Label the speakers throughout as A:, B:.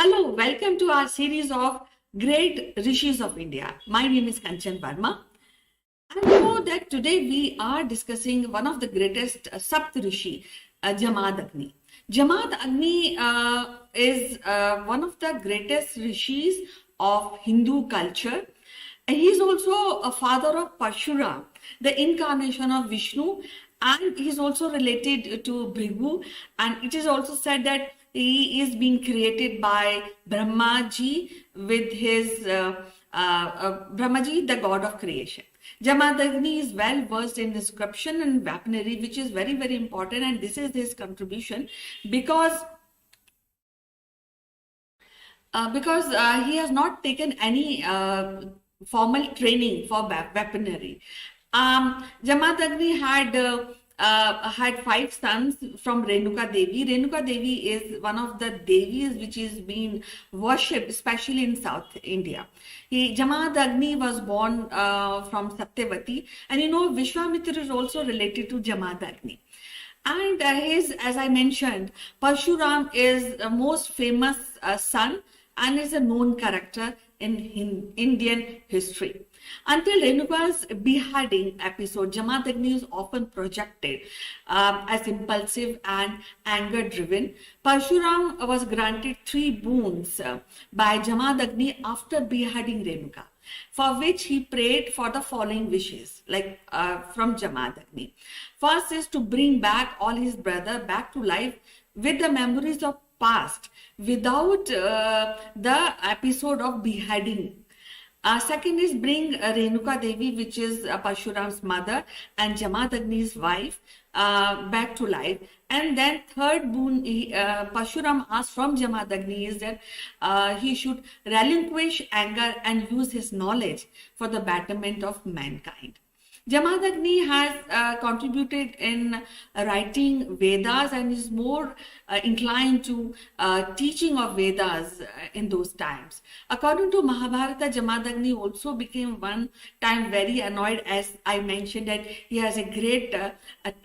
A: Hello, welcome to our series of Great Rishis of India. My name is Kanchan Verma. And you know that today we are discussing one of the greatest Sapt Rishi, Jamad Agni. Jamad Agni is one of the greatest rishis of Hindu culture. And he is also a father of Parshuram, the incarnation of Vishnu, and he is also related to Bhrigu. And it is also said that he is being created by Brahmaji with his Brahmaji, the god of creation. Jamadagni is well versed in inscription and weaponry, which is very, very important, and this is his contribution because he has not taken any formal training for weaponry. Jamadagni had 5 sons from Renuka Devi. Renuka Devi is one of the Devis which is being worshipped, especially in South India. Jamadagni was born from Satyavati, and you know Vishwamitra is also related to Jamadagni. And as I mentioned, Parshuram is the most famous son and is a known character in Indian history. Until Renuka's beheading episode, Jamadagni is often projected as impulsive and anger-driven. Parshuram was granted 3 boons by Jamadagni after beheading Renuka, for which he prayed for the following wishes, from Jamadagni. First is to bring back all his brother back to life with the memories of past without the episode of beheading. Second is bring Renuka Devi, which is Parshuram's mother and Jamadagni's wife, back to life. And then third boon Parshuram asked from Jamadagni is that he should relinquish anger and use his knowledge for the betterment of mankind. Jamadagni has contributed in writing Vedas and is more inclined to teaching of Vedas in those times. According to Mahabharata, Jamadagni also became one time very annoyed, as I mentioned, that he has a great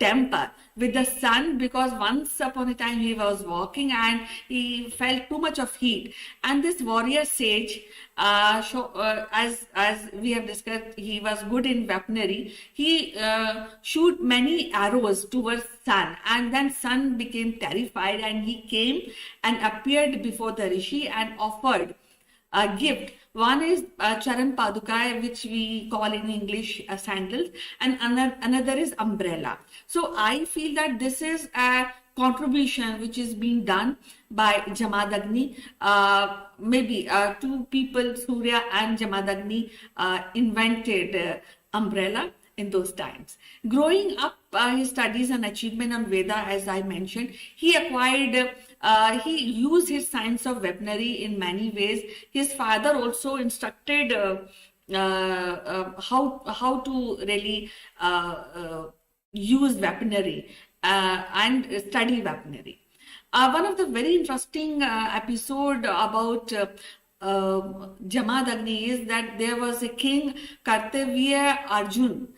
A: temper with the sun, because once upon a time he was walking and he felt too much of heat, and this warrior sage, as we have discussed, he was good in weaponry. He shoot many arrows towards sun, and then sun became terrified and he came and appeared before the rishi and offered a gift. One is charan paduka, which we call in English sandals, and another is umbrella. So I feel that this is a contribution which is being done by Jamadagni. Maybe 2 people, Surya and Jamadagni, invented umbrella in those times. Growing up, his studies and achievement on Veda, as I mentioned, he used his science of weaponry in many ways. His father also instructed how to really use weaponry and study weaponry. One of the very interesting episode about Jamadagni is that there was a king, Kartavya Arjun.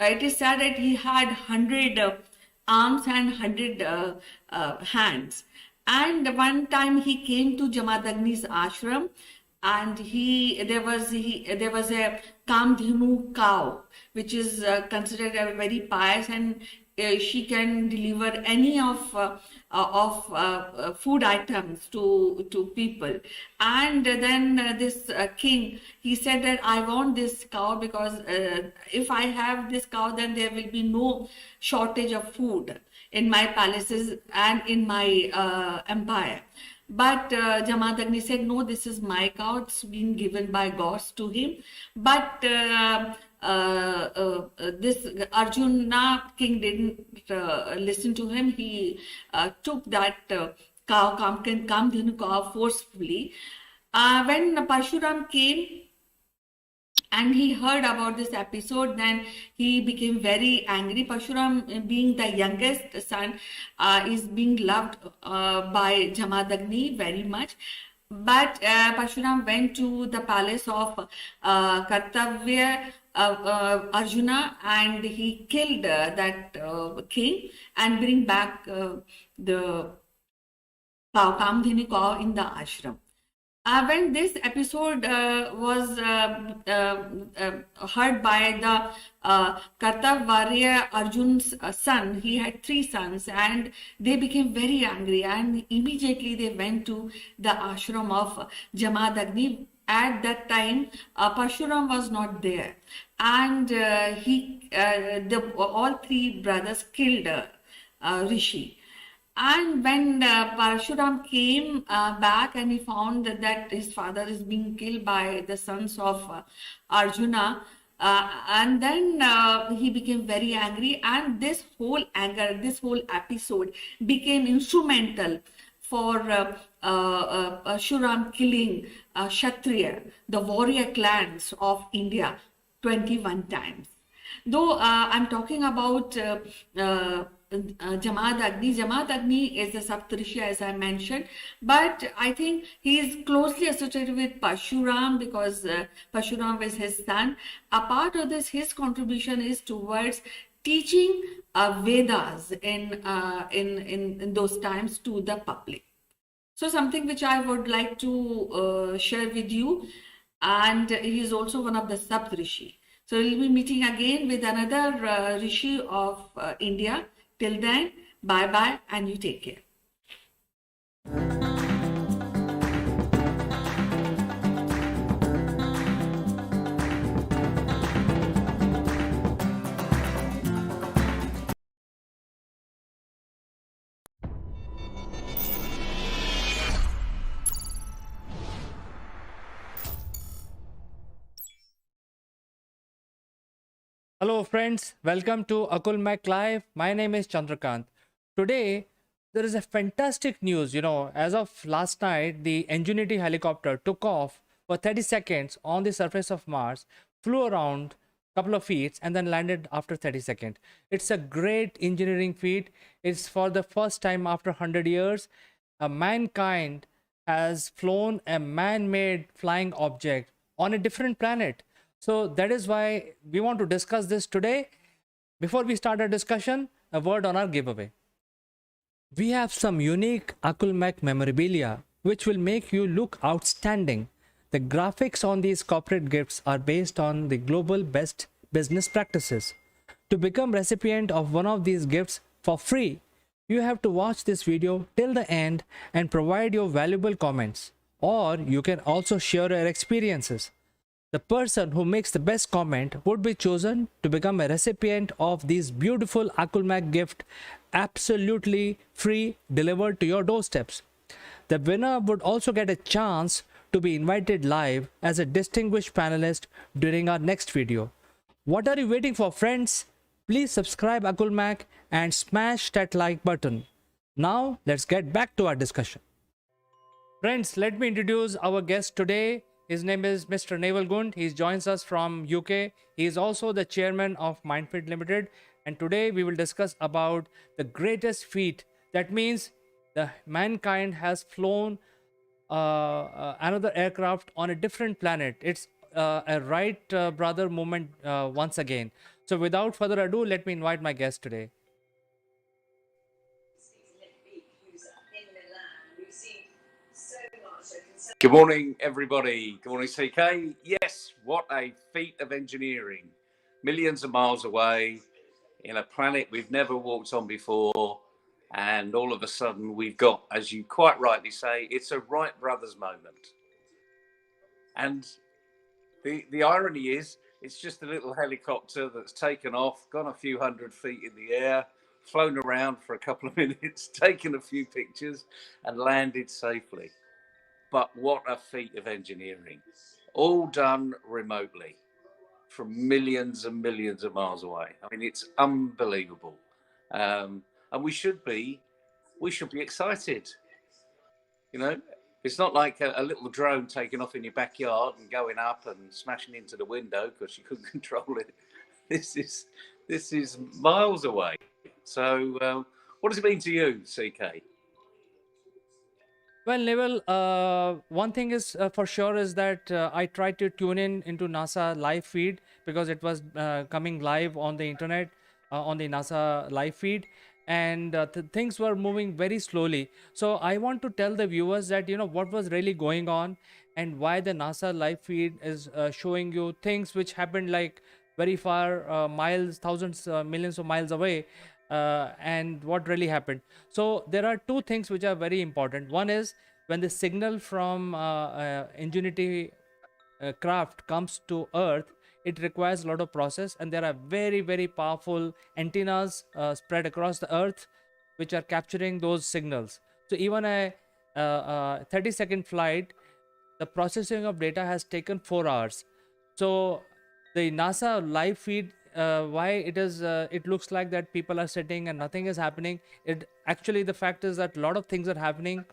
A: It is said that he had 100 arms and 100 hands. And one time he came to Jamadagni's ashram, and there was a Kamdhenu cow, which is considered a very pious, and she can deliver any of food items to people. And then this king, he said that I want this cow because if I have this cow, then there will be no shortage of food in my palaces and in my empire. But Jamadagni said, no, this is my cow. It's been given by gods to him. But this Arjuna king didn't listen to him. He took that cow, Kamdhenu cow, forcefully. When Parshuram came and he heard about this episode, then he became very angry. Parshuram, being the youngest son, is being loved by Jamadagni very much. But Parshuram went to the palace of Kartavya Arjuna, and he killed that king and bring back the Kamdhini cow in the ashram. When this episode was heard by the Kartav Varya Arjun's son, he had three sons, and they became very angry, and immediately they went to the ashram of Jamadagni. At that time, Parshuram was not there, and all three brothers killed Rishi. And when Parshuram came back and he found that his father is being killed by the sons of Arjuna, and then he became very angry, and this whole anger, this whole episode became instrumental for Parshuram killing Kshatriya, the warrior clans of India, 21 times. Though I'm talking about Jamadagni. Jamadagni is a Saptarishi, as I mentioned, but I think he is closely associated with Parshuram because Parshuram was his son. A part of this, his contribution is towards teaching Vedas in those times to the public. So something which I would like to share with you, and he is also one of the Saptarishi. So we'll be meeting again with another Rishi of India. Till then, bye bye, and you take care.
B: Hello friends, welcome to Akulmach Live. My name is Chandrakant. Today there is a fantastic news. As of last night, the Ingenuity helicopter took off for 30 seconds on the surface of Mars, flew around a couple of feet and then landed after 30 seconds. It's a great engineering feat. It's for the first time after 100 years, mankind has flown a man-made flying object on a different planet. So that is why we want to discuss this today. Before we start our discussion, a word on our giveaway. We have some unique Akulmach memorabilia which will make you look outstanding. The graphics on these corporate gifts are based on the global best business practices. To become recipient of one of these gifts for free, you have to watch this video till the end and provide your valuable comments. Or you can also share your experiences. The person who makes the best comment would be chosen to become a recipient of these beautiful Akulmach gift, absolutely free, delivered to your doorsteps. The winner would also get a chance to be invited live as a distinguished panelist during our next video. What are you waiting for, friends? Please subscribe Akulmach and smash that like button. Now let's get back to our discussion. Friends, let me introduce our guest today. His name is Mr. Naval Gund. He joins us from UK. He is also the chairman of Mindfit Limited. And today we will discuss about the greatest feat. That means the mankind has flown another aircraft on a different planet. It's a right brother moment once again. So without further ado, let me invite my guest today.
C: Good morning, everybody. Good morning, CK. Yes, what a feat of engineering. Millions of miles away in a planet we've never walked on before. And all of a sudden we've got, as you quite rightly say, it's a Wright brothers moment. And the irony is, it's just a little helicopter that's taken off, gone a few hundred feet in the air, flown around for a couple of minutes, taken a few pictures and landed safely. But what a feat of engineering, all done remotely from millions and millions of miles away. I mean, it's unbelievable. And we should be excited. It's not like a little drone taking off in your backyard and going up and smashing into the window because you couldn't control it. This is miles away. So what does it mean to you, CK?
B: Well, Neville, one thing is for sure is that I tried to tune into NASA live feed because it was coming live on the internet on the NASA live feed. and things were moving very slowly. So I want to tell the viewers that what was really going on, and why the NASA live feed is showing you things which happened like very far, miles, thousands, millions of miles away, and what really happened. So there are two things which are very important. One is when the signal from Ingenuity craft comes to Earth, it requires a lot of process, and there are very, very powerful antennas spread across the Earth which are capturing those signals. So even a 30-second flight, the processing of data has taken 4 hours. So the NASA live feed, why it looks like that people are sitting and nothing is happening. It actually, the fact is that a lot of things are happening,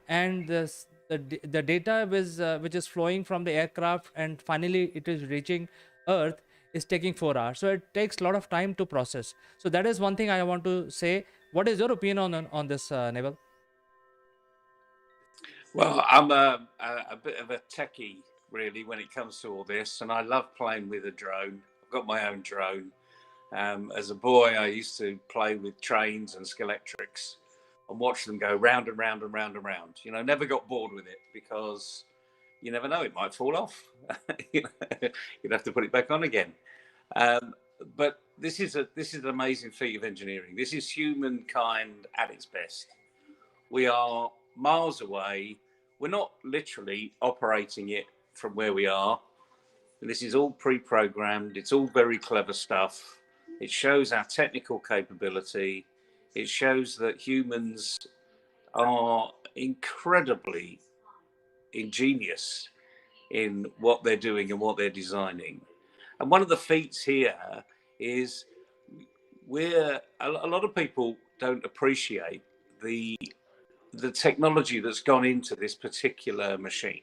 B: and the data which is flowing from the aircraft and finally it is reaching Earth is taking 4 hours. So it takes a lot of time to process. So that is one thing I want to say. What is your opinion on this, Neville?
C: Well, I'm a bit of a techie, really, when it comes to all this, and I love playing with a drone. I've got my own drone. As a boy, I used to play with trains and Skeletrics and watch them go round and round and round and round. Never got bored with it because you never know, it might fall off. You'd have to put it back on again. But this is an amazing feat of engineering. This is humankind at its best. We are miles away. We're not literally operating it from where we are. This is all pre-programmed. It's all very clever stuff. It shows our technical capability. It shows that humans are incredibly ingenious in what they're doing and what they're designing. And one of the feats here is a lot of people don't appreciate the technology that's gone into this particular machine.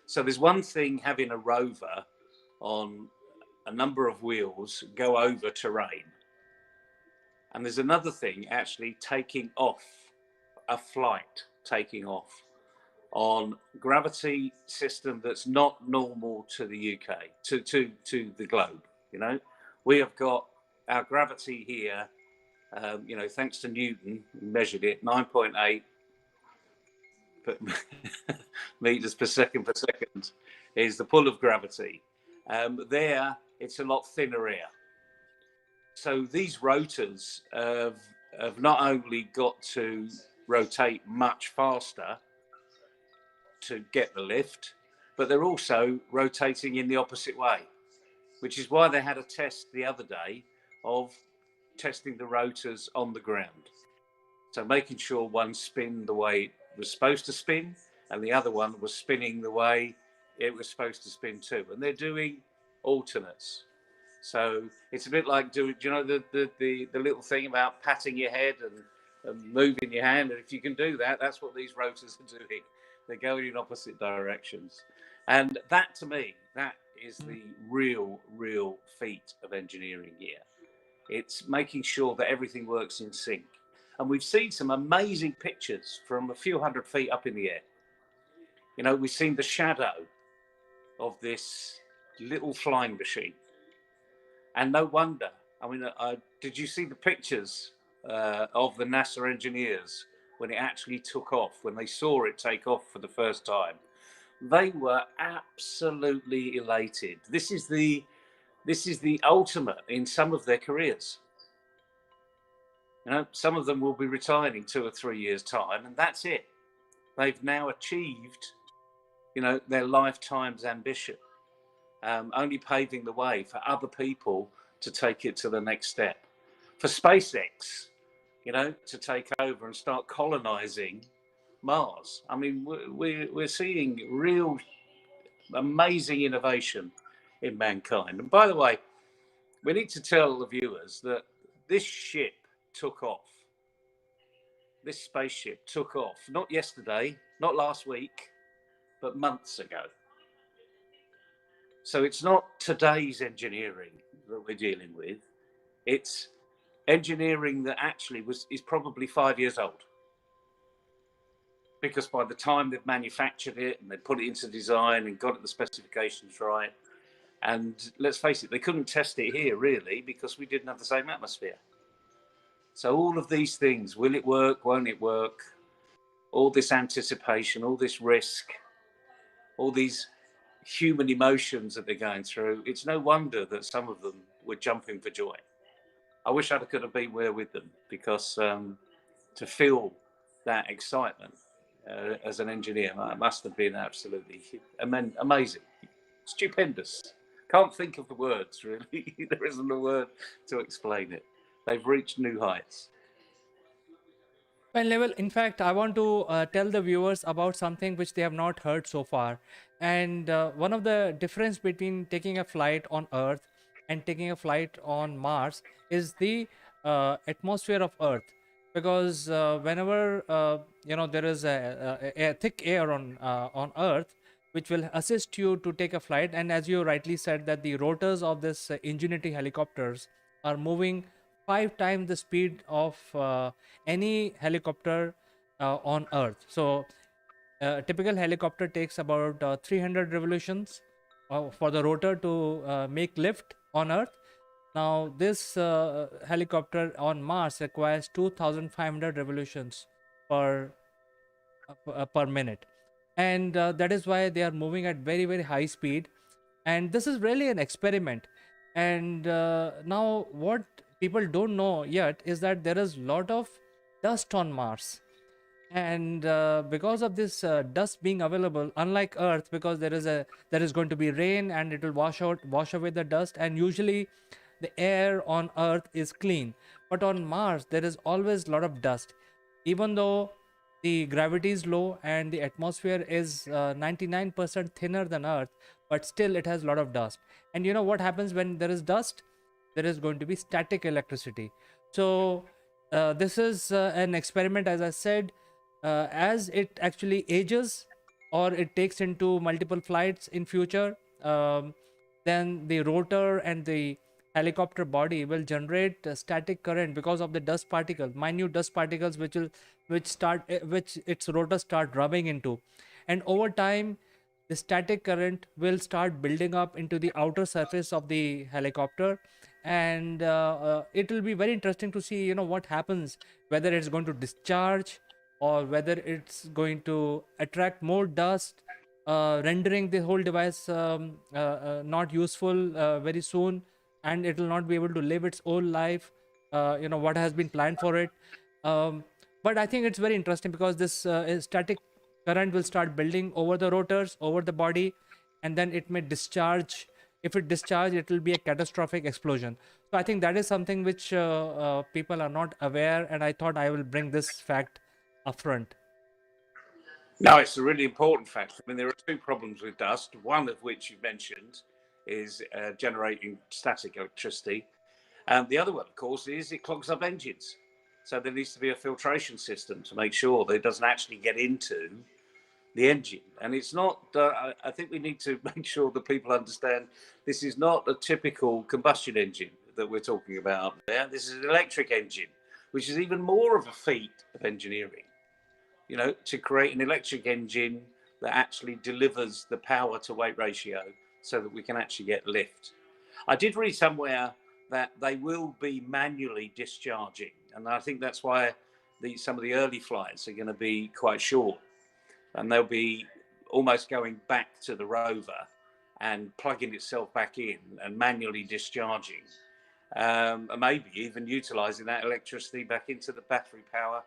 C: So there's one thing having a rover on a number of wheels go over terrain. And there's another thing actually taking off a flight, taking off on gravity system that's not normal to the UK, to the globe. We have got our gravity here, thanks to Newton, measured it 9.8 meters per second is the pull of gravity. There, it's a lot thinner air. So these rotors have not only got to rotate much faster to get the lift, but they're also rotating in the opposite way, which is why they had a test the other day of testing the rotors on the ground. So making sure one spin the way it was supposed to spin and the other one was spinning the way it was supposed to spin too. And they're doing alternates. So it's a bit like the little thing about patting your head and moving your hand. And if you can do that, that's what these rotors are doing. They're going in opposite directions. And that, to me, that is the real feat of engineering here. It's making sure that everything works in sync. And we've seen some amazing pictures from a few hundred feet up in the air. We've seen the shadow of this little flying machine. And no wonder. Did you see the pictures of the NASA engineers when it actually took off, when they saw it take off for the first time? They were absolutely elated. This is the ultimate in some of their careers. Some of them will be retiring in 2 or 3 years' time, and that's it. They've now achieved, their lifetime's ambition, only paving the way for other people to take it to the next step. For SpaceX, to take over and start colonizing Mars. We're seeing real amazing innovation in mankind. And by the way, we need to tell the viewers that this ship took off. This spaceship took off, not yesterday, not last week, but months ago. So it's not today's engineering that we're dealing with. It's engineering that actually is probably 5 years old. Because by the time they've manufactured it and they put it into design and got the specifications right, and let's face it, they couldn't test it here really because we didn't have the same atmosphere. So all of these things, will it work, won't it work? All this anticipation, all this risk, all these human emotions that they're going through, it's no wonder that some of them were jumping for joy. I wish I could have been there with them, because to feel that excitement as an engineer, must have been absolutely amazing, stupendous. Can't think of the words, really. There isn't a word to explain it. They've reached new heights.
B: Well, Level, in fact, I want to tell the viewers about something which they have not heard so far. And one of the difference between taking a flight on Earth and taking a flight on Mars is the atmosphere of Earth. Because whenever there is a thick air on Earth, which will assist you to take a flight, and as you rightly said, that the rotors of this Ingenuity helicopters are moving 5 times the speed of any helicopter on Earth. So, a typical helicopter takes about 300 revolutions for the rotor to make lift on Earth. Now, this helicopter on Mars requires 2,500 revolutions per per minute, and that is why they are moving at very very high speed. And this is really an experiment. And now what people don't know yet is that there is lot of dust on Mars, and because of this dust being available, unlike Earth, because there is going to be rain and it will wash away the dust, and usually the air on Earth is clean, but on Mars there is always a lot of dust. Even though the gravity is low and the atmosphere is 99% thinner than Earth, but still it has a lot of dust. And you know what happens when there is dust? There is going to be static electricity. So this is an experiment, as I said. As it actually ages, or it takes into multiple flights in future, then the rotor and the helicopter body will generate static current because of the dust particles, minute dust particles, which its rotor start rubbing into. And over time, the static current will start building up into the outer surface of the helicopter. And it will be very interesting to see, what happens, whether it's going to discharge or whether it's going to attract more dust, rendering the whole device not useful very soon, and it will not be able to live its own life, what has been planned for it. But I think it's very interesting because this static current will start building over the rotors, over the body, and then it may discharge. If it discharge, it will be a catastrophic explosion. So I think that is something which people are not aware, and I thought I will bring this fact upfront.
C: No, it's a really important fact. I mean, there are two problems with dust, one of which you mentioned is generating static electricity. And the other one, of course, is it clogs up engines. So there needs to be a filtration system to make sure that it doesn't actually get into the engine. And it's not, I think we need to make sure that people understand this is not a typical combustion engine that we're talking about up there. This is an electric engine, which is even more of a feat of engineering, to create an electric engine that actually delivers the power to weight ratio so that we can actually get lift. I did read somewhere that they will be manually discharging, and I think that's why some of the early flights are going to be quite short, and they'll be almost going back to the rover and plugging itself back in and manually discharging, and maybe even utilizing that electricity back into the battery power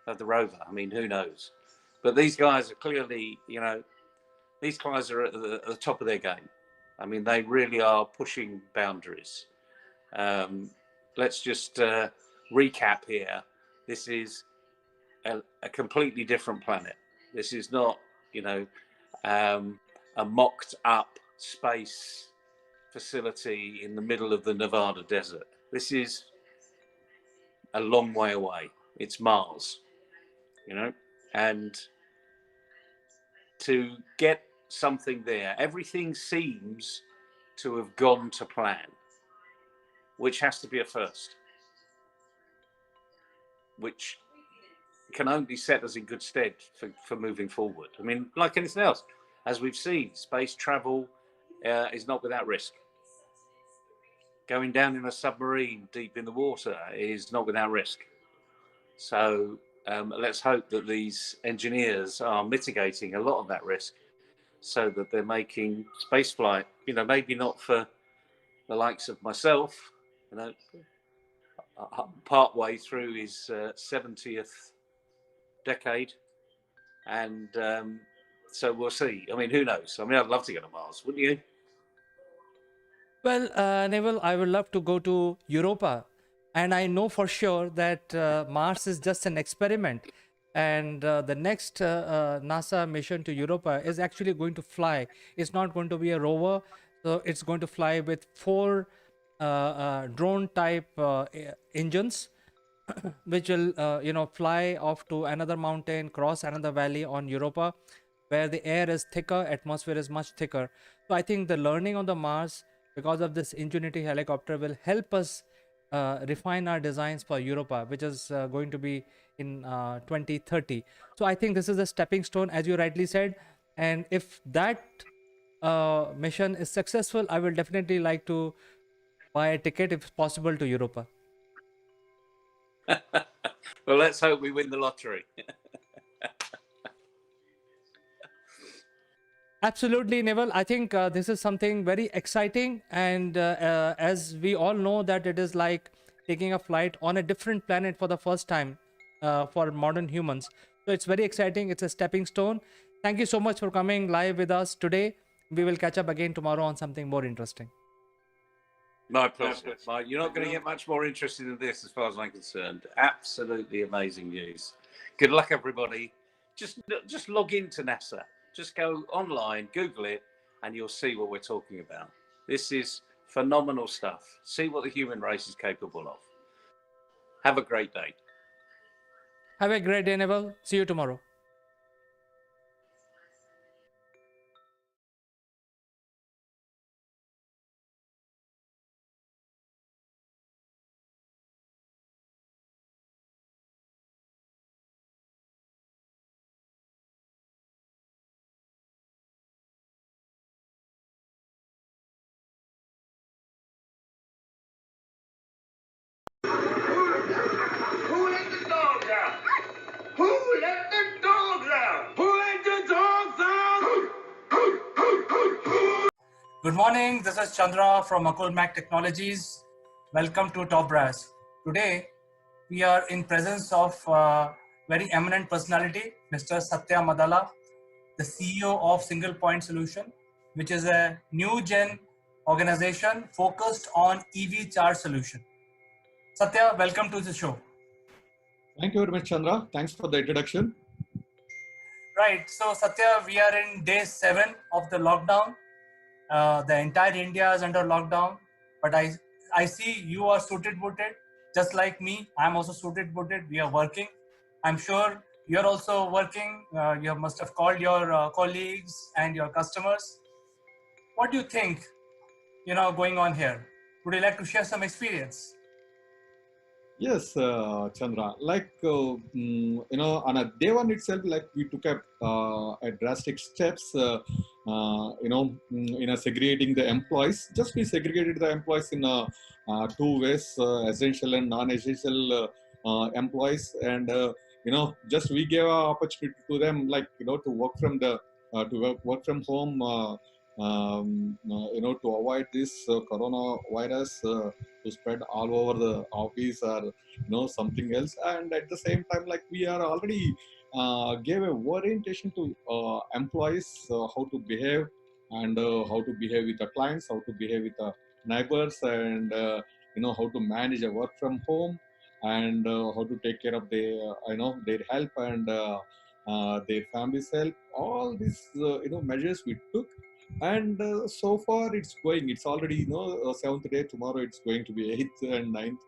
C: of the rover. I mean, who knows? But these guys are clearly, these guys are at the top of their game. I mean, they really are pushing boundaries. Let's just recap here. This is a completely different planet. This is not, a mocked up space facility in the middle of the Nevada desert. This is a long way away. It's Mars, and to get something there, everything seems to have gone to plan, which has to be a first, which can only set us in good stead for moving forward. I mean, like anything else, as we've seen, space travel is not without risk. Going down in a submarine deep in the water is not without risk. So let's hope that these engineers are mitigating a lot of that risk, so that they're making spaceflight. Maybe not for the likes of myself. Part way through his 70th decade, and so we'll see. I mean, who knows? I mean, I'd love to go to Mars, wouldn't you?
B: Well, Neville, I would love to go to Europa, and I know for sure that Mars is just an experiment, and the next NASA mission to Europa is actually going to fly. It's not going to be a rover, so it's going to fly with four drone type engines, which will fly off to another mountain, cross another valley on Europa, where the air is thicker, atmosphere is much thicker. So I think the learning on the Mars, because of this Ingenuity helicopter, will help us refine our designs for Europa, which is going to be in 2030. So I think this is a stepping stone, as you rightly said. And if that mission is successful, I will definitely like to buy a ticket, if possible, to Europa.
C: Well, let's hope we win the lottery.
B: Absolutely, Neville. I think this is something very exciting, and as we all know, that it is like taking a flight on a different planet for the first time for modern humans. So it's very exciting. It's a stepping stone. Thank you so much for coming live with us today. We will catch up again tomorrow on something more interesting.
C: My pleasure. You're not going to get much more interested in this, as far as I'm concerned. Absolutely amazing news. Good luck, everybody. Just log into NASA. Just go online, Google it, and you'll see what we're talking about. This is phenomenal stuff. See what the human race is capable of. Have a great day.
B: Have a great day, Neville. See you tomorrow.
D: Who let the dogs out? Who let the dogs out? Who let the dogs out?
B: Good morning. This is Chandra from Akulmach Technologies. Welcome to Top Brass. Today, we are in presence of very eminent personality, Mr. Satya Madala, the CEO of Single Point Solution, which is a new gen organization focused on EV charge solution. Satya, welcome to the show.
E: Thank you very much, Chandra. Thanks for the introduction.
B: Right. So, Satya, we are in day 7 of the lockdown. The entire India is under lockdown, but I see you are suited booted, just like me. I'm also suited booted. We are working. I'm sure you're also working. You must have called your colleagues and your customers. What do you think, going on here? Would you like to share some experience?
E: Yes, Chandra. On a day one itself, like we took a drastic steps, segregating the employees. Just we segregated the employees in two ways: essential and non-essential employees, and just we gave an opportunity to them, to work from the work from home. To avoid this coronavirus to spread all over the office or something else, and at the same time, like we are already gave a orientation to employees, how to behave, and how to behave with the clients, how to behave with the neighbors, and how to manage a work from home, and how to take care of their their health and their family's health. All these measures we took, and so far it's going. It's already seventh day. Tomorrow it's going to be eighth and ninth.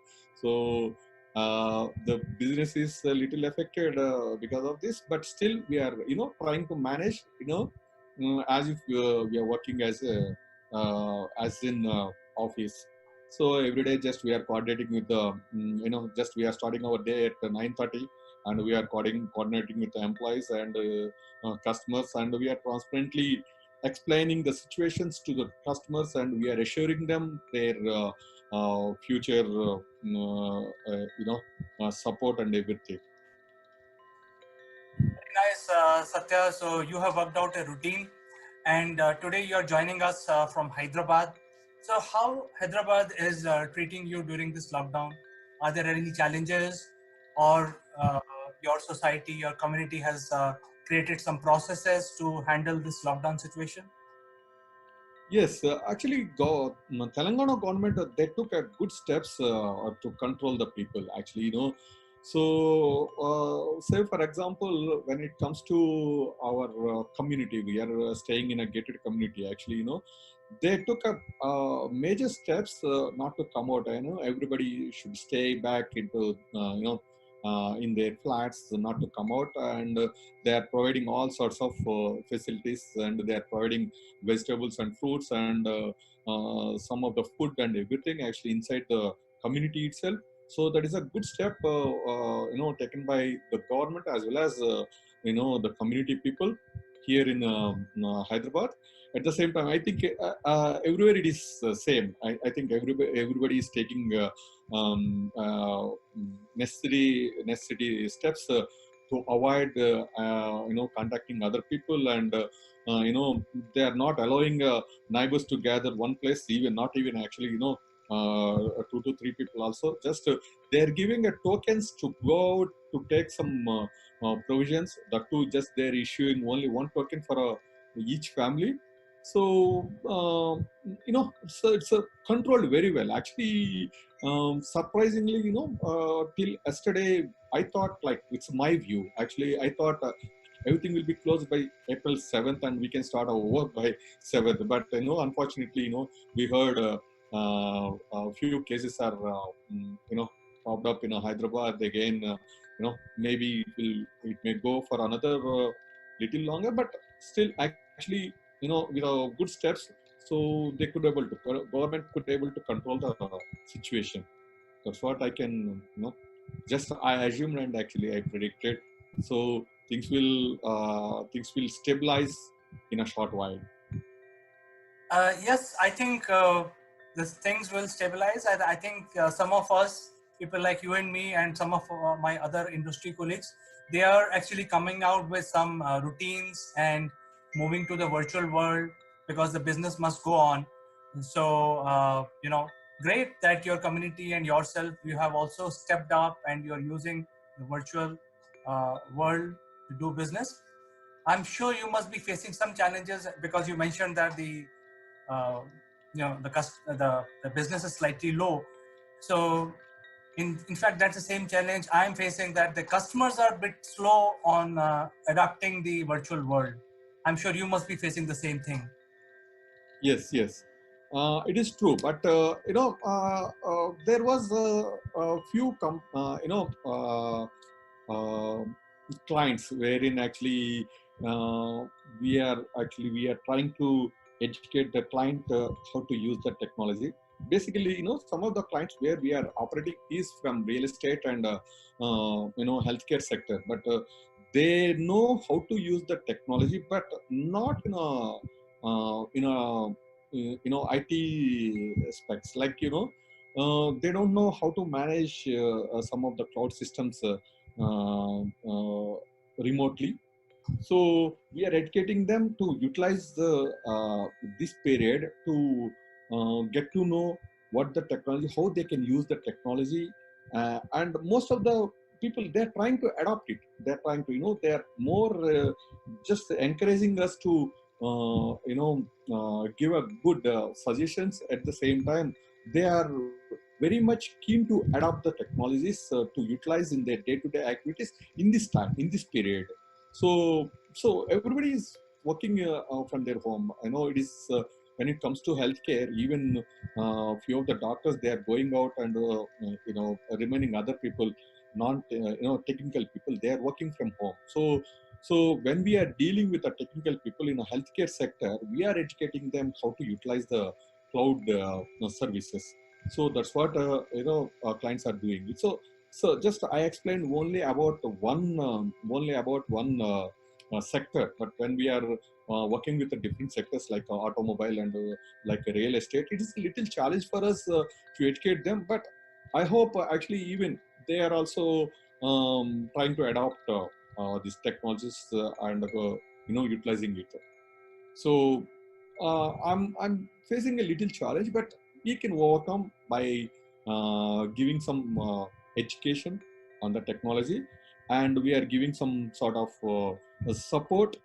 E: So the business is a little affected because of this, but still we are trying to manage as if we are working as in office. So every day just we are coordinating with the just we are starting our day at 9:30, and we are coordinating with the employees and customers, and we are transparently explaining the situations to the customers, and we are assuring them their future support and everything.
B: Nice, Satya. So you have worked out a routine, and today you are joining us from Hyderabad. So how Hyderabad is treating you during this lockdown? Are there any challenges, or your society, your community has created some processes to handle this lockdown situation?
E: Yes, actually, Telangana government they took a good steps to control the people. Actually, so say for example, when it comes to our community, we are staying in a gated community. Actually, they took a major steps not to come out. Everybody should stay back into in their flats, not to come out, and they are providing all sorts of facilities, and they are providing vegetables and fruits and some of the food and everything actually inside the community itself. So that is a good step taken by the government as well as the community people here in Hyderabad. At the same time, I think everywhere it is same. I think everybody is taking necessary steps to avoid contacting other people, and they are not allowing neighbors to gather one place, even not even actually 2 to 3 people also. Just they are giving a tokens to go out to take some provisions. That too, just they're issuing only one token for each family. So it's controlled very well actually. Surprisingly, till yesterday I thought, like, it's my view actually, I thought everything will be closed by April 7th and we can start our work by 7th. But unfortunately, we heard a few cases are popped up in Hyderabad again. Maybe it may go for another little longer, but still actually, with good steps, so they could able to government could able to control the situation. That's what I can just I assumed and actually I predicted. So things will stabilize in a short while.
B: Yes, I think these things will stabilize. I think some of us, people like you and me, and some of my other industry colleagues, they are actually coming out with some routines and moving to the virtual world because the business must go on. So, great that your community and yourself, you have also stepped up and you're using the virtual world to do business. I'm sure you must be facing some challenges because you mentioned that uh, the business is slightly low. So in fact, that's the same challenge I'm facing, that the customers are a bit slow on adapting the virtual world. I'm sure you must be facing the same thing.
E: Yes. It is true, but there was a few clients wherein actually uh, we are trying to educate the client how to use the technology. Basically, some of the clients where we are operating is from real estate and healthcare sector, but they know how to use the technology, but not in a IT aspects, like they don't know how to manage some of the cloud systems remotely. So we are educating them to utilize this period to get to know what the technology, how they can use the technology, and most of the people, they're trying to adopt it. They're trying to, they're more just encouraging us to give a good suggestions. At the same time, they are very much keen to adopt the technologies to utilize in their day-to-day activities in this time, in this period. So everybody is working from their home. I know it is when it comes to healthcare, even few of the doctors, they are going out, and remaining other people, non technical people, they are working from home. So when we are dealing with the technical people in a healthcare sector, we are educating them how to utilize the cloud services. So that's what clients are doing. So just I explained only about one sector. But when we are working with the different sectors like automobile and like real estate, it is a little challenge for us to educate them. But I hope actually even they are also trying to adopt these technologies and utilizing it. So I'm facing a little challenge, but we can overcome by giving some education on the technology, and we are giving some sort of support,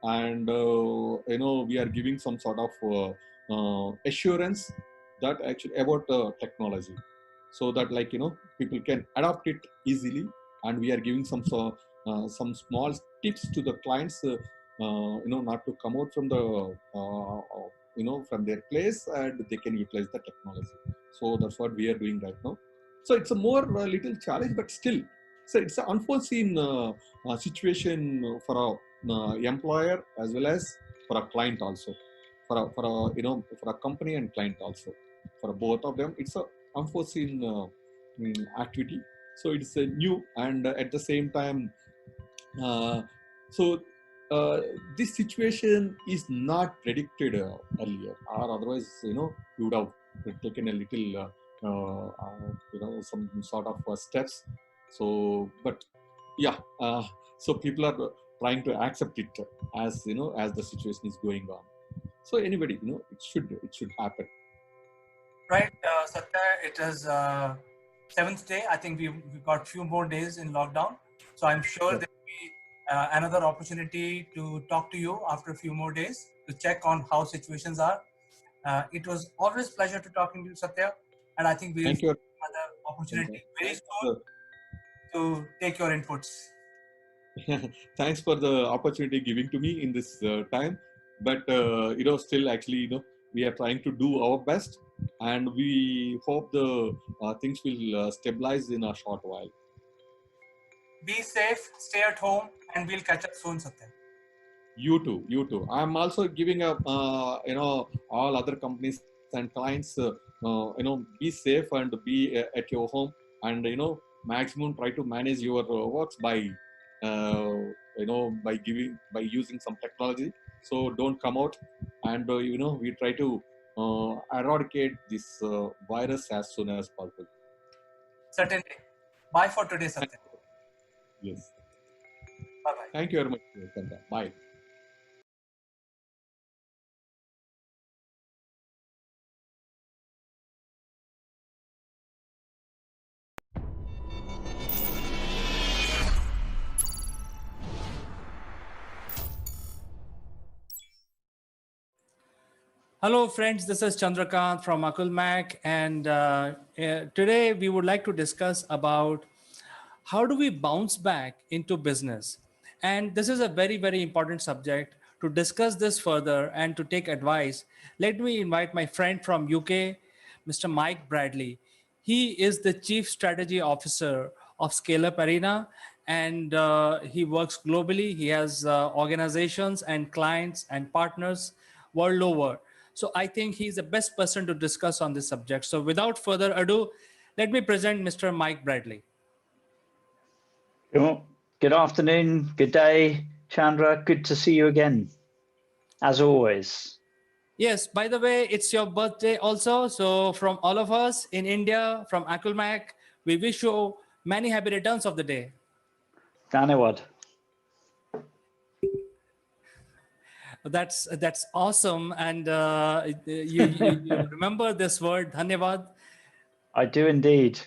E: and we are giving some sort of assurance that actually about technology, so that people can adopt it easily, and we are giving some small tips to the clients, not to come out from the from their place, and they can utilize the technology. So that's what we are doing right now. So it's a more little challenge, but still, so it's an unforeseen situation for a employer as well as for a client also, for a company and client also, for both of them it's a unforeseen activity. So it's a new, and at the same time, uh, so uh, this situation is not predicted earlier, or otherwise we would have taken a little some sort of steps. So but yeah, so people are trying to accept it as as the situation is going on. So anybody, it should happen.
B: Right, Satya, it is seventh day. I think we've got few more days in lockdown. So I'm sure
E: Yeah.
B: there will be another opportunity to talk to you after a few more days to check on how situations are. It was always pleasure to talking to you, Satya, and I think we'll
E: Thank you.
B: see another opportunity very soon
E: Uh,
B: to take your inputs.
E: Thanks for the opportunity giving to me in this time. But still, actually, we are trying to do our best, and we hope the things will stabilize in a short while.
B: Be safe, stay at home, and we'll catch up soon, Satya.
E: You too, you too. I'm also giving up, all other companies and clients, be safe and be at your home, and maximum try to manage your works uh, by using some technology. So don't come out, and we try to eradicate this virus as soon as possible.
B: Certainly. Bye for today, Satya.
E: Yes.
B: Bye bye.
E: Thank you very much, Chandra. Bye.
B: Hello, friends. This is Chandrakant from Akulmach, and today we would like to discuss about how do we bounce back into business. And this is a very, very important subject. To discuss this further and to take advice, let me invite my friend from UK, Mr. Mike Bradley. He is the Chief Strategy Officer of Scale Up Arena, and he works globally. He has organizations and clients and partners world over. So I think he's the best person to discuss on this subject. So without further ado, let me present Mr. Mike Bradley.
F: Good afternoon, good day, Chandra. Good to see you again, as always.
B: Yes, by the way, it's your birthday also. So from all of us in India, from Akulmach, we wish you many happy returns of the day.
F: Dhanawad.
B: That's awesome. And you remember this word, dhanyavad?
F: I do indeed.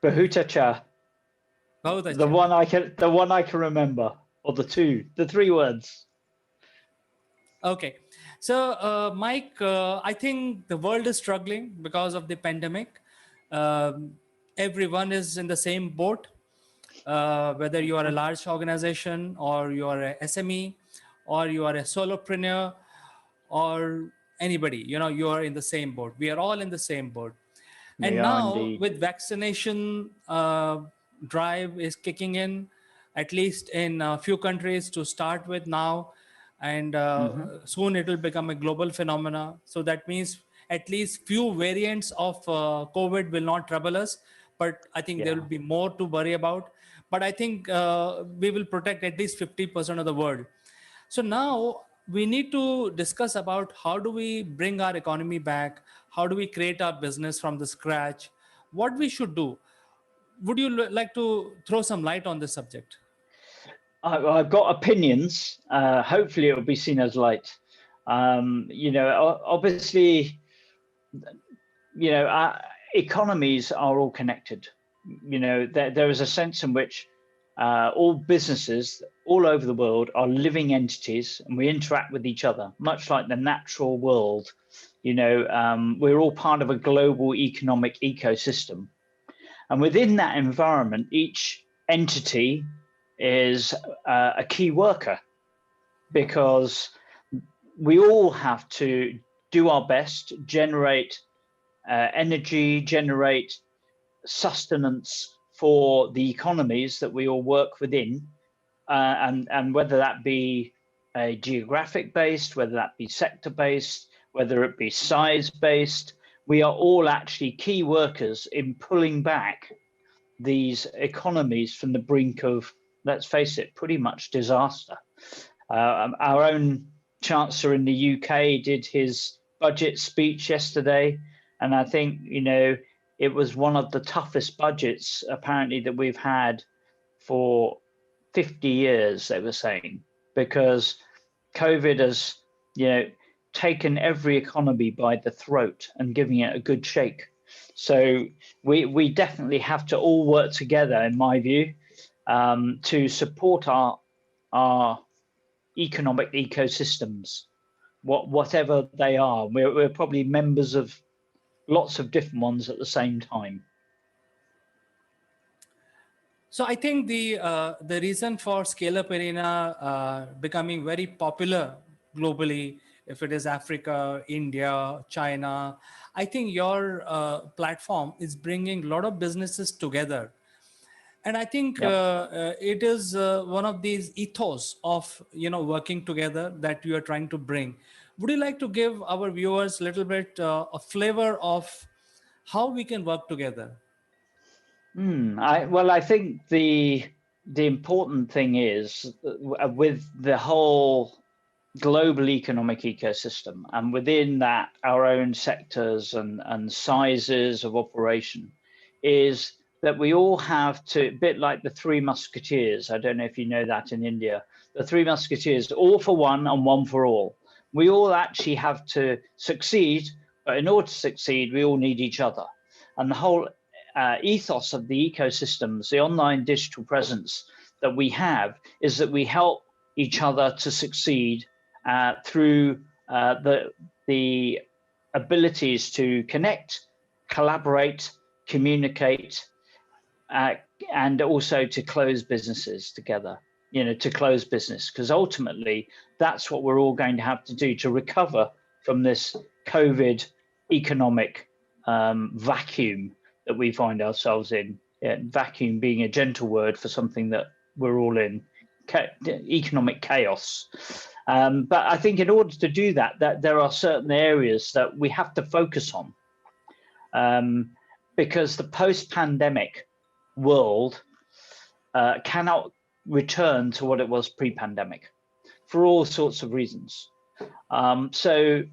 F: Bahutacha.
B: Bahut
F: The
B: acha.
F: one I can remember, or the three words.
B: Okay. So, Mike, I think the world is struggling because of the pandemic. Everyone is in the same boat, whether you are a large organization or you are a SME or you are a solopreneur or anybody, you are in the same boat. We are all in the same boat.
F: We
B: And
F: are
B: now
F: indeed.
B: with vaccination drive is kicking in, at least in a few countries to start with now, and soon it will become a global phenomena. So that means at least few variants of COVID will not trouble us, but I think there will be more to worry about. but I think we will protect at least 50% of the world. So now we need to discuss about how do we bring our economy back, how do we create our business from the scratch, what we should do. Would you like to throw some light on this subject?
F: I've got opinions. Hopefully, it will be seen as light. Obviously, our economies are all connected. There is a sense in which all businesses all over the world are living entities, and we interact with each other, much like the natural world. We're all part of a global economic ecosystem. And within that environment, each entity is a key worker, because we all have to do our best, generate energy, generate sustenance for the economies that we all work within, and whether that be a geographic based, whether that be sector based, whether it be size based, we are all actually key workers in pulling back these economies from the brink of, let's face it, pretty much disaster. Our own Chancellor in the UK did his budget speech yesterday, and I think, it was one of the toughest budgets apparently that we've had for 50 years, they were saying, because COVID has, taken every economy by the throat and giving it a good shake. So we definitely have to all work together, in my view, to support our economic ecosystems, whatever they are. We're probably members of lots of different ones at the same time.
B: So I think the reason for Scale Up Arena becoming very popular globally, if it is Africa, India, China, I think your platform is bringing a lot of businesses together. And I think it is one of these ethos of working together that you are trying to bring. Would you like to give our viewers a little bit a flavor of how we can work together?
F: I think the important thing is with the whole global economic ecosystem, and within that our own sectors and sizes of operation, is that we all have to, a bit like the Three Musketeers. I don't know if you know that in India, the Three Musketeers, all for one and one for all. We all actually have to succeed, but in order to succeed, we all need each other. And the whole ethos of the ecosystems, the online digital presence that we have, is that we help each other to succeed through the abilities to connect, collaborate, communicate, and also to close businesses together, to close business, because ultimately that's what we're all going to have to do to recover from this COVID economic vacuum that we find ourselves in. Vacuum being a gentle word for something that we're all in, economic chaos. But I think in order to do that there are certain areas that we have to focus on, because the post-pandemic world cannot return to what it was pre-pandemic for all sorts of reasons. So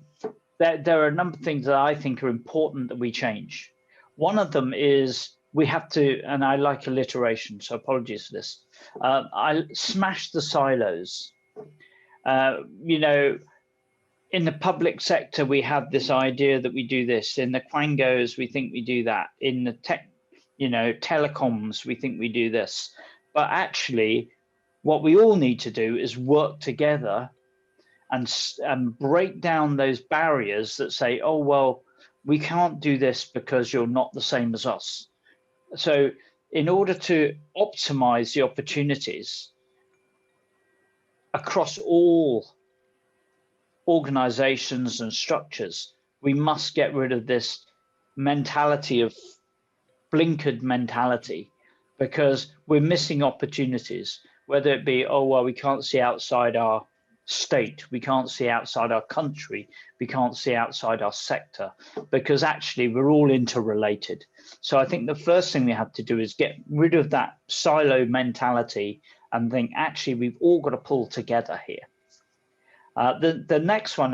F: there are a number of things that I think are important that we change. One of them is we have to, and I like alliteration, so apologies for this, I smash the silos. In the public sector, we have this idea that we do this. In the quangos, we think we do that. In the telecoms, we think we do this. But actually, what we all need to do is work together and break down those barriers that say, oh, well, we can't do this because you're not the same as us. So in order to optimize the opportunities across all organizations and structures, we must get rid of this mentality of blinkered mentality, because we're missing opportunities, whether it be, oh, well, we can't see outside our state, we can't see outside our country, we can't see outside our sector, because actually we're all interrelated. So I think the first thing we have to do is get rid of that silo mentality and think, actually, we've all got to pull together here. The next one,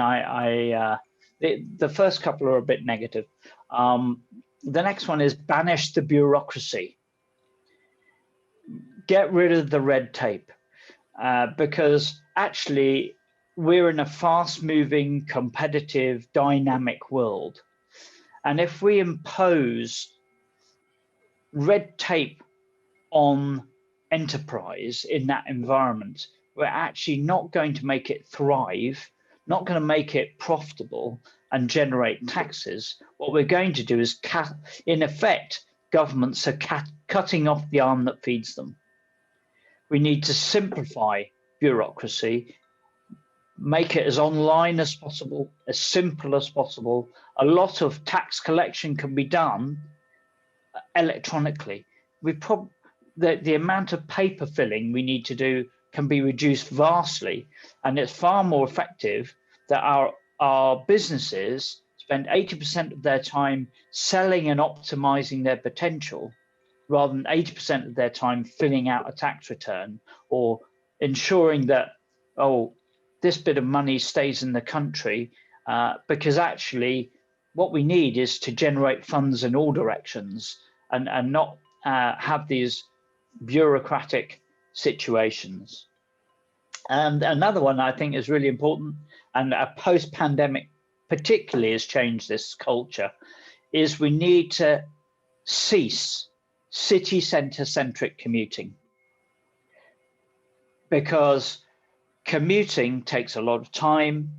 F: the first couple are a bit negative. The next one is banish the bureaucracy. Get rid of the red tape, because actually we're in a fast-moving, competitive, dynamic world. And if we impose red tape on enterprise in that environment, we're actually not going to make it thrive, not going to make it profitable and generate taxes. What we're going to do is, in effect, governments are cutting off the arm that feeds them. We need to simplify bureaucracy, make it as online as possible, as simple as possible. A lot of tax collection can be done electronically. The amount of paper filling we need to do can be reduced vastly, and it's far more effective that our businesses spend 80% of their time selling and optimizing their potential, rather than 80% of their time filling out a tax return or ensuring that, oh, this bit of money stays in the country, because actually what we need is to generate funds in all directions and not have these bureaucratic situations. And another one I think is really important, and a post-pandemic particularly has changed this culture, is we need to cease city centre-centric commuting, because commuting takes a lot of time,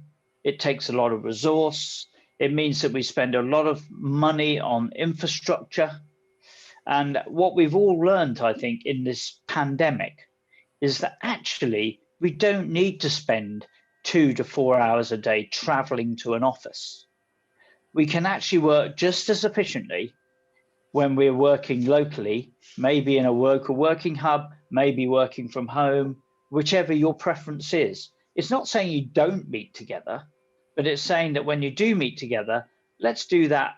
F: it takes a lot of resource, it means that we spend a lot of money on infrastructure. And what we've all learned, I think, in this pandemic is that actually we don't need to spend 2 to 4 hours a day traveling to an office. We can actually work just as efficiently when we're working locally, maybe in a local working hub, maybe working from home, whichever your preference is. It's not saying you don't meet together, but it's saying that when you do meet together, let's do that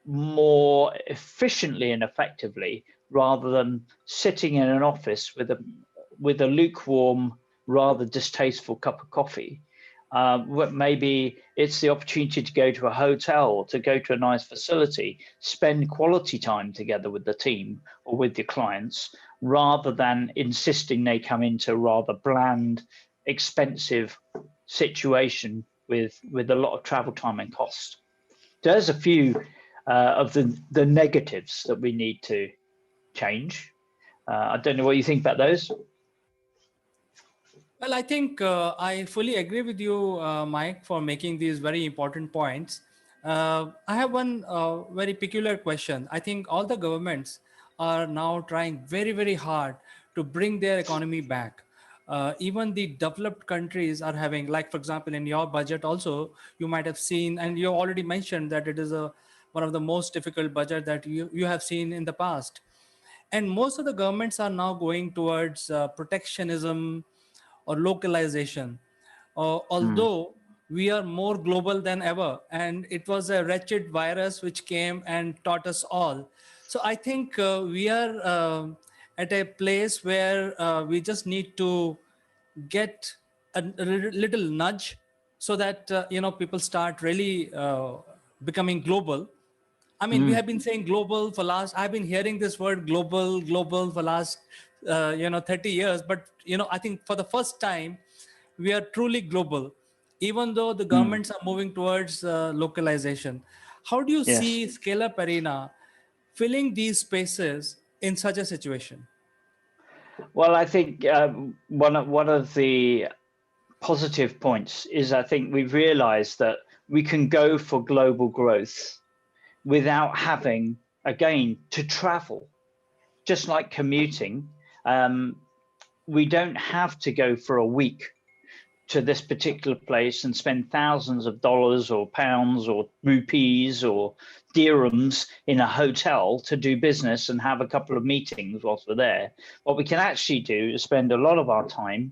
F: more efficiently and effectively, rather than sitting in an office with a lukewarm, rather distasteful cup of coffee. Maybe it's the opportunity to go to a hotel, to go to a nice facility, spend quality time together with the team or with your clients, rather than insisting they come into a rather bland, expensive situation with a lot of travel time and cost. There's a few of the negatives that we need to change. I don't know what you think about those.
B: Well, I think I fully agree with you, Mike, for making these very important points. I have one very peculiar question. I think all the governments are now trying very, very hard to bring their economy back. Even the developed countries are having, like, for example, in your budget also, you might have seen, and you already mentioned that it is one of the most difficult budget that you have seen in the past. And most of the governments are now going towards protectionism or localization, although we are more global than ever, and it was a wretched virus which came and taught us all. So I think we are at a place where we just need to get a little nudge, so that people start really becoming global. I mean, we have been saying global for I've been hearing this word global for last 30 years, but I think for the first time we are truly global, even though the governments are moving towards localization. How do you
F: Yes.
B: see Scale Up Arena filling these spaces in such a situation?
F: Well, I think one of the positive points is, I think we've realized that we can go for global growth without having, again, to travel. Just like commuting, we don't have to go for a week to this particular place and spend thousands of dollars or pounds or rupees or dirhams in a hotel to do business and have a couple of meetings whilst we're there. What we can actually do is spend a lot of our time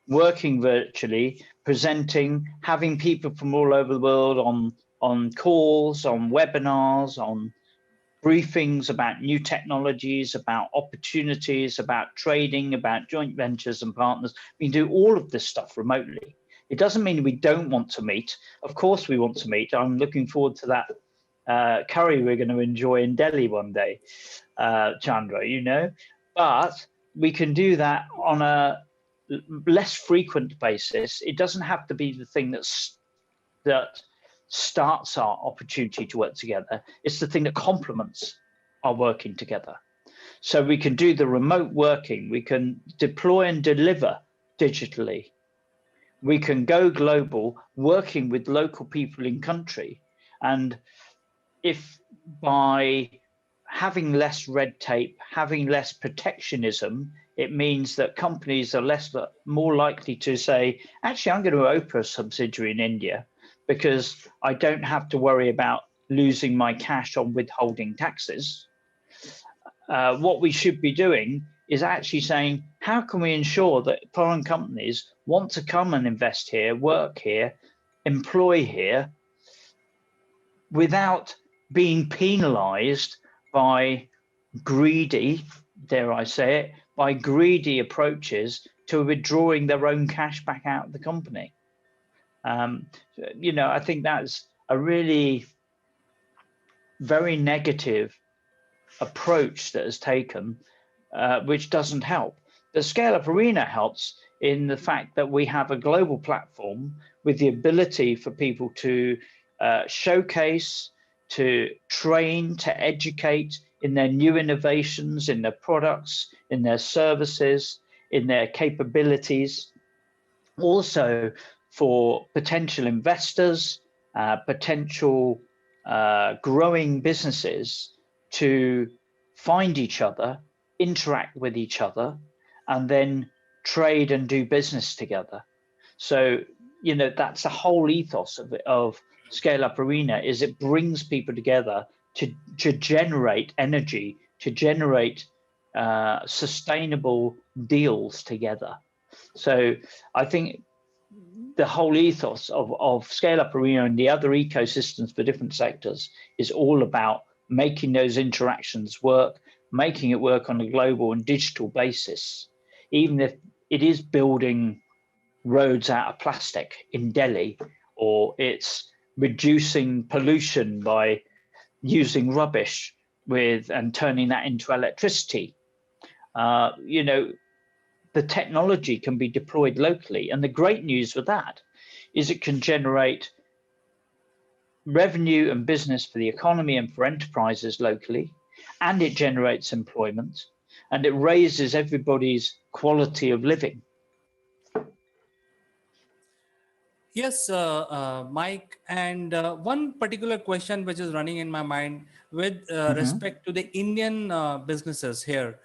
F: working virtually, presenting, having people from all over the world on calls, on webinars, on briefings about new technologies, about opportunities, about trading, about joint ventures and partners. We can do all of this stuff remotely. It doesn't mean we don't want to meet. Of course we want to meet. I'm looking forward to that curry we're going to enjoy in Delhi one day, Chandra, you know, but we can do that on a less frequent basis. It doesn't have to be the thing that starts our opportunity to work together. It's the thing that complements our working together. So we can do the remote working, we can deploy and deliver digitally. We can go global, working with local people in country. And if by having less red tape, having less protectionism, it means that companies are more likely to say, actually, I'm going to open a subsidiary in India because I don't have to worry about losing my cash on withholding taxes. What we should be doing is actually saying, how can we ensure that foreign companies want to come and invest here, work here, employ here, without being penalized by greedy, dare I say it, by greedy approaches to withdrawing their own cash back out of the company. You know, I think that's a really very negative approach that is taken, which doesn't help. The Scale Up Arena helps in the fact that we have a global platform with the ability for people to showcase, to train, to educate in their new innovations, in their products, in their services, in their capabilities. Also for potential investors, potential growing businesses to find each other, interact with each other, and then trade and do business together. So, you know, that's the whole ethos of Scale Up Arena, is it brings people together to generate energy, to generate sustainable deals together. So I think the whole ethos of Scale Up Arena and the other ecosystems for different sectors is all about making those interactions work, making it work on a global and digital basis, even if it is building roads out of plastic in Delhi, or it's reducing pollution by using rubbish and turning that into electricity. You know, the technology can be deployed locally. And the great news with that is it can generate revenue and business for the economy and for enterprises locally, and it generates employment, and it raises everybody's quality of living.
B: Yes, Mike, and one particular question which is running in my mind with respect to the Indian businesses here.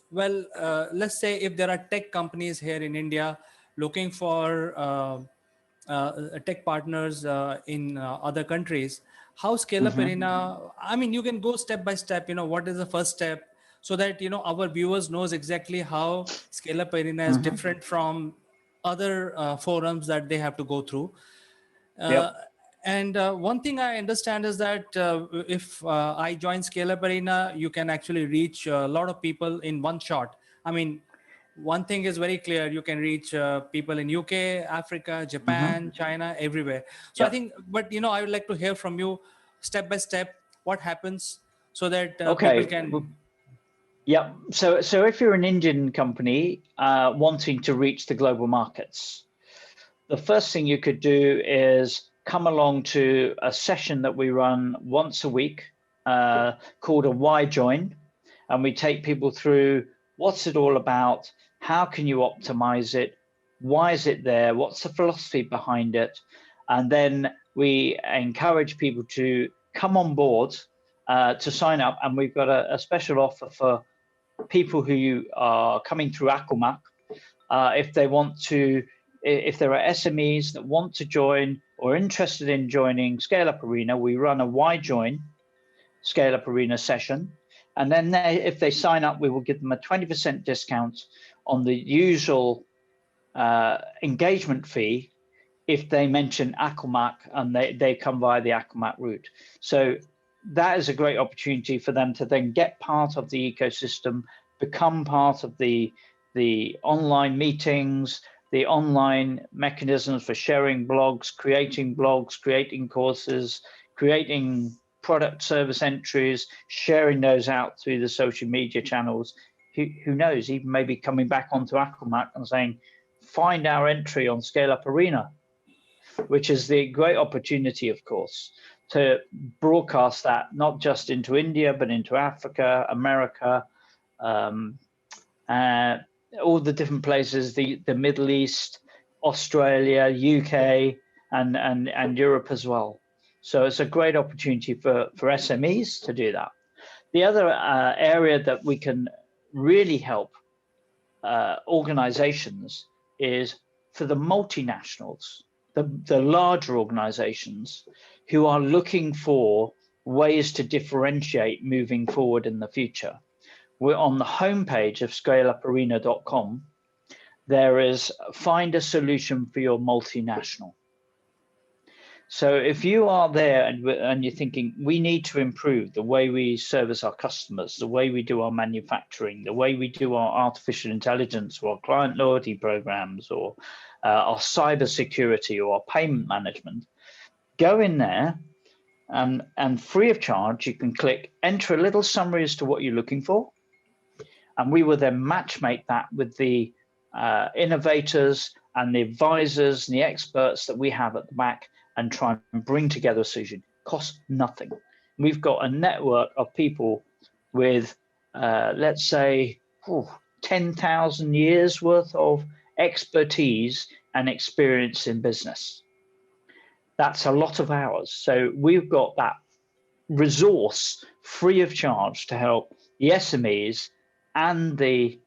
B: Let's say if there are tech companies here in India looking for tech partners in other countries, how Scale Up Arena, I mean, you can go step by step, you know, what is the first step, so that, you know, our viewers knows exactly how Scale Up Arena is different from other forums that they have to go through. And one thing I understand is that if I join Scale Up Arena, you can actually reach a lot of people in one shot. I mean, one thing is very clear: you can reach people in UK, Africa, Japan, China, everywhere. So I think, but you know, I would like to hear from you step by step what happens, so that people can.
F: Yeah. So if you're an Indian company wanting to reach the global markets, the first thing you could do is come along to a session that we run once a week called a Why Join, and we take people through what's it all about, how can you optimize it, why is it there, what's the philosophy behind it, and then we encourage people to come on board to sign up, and we've got a special offer for people who are coming through Akulmach. If they want to, if there are SMEs that want to join or interested in joining Scale Up Arena, we run a Why Join Scale Up Arena session. And then if they sign up, we will give them a 20% discount on the usual engagement fee if they mention Akulmach and they come via the Akulmach route. So that is a great opportunity for them to then get part of the ecosystem, become part of the online meetings, the online mechanisms for sharing blogs, creating courses, creating product service entries, sharing those out through the social media channels. Who knows, even maybe coming back onto Akulmach and saying, find our entry on Scale Up Arena, which is the great opportunity, of course, to broadcast that not just into India, but into Africa, America, all the different places, the Middle East, Australia, UK, and Europe as well. So it's a great opportunity for SMEs to do that. The other area that we can really help organizations is for the multinationals, the larger organizations who are looking for ways to differentiate moving forward in the future. We're on the homepage of scaleuparena.com. There is find a solution for your multinational. So if you are there and you're thinking, we need to improve the way we service our customers, the way we do our manufacturing, the way we do our artificial intelligence or our client loyalty programs or our cyber security or our payment management, go in there and free of charge, you can click enter a little summary as to what you're looking for. And we will then matchmake that with the innovators and the advisors and the experts that we have at the back and try and bring together a solution. Costs nothing. We've got a network of people with, let's say, 10,000 years worth of expertise and experience in business. That's a lot of hours. So we've got that resource free of charge to help the SMEs and the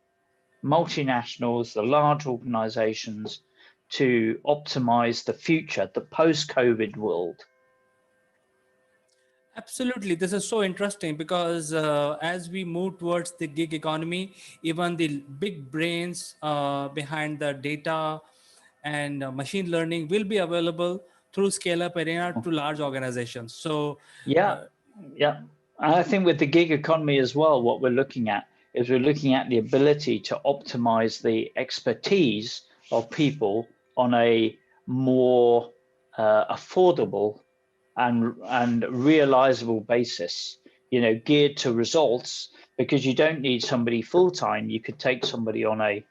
F: multinationals, the large organizations, to optimize the future, the post-COVID world.
B: Absolutely. This is so interesting because as we move towards the gig economy, even the big brains behind the data and machine learning will be available through Scale Up Arena to large organizations. So,
F: yeah. I think with the gig economy as well, what we're looking at is we're looking at the ability to optimize the expertise of people on a more affordable and realizable basis, geared to results, because you don't need somebody full-time. You could take somebody on a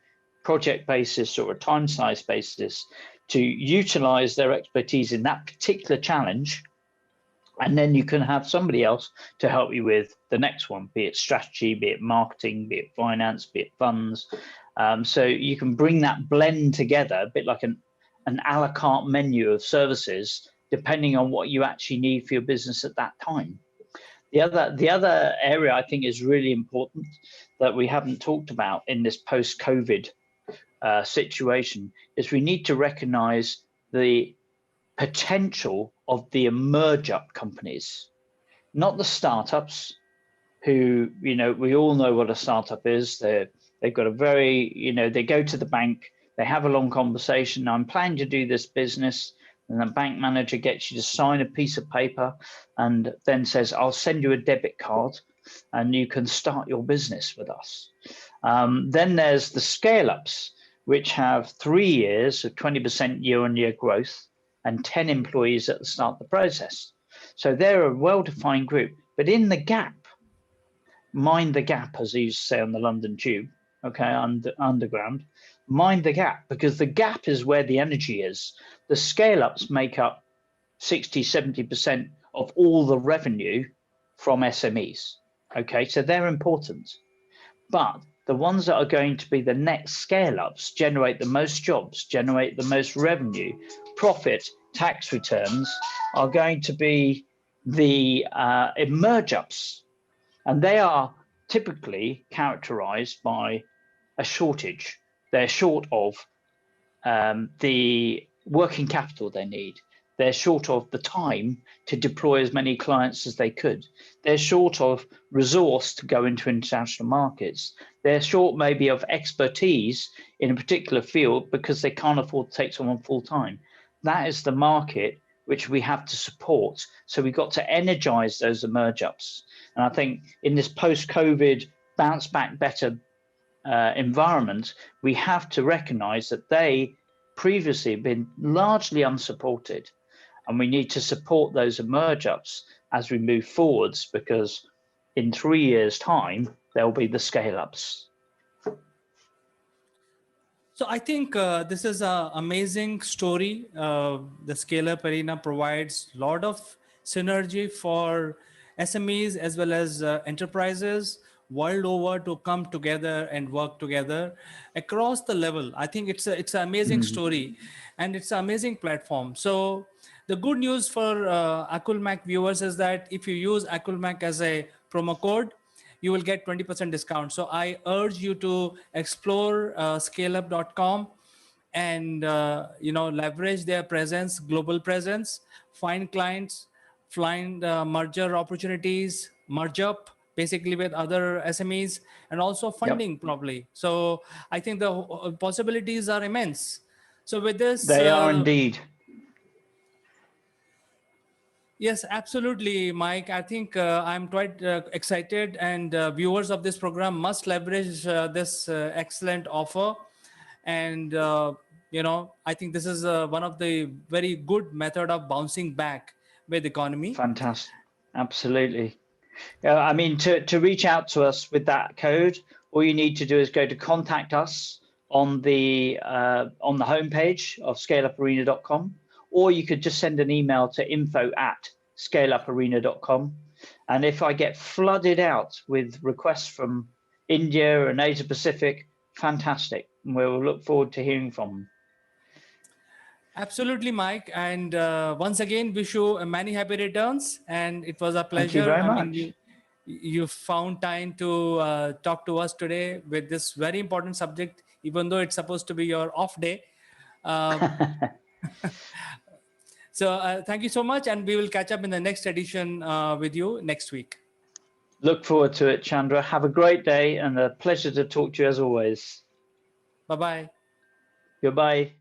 F: project basis or a time size basis to utilize their expertise in that particular challenge. And then you can have somebody else to help you with the next one, be it strategy, be it marketing, be it finance, be it funds. So you can bring that blend together, a bit like an a la carte menu of services, depending on what you actually need for your business at that time. The other area I think is really important that we haven't talked about in this post-COVID situation is we need to recognize the potential of the emerge up companies, not the startups who, we all know what a startup is. They've got a very, they go to the bank, they have a long conversation. I'm planning to do this business. And the bank manager gets you to sign a piece of paper and then says, I'll send you a debit card and you can start your business with us. Then there's the scale ups, which have 3 years of 20% year-on-year growth and 10 employees at the start of the process. So they're a well-defined group. But in the gap, mind the gap, as you say on the London Tube, okay, underground, mind the gap, because the gap is where the energy is. The scale-ups make up 60-70% of all the revenue from SMEs, okay, so they're important. But the ones that are going to be the next scale-ups, generate the most jobs, generate the most revenue, profit, tax returns, are going to be the emerge-ups. And they are typically characterized by a shortage. They're short of the working capital they need. They're short of the time to deploy as many clients as they could. They're short of resource to go into international markets. They're short maybe of expertise in a particular field because they can't afford to take someone full time. That is the market which we have to support. So we've got to energize those emerge ups. And I think in this post-COVID bounce back better environment, we have to recognize that they previously have been largely unsupported. And we need to support those emerge ups as we move forwards, because in 3 years' time, there'll be the scale ups.
B: So I think this is an amazing story. The scale-up arena provides a lot of synergy for SMEs as well as enterprises world over to come together and work together across the level. I think it's an amazing story, and it's an amazing platform. So the good news for Akulmach viewers is that if you use Akulmach as a promo code, you will get 20% discount. So I urge you to explore scaleup.com and leverage their presence, global presence, find clients, find merger opportunities, merge up basically with other SMEs, and also funding probably. So I think the possibilities are immense. So with this,
F: they are indeed.
B: Yes, absolutely, Mike. I think I'm quite excited, and viewers of this program must leverage this excellent offer. And, I think this is one of the very good method of bouncing back with economy.
F: Fantastic. Absolutely. I mean, to reach out to us with that code, all you need to do is go to contact us on the homepage of scaleuparena.com, or you could just send an email to info@scaleuparena.com. And if I get flooded out with requests from India and Asia Pacific, fantastic. And we'll look forward to hearing from them.
B: Absolutely, Mike. And once again, wish you many happy returns. And it was a pleasure.
F: Thank you very much.
B: You found time to talk to us today with this very important subject, even though it's supposed to be your off day. So thank you so much. And we will catch up in the next edition with you next week.
F: Look forward to it, Chandra. Have a great day and a pleasure to talk to you as always.
B: Bye-bye.
F: Goodbye.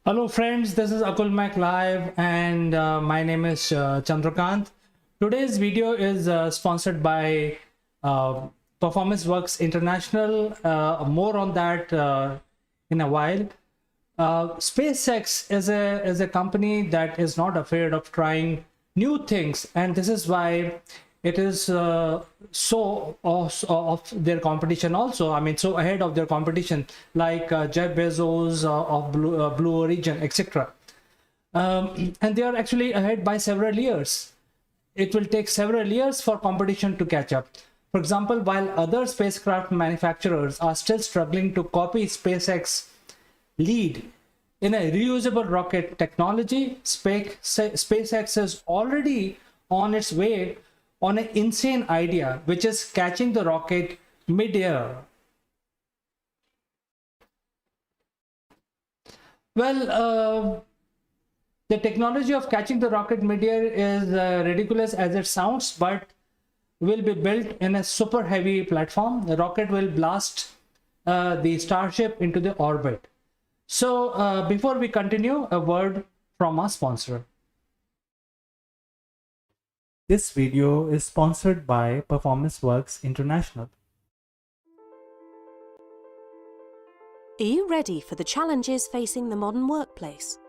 B: Hello friends, this is Akulmach Live, and my name is Chandrakant. Today's video is sponsored by Performance Works International. More on that in a while. SpaceX is a company that is not afraid of trying new things, and this is why it is so of their competition also. I mean, so ahead of their competition, like Jeff Bezos of Blue Origin, etc. And they are actually ahead by several years. It will take several years for competition to catch up. For example, while other spacecraft manufacturers are still struggling to copy SpaceX lead in a reusable rocket technology, SpaceX is already on its way on an insane idea, which is catching the rocket mid-air Well, the technology of catching the rocket midair is ridiculous as it sounds, but will be built in a super heavy platform. The rocket will blast the Starship into the orbit. So before we continue, a word from our sponsor.
G: This video is sponsored by Performance Works International.
H: Are you ready for the challenges facing the modern workplace?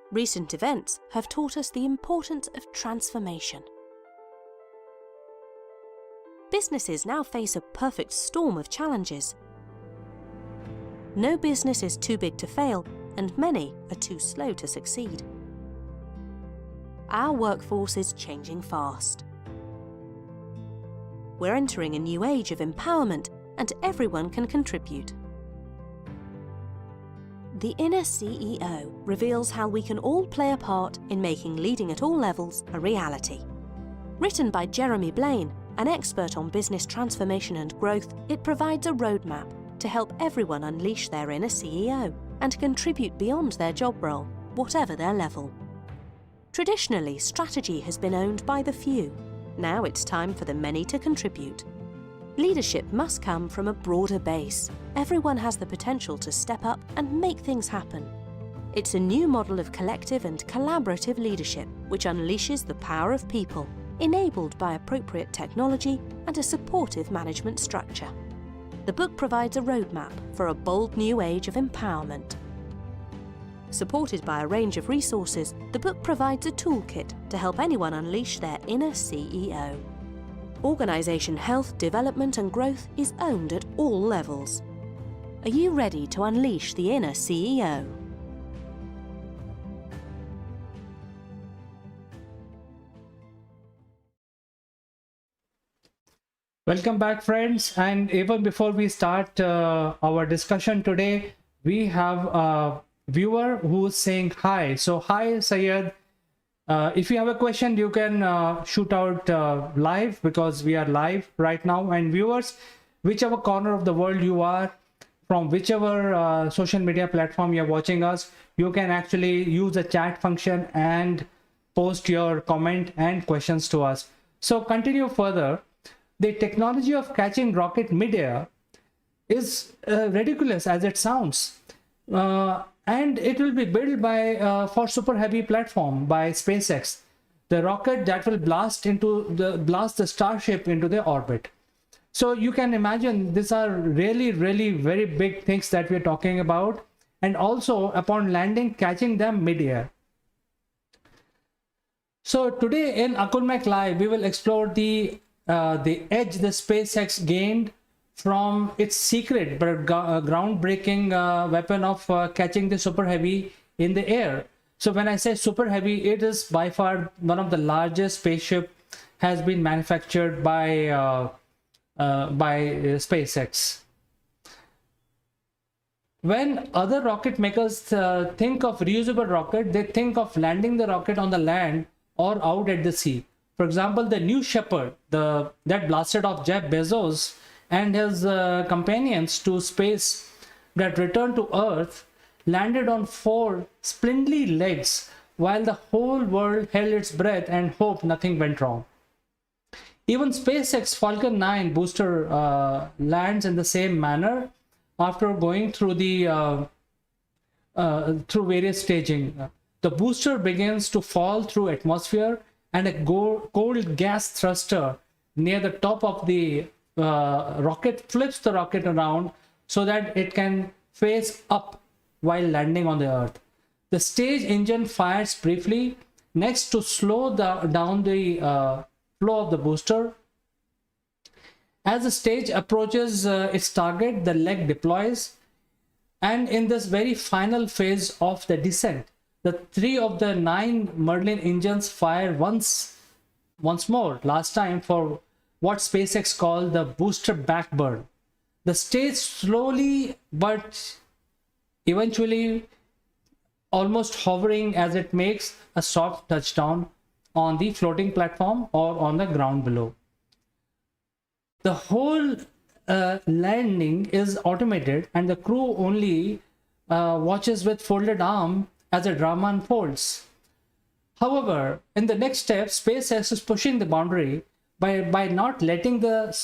H: Recent events have taught us the importance of transformation. Businesses now face a perfect storm of challenges. No business is too big to fail, and many are too slow to succeed. Our workforce is changing fast. We're entering a new age of empowerment, and everyone can contribute. The Inner CEO reveals how we can all play a part in making leading at all levels a reality. Written by Jeremy Blaine, an expert on business transformation and growth, it provides a roadmap to help everyone unleash their inner CEO and contribute beyond their job role, whatever their level. Traditionally, strategy has been owned by the few. Now it's time for the many to contribute. Leadership must come from a broader base. Everyone has the potential to step up and make things happen. It's a new model of collective and collaborative leadership which unleashes the power of people, enabled by appropriate technology and a supportive management structure. The book provides a roadmap for a bold new age of empowerment. Supported by a range of resources, the book provides a toolkit to help anyone unleash their inner CEO. Organisation health, development and growth is owned at all levels. Are you ready to unleash the inner CEO?
B: Welcome back, friends. And even before we start our discussion today, we have a viewer who's saying hi. So hi, Sayed. If you have a question, you can shoot out live, because we are live right now. And viewers, whichever corner of the world you are, from whichever social media platform you're watching us, you can actually use the chat function and post your comment and questions to us. So continue further. The technology of catching rocket midair is ridiculous as it sounds. And it will be built by for super heavy platform by SpaceX, the rocket that will blast the Starship into the orbit. So you can imagine these are really very big things that we're talking about, and also upon landing, catching them midair. So today in Akulmach Live, we will explore the edge the SpaceX gained from its secret but groundbreaking weapon of catching the super heavy in the air. So when I say super heavy, it is by far one of the largest spaceship has been manufactured by SpaceX. When other rocket makers think of reusable rocket, they think of landing the rocket on the land or out at the sea. For example, the New Shepard, that blasted off Jeff Bezos and his companions to space, that returned to Earth, landed on 4 spindly legs while the whole world held its breath and hoped nothing went wrong. Even SpaceX Falcon 9 booster lands in the same manner after going through through various staging. The booster begins to fall through atmosphere, and a cold gas thruster near the top of the rocket flips the rocket around so that it can face up while landing on the Earth. The stage engine fires briefly, next to slow down the flow of the booster. As the stage approaches its target, the leg deploys, and in this very final phase of the descent, the 3 of the 9 Merlin engines fire once more, last time, for what SpaceX called the booster backburn. The stage slowly but eventually almost hovering as it makes a soft touchdown on the floating platform or on the ground below. The whole landing is automated, and the crew only watches with folded arm as the drama unfolds. However, in the next step, SpaceX is pushing the boundary by not letting the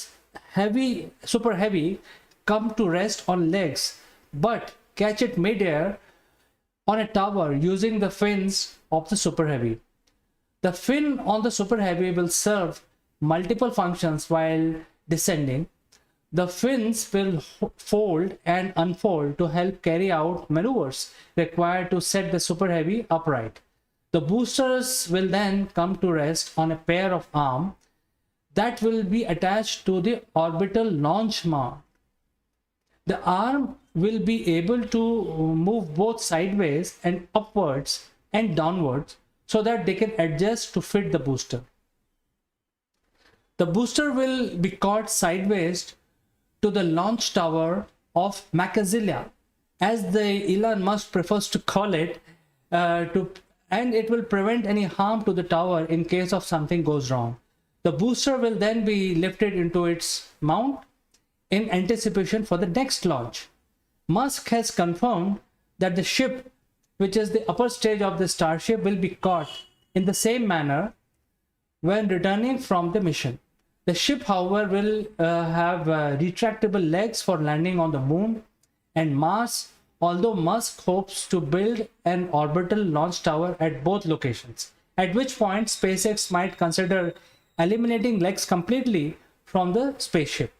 B: super heavy, come to rest on legs, but catch it midair on a tower using the fins of the super heavy. The fin on the super heavy will serve multiple functions while descending. The fins will fold and unfold to help carry out maneuvers required to set the super heavy upright. The boosters will then come to rest on a pair of arms that will be attached to the orbital launch mount. The arm will be able to move both sideways and upwards and downwards so that they can adjust to fit the booster. The booster will be caught sideways to the launch tower of Macazilla, as the Elon Musk prefers to call it, and it will prevent any harm to the tower in case of something goes wrong. The booster will then be lifted into its mount in anticipation for the next launch. Musk has confirmed that the ship, which is the upper stage of the Starship, will be caught in the same manner when returning from the mission. The ship, however, will have retractable legs for landing on the moon and Mars, although Musk hopes to build an orbital launch tower at both locations, at which point SpaceX might consider eliminating legs completely from the spaceship.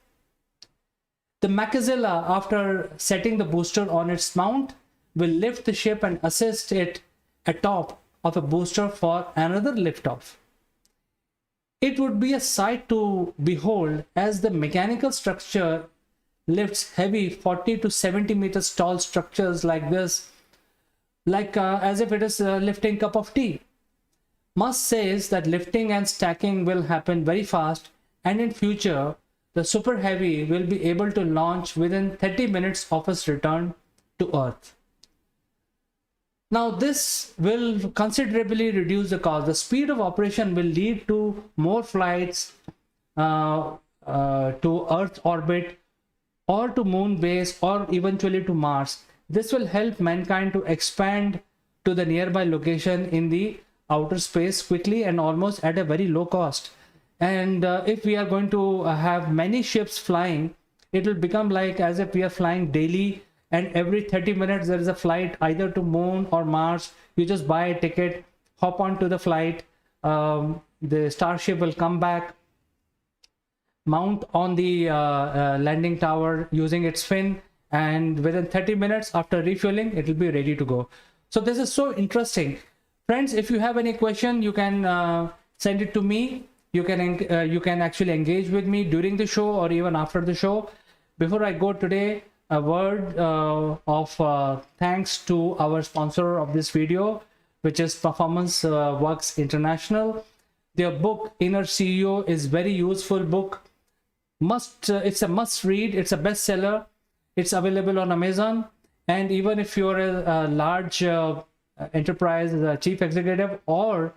B: The Macazilla, after setting the booster on its mount, will lift the ship and assist it atop of a booster for another liftoff. It would be a sight to behold as the mechanical structure lifts heavy 40 to 70 meters tall structures like this, as if it is lifting a cup of tea. Musk says that lifting and stacking will happen very fast, and in future, the Super Heavy will be able to launch within 30 minutes of its return to Earth. Now, this will considerably reduce the cost. The speed of operation will lead to more flights to Earth orbit or to moon base or eventually to Mars. This will help mankind to expand to the nearby location in the outer space quickly and almost at a very low cost. And if we are going to have many ships flying, it will become like as if we are flying daily, and every 30 minutes there is a flight either to moon or Mars. You just buy a ticket, hop onto the flight, the Starship will come back, mount on the landing tower using its fin, and within 30 minutes after refueling, it will be ready to go. So this is so interesting. Friends, if you have any question, you can send it to me. You can actually engage with me during the show or even after the show. Before I go today, a word of thanks to our sponsor of this video, which is Performance Works International. Their book Inner CEO is very useful book. It's a must read. It's a bestseller. It's available on Amazon. And even if you're a large enterprise chief executive or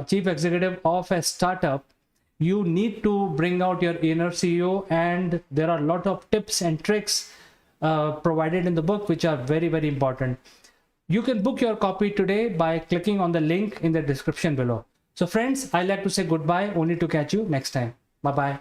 B: chief executive of a startup, you need to bring out your inner CEO, and there are a lot of tips and tricks provided in the book which are very, very important. You can book your copy today by clicking on the link in the description below. So friends, I like to say goodbye, only to catch you next time. Bye-bye.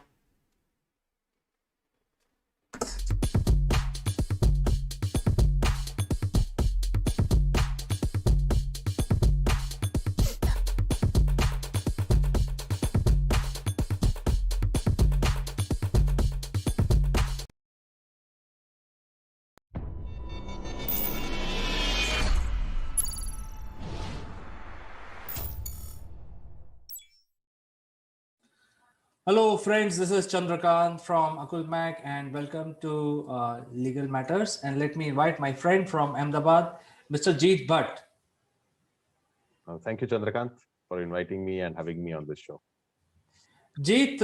B: Hello friends, this is Chandrakant from Akulmach and welcome to Legal Matters. And let me invite my friend from Ahmedabad, Mr. Jeet Bhatt.
I: Thank you, Chandrakant, for inviting me and having me on this show.
B: Jeet,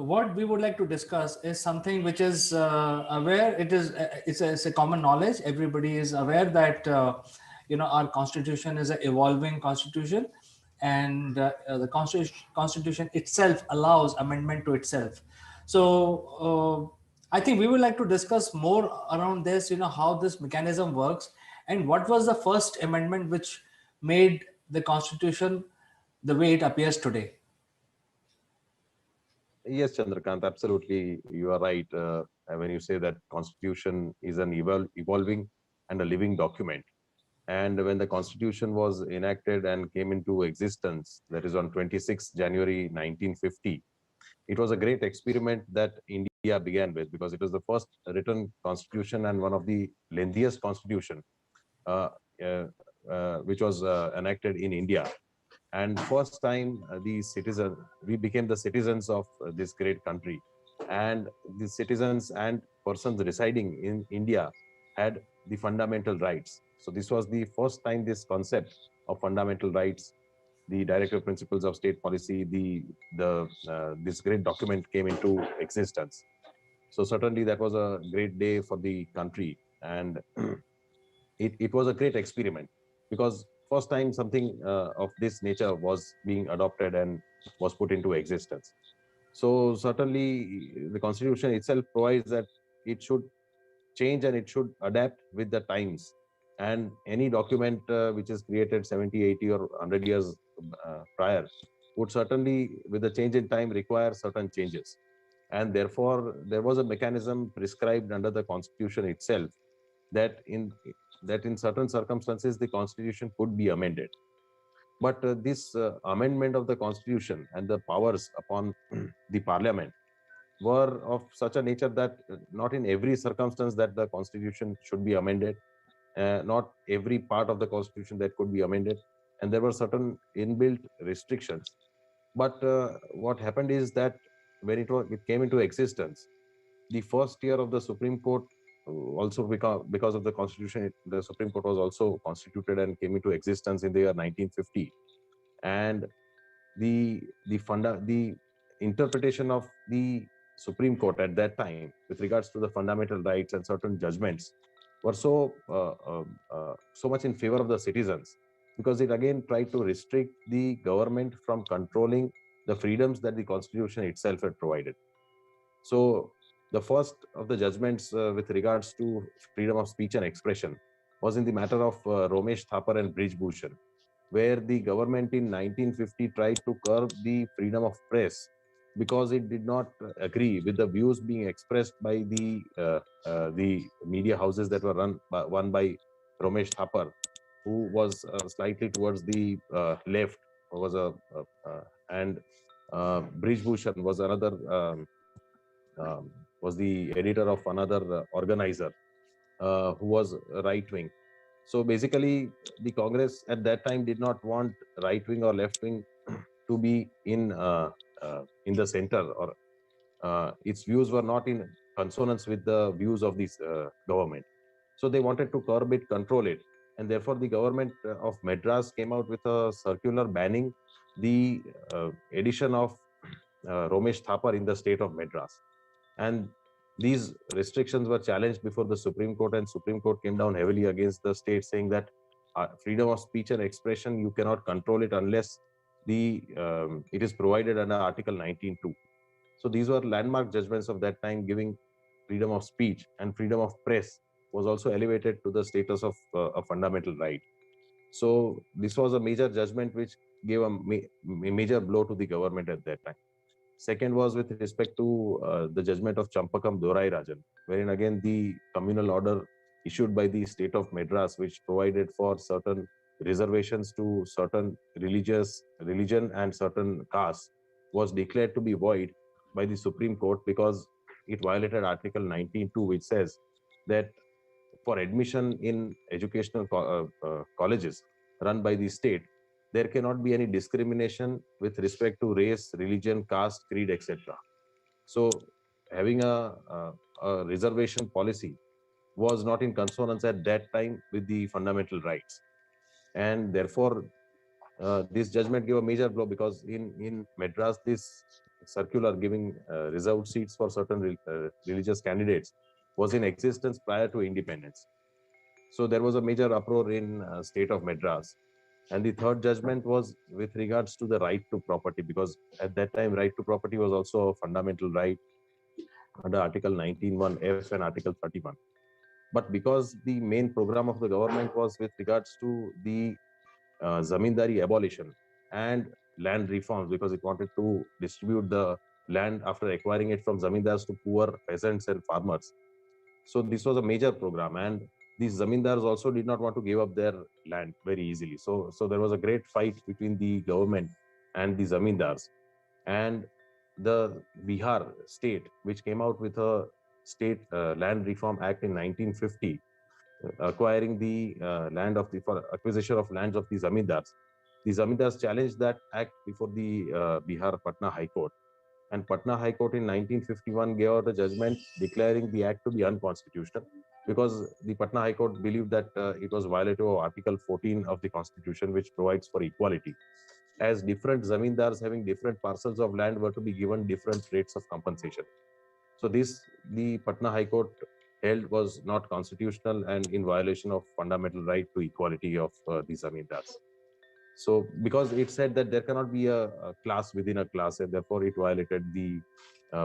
B: what we would like to discuss is something which is it's a common knowledge. Everybody is aware that our constitution is an evolving constitution, and the constitution itself allows amendment to itself. So I think we would like to discuss more around this, how this mechanism works and what was the first amendment which made the constitution the way it appears today.
I: Yes, Chandrakant, absolutely. You are right. When you say that constitution is an evolving and a living document. And when the constitution was enacted and came into existence, that is on 26 January 1950, it was a great experiment that India began with, because it was the first written constitution and one of the lengthiest constitution uh, uh, which was enacted in India. And first time we became the citizens of this great country, and the citizens and persons residing in India had the fundamental rights. So this was the first time this concept of fundamental rights, the directive principles of state policy, the this great document came into existence. So certainly that was a great day for the country, and it was a great experiment, because first time something of this nature was being adopted and was put into existence. So certainly the constitution itself provides that it should change and it should adapt with the times. And any document which is created 70, 80 or 100 years prior would certainly, with the change in time, require certain changes. And therefore there was a mechanism prescribed under the constitution itself, that in certain circumstances the constitution could be amended. But this amendment of the constitution and the powers upon the parliament were of such a nature that not in every circumstance that the constitution should be amended, not every part of the constitution that could be amended, and there were certain inbuilt restrictions. But what happened is that when it came into existence, the first year of the Supreme Court, also because of the constitution, the Supreme Court was also constituted and came into existence in the year 1950. And the interpretation of the Supreme Court at that time with regards to the fundamental rights and certain judgments were so much in favor of the citizens, because it again tried to restrict the government from controlling the freedoms that the Constitution itself had provided. So the first of the judgments with regards to freedom of speech and expression was in the matter of Romesh Thapar and Brij Bhushan, where the government in 1950 tried to curb the freedom of press because it did not agree with the views being expressed by the media houses that were run by Romesh Thapar, who was slightly towards the left, was a and Brij Bhushan was another was the editor of another organizer who was right wing. So basically, the Congress at that time did not want right wing or left wing to be in the center, or its views were not in consonance with the views of this government. So they wanted to curb it, control it, and therefore the government of Madras came out with a circular banning the edition of Romesh Thapar in the state of Madras. And these restrictions were challenged before the Supreme Court, and Supreme Court came down heavily against the state, saying that freedom of speech and expression, you cannot control it unless it is provided under Article 19(2). So these were landmark judgments of that time, giving freedom of speech, and freedom of press was also elevated to the status of a fundamental right. So this was a major judgment which gave a major blow to the government at that time. Second was with respect to the judgment of Champakam Dorai Rajan, wherein again the communal order issued by the state of Madras, which provided for certain reservations to certain religion and certain castes, was declared to be void by the Supreme Court because it violated Article 19(2), which says that for admission in educational colleges run by the state, there cannot be any discrimination with respect to race, religion, caste, creed, etc. So having a reservation policy was not in consonance at that time with the fundamental rights. And therefore, this judgment gave a major blow, because in Madras, this circular giving reserved seats for certain religious candidates was in existence prior to independence. So there was a major uproar in state of Madras. And the third judgment was with regards to the right to property, because at that time, right to property was also a fundamental right. under Article 19(1)(f) and Article 31. But because the main program of the government was with regards to the zamindari abolition and land reforms, because it wanted to distribute the land after acquiring it from zamindars to poor peasants and farmers. So this was a major program, and these zamindars also did not want to give up their land very easily. So there was a great fight between the government and the zamindars, and the Bihar state, which came out with a state land reform act in 1950, acquiring the land of the for acquisition of lands of the zamindars. The zamindars challenged that act before the Bihar Patna High Court, and Patna High Court in 1951 gave out a judgment declaring the act to be unconstitutional, because the Patna High Court believed that it was violative of Article 14 of the Constitution, which provides for equality, as different zamindars having different parcels of land were to be given different rates of compensation. So this, the Patna High Court held, was not constitutional and in violation of fundamental right to equality of the zamindars. So because it said that there cannot be a class within a class, and therefore it violated the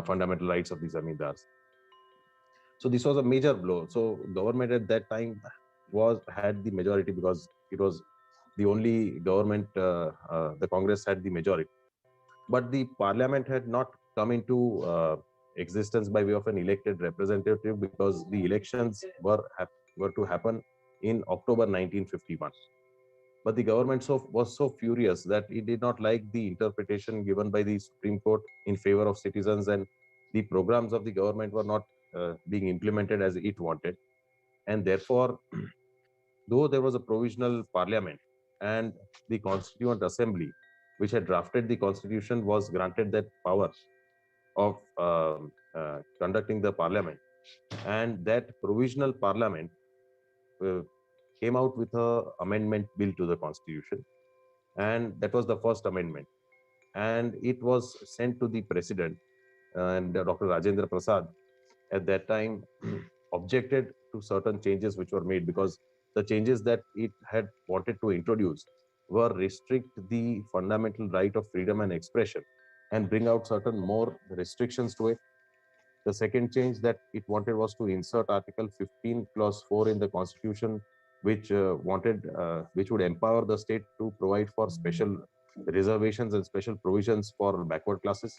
I: fundamental rights of the zamindars. So this was a major blow. So government at that time had the majority, because it was the only government, the Congress had the majority. But the parliament had not come into existence by way of an elected representative, because the elections were to happen in October 1951. But the government was so furious that it did not like the interpretation given by the Supreme Court in favor of citizens, and the programs of the government were not being implemented as it wanted. And therefore, though there was a provisional parliament and the Constituent Assembly, which had drafted the constitution, was granted that power of conducting the parliament, and that provisional parliament came out with a amendment bill to the constitution, and that was the first amendment, and it was sent to the president, and Dr. Rajendra Prasad at that time objected to certain changes which were made, because the changes that it had wanted to introduce were restrict the fundamental right of freedom and expression and bring out certain more restrictions to it. The second change that it wanted was to insert Article 15 Clause 4 in the Constitution, which which would empower the state to provide for special reservations and special provisions for backward classes.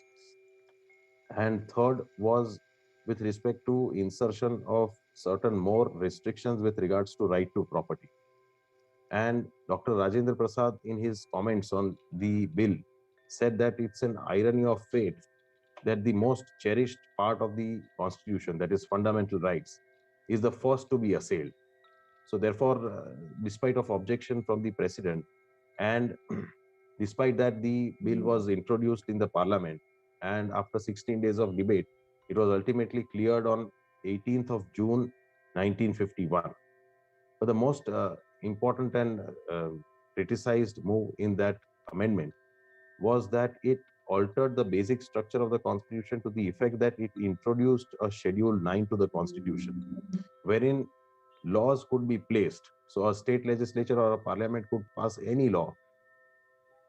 I: And third was with respect to insertion of certain more restrictions with regards to right to property. And Dr. Rajendra Prasad, in his comments on the bill, said that it's an irony of fate that the most cherished part of the Constitution, that is fundamental rights, is the first to be assailed. So therefore, despite of objection from the president, and despite that the bill was introduced in the parliament, and after 16 days of debate, it was ultimately cleared on 18th of June 1951. But the most important and criticized move in that amendment was that it altered the basic structure of the constitution to the effect that it introduced a schedule 9 to the constitution, wherein laws could be placed. So a state legislature or a parliament could pass any law,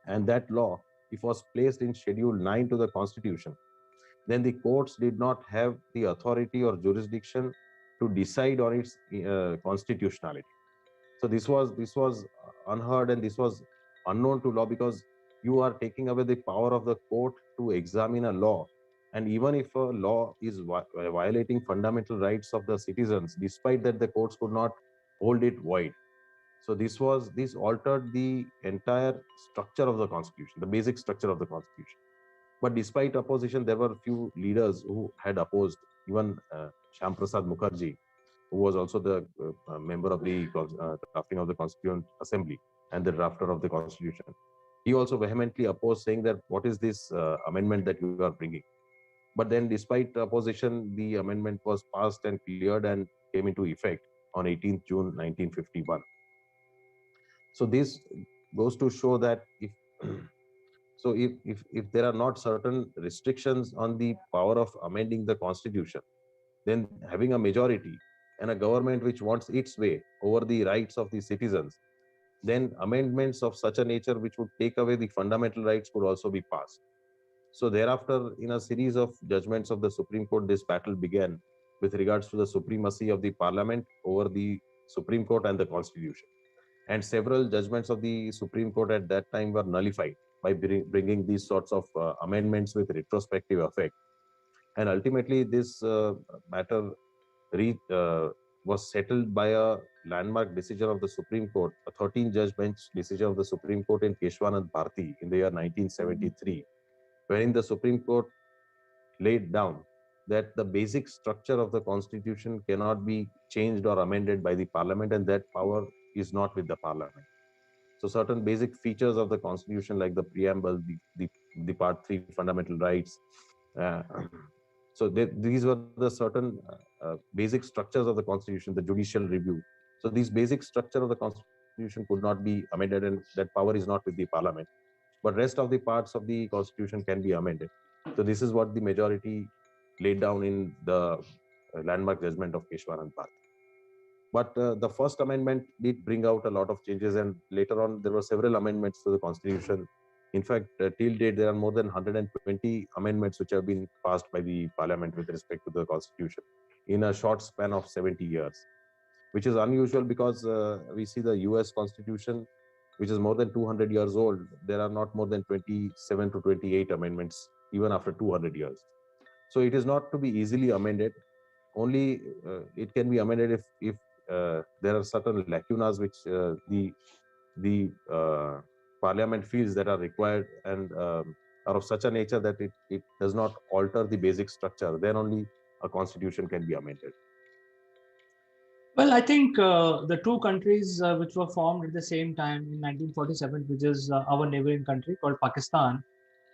I: and that law, if was placed in schedule 9 to the constitution, then the courts did not have the authority or jurisdiction to decide on its constitutionality. So this was unheard, and this was unknown to law, because you are taking away the power of the court to examine a law. And even if a law is violating fundamental rights of the citizens, despite that the courts could not hold it void. So this altered the entire structure of the constitution, the basic structure of the constitution. But despite opposition, there were few leaders who had opposed. Even Shyam Prasad Mukherjee, who was also the member of the drafting of the Constituent Assembly and the drafter of the Constitution, he also vehemently opposed, saying that what is this amendment that you are bringing? But then, despite opposition, the amendment was passed and cleared and came into effect on 18th June 1951. So this goes to show that if there are not certain restrictions on the power of amending the constitution, then having a majority and a government which wants its way over the rights of the citizens, then amendments of such a nature which would take away the fundamental rights could also be passed. So thereafter, in a series of judgments of the Supreme Court, this battle began with regards to the supremacy of the Parliament over the Supreme Court and the Constitution. And several judgments of the Supreme Court at that time were nullified by bringing these sorts of amendments with retrospective effect. And ultimately, this matter was settled by a landmark decision of the Supreme Court, a 13-judge bench decision of the Supreme Court in Keshwanand Bharti in the year 1973, wherein the Supreme Court laid down that the basic structure of the Constitution cannot be changed or amended by the Parliament, and that power is not with the Parliament. So certain basic features of the Constitution, like the preamble, the Part 3 fundamental rights, uh, so these were the certain basic structures of the Constitution, the judicial review. So these basic structure of the Constitution could not be amended, and that power is not with the Parliament. But rest of the parts of the Constitution can be amended. So this is what the majority laid down in the landmark judgment of Keshwanand Bharti. But the first amendment did bring out a lot of changes, and later on there were several amendments to the Constitution. In fact, till date, there are more than 120 amendments which have been passed by the Parliament with respect to the Constitution in a short span of 70 years, which is unusual because we see the US Constitution, which is more than 200 years old. There are not more than 27 to 28 amendments, even after 200 years. So it is not to be easily amended. Only it can be amended if there are certain lacunas which the Parliament feels that are required and are of such a nature that it does not alter the basic structure. Then only a constitution can be amended.
B: Well, I think the two countries which were formed at the same time in 1947, which is our neighboring country called Pakistan,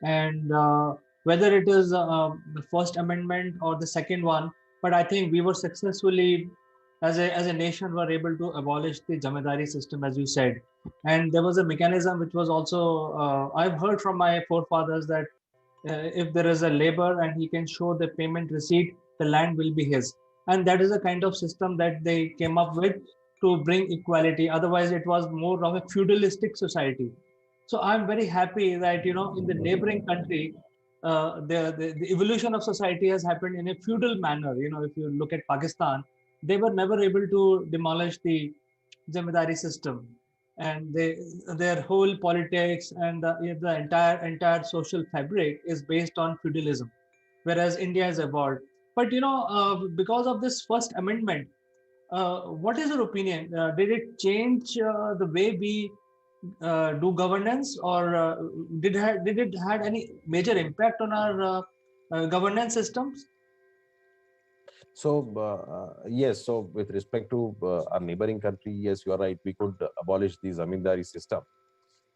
B: and whether it is the first amendment or the second one, but I think we were successfully, as a nation, were able to abolish the jamidari system, as you said. And there was a mechanism which was also, I've heard from my forefathers that if there is a labor and he can show the payment receipt, the land will be his. And that is a kind of system that they came up with to bring equality. Otherwise, it was more of a feudalistic society. So I'm very happy that, you know, in the neighboring country, the evolution of society has happened in a feudal manner. You know, if you look at Pakistan, they were never able to demolish the zamindari system, and their whole politics and the entire social fabric is based on feudalism, whereas India has evolved. But you know, because of this first amendment, what is your opinion? Did it change the way we do governance, or did it had any major impact on our governance systems?
I: So yes, so with respect to our neighboring country, yes, you are right. We could abolish the zamindari system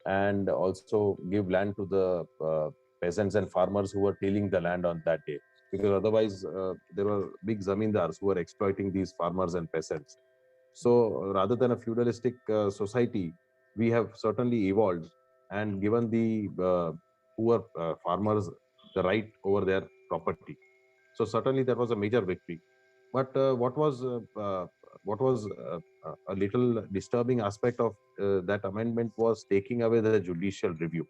I: and also give land to the peasants and farmers who were tilling the land on that day, because otherwise there were big zamindars who were exploiting these farmers and peasants. So rather than a feudalistic society, we have certainly evolved and given the poor farmers the right over their property. So certainly that was a major victory. But what was a little disturbing aspect of that amendment was taking away the judicial review,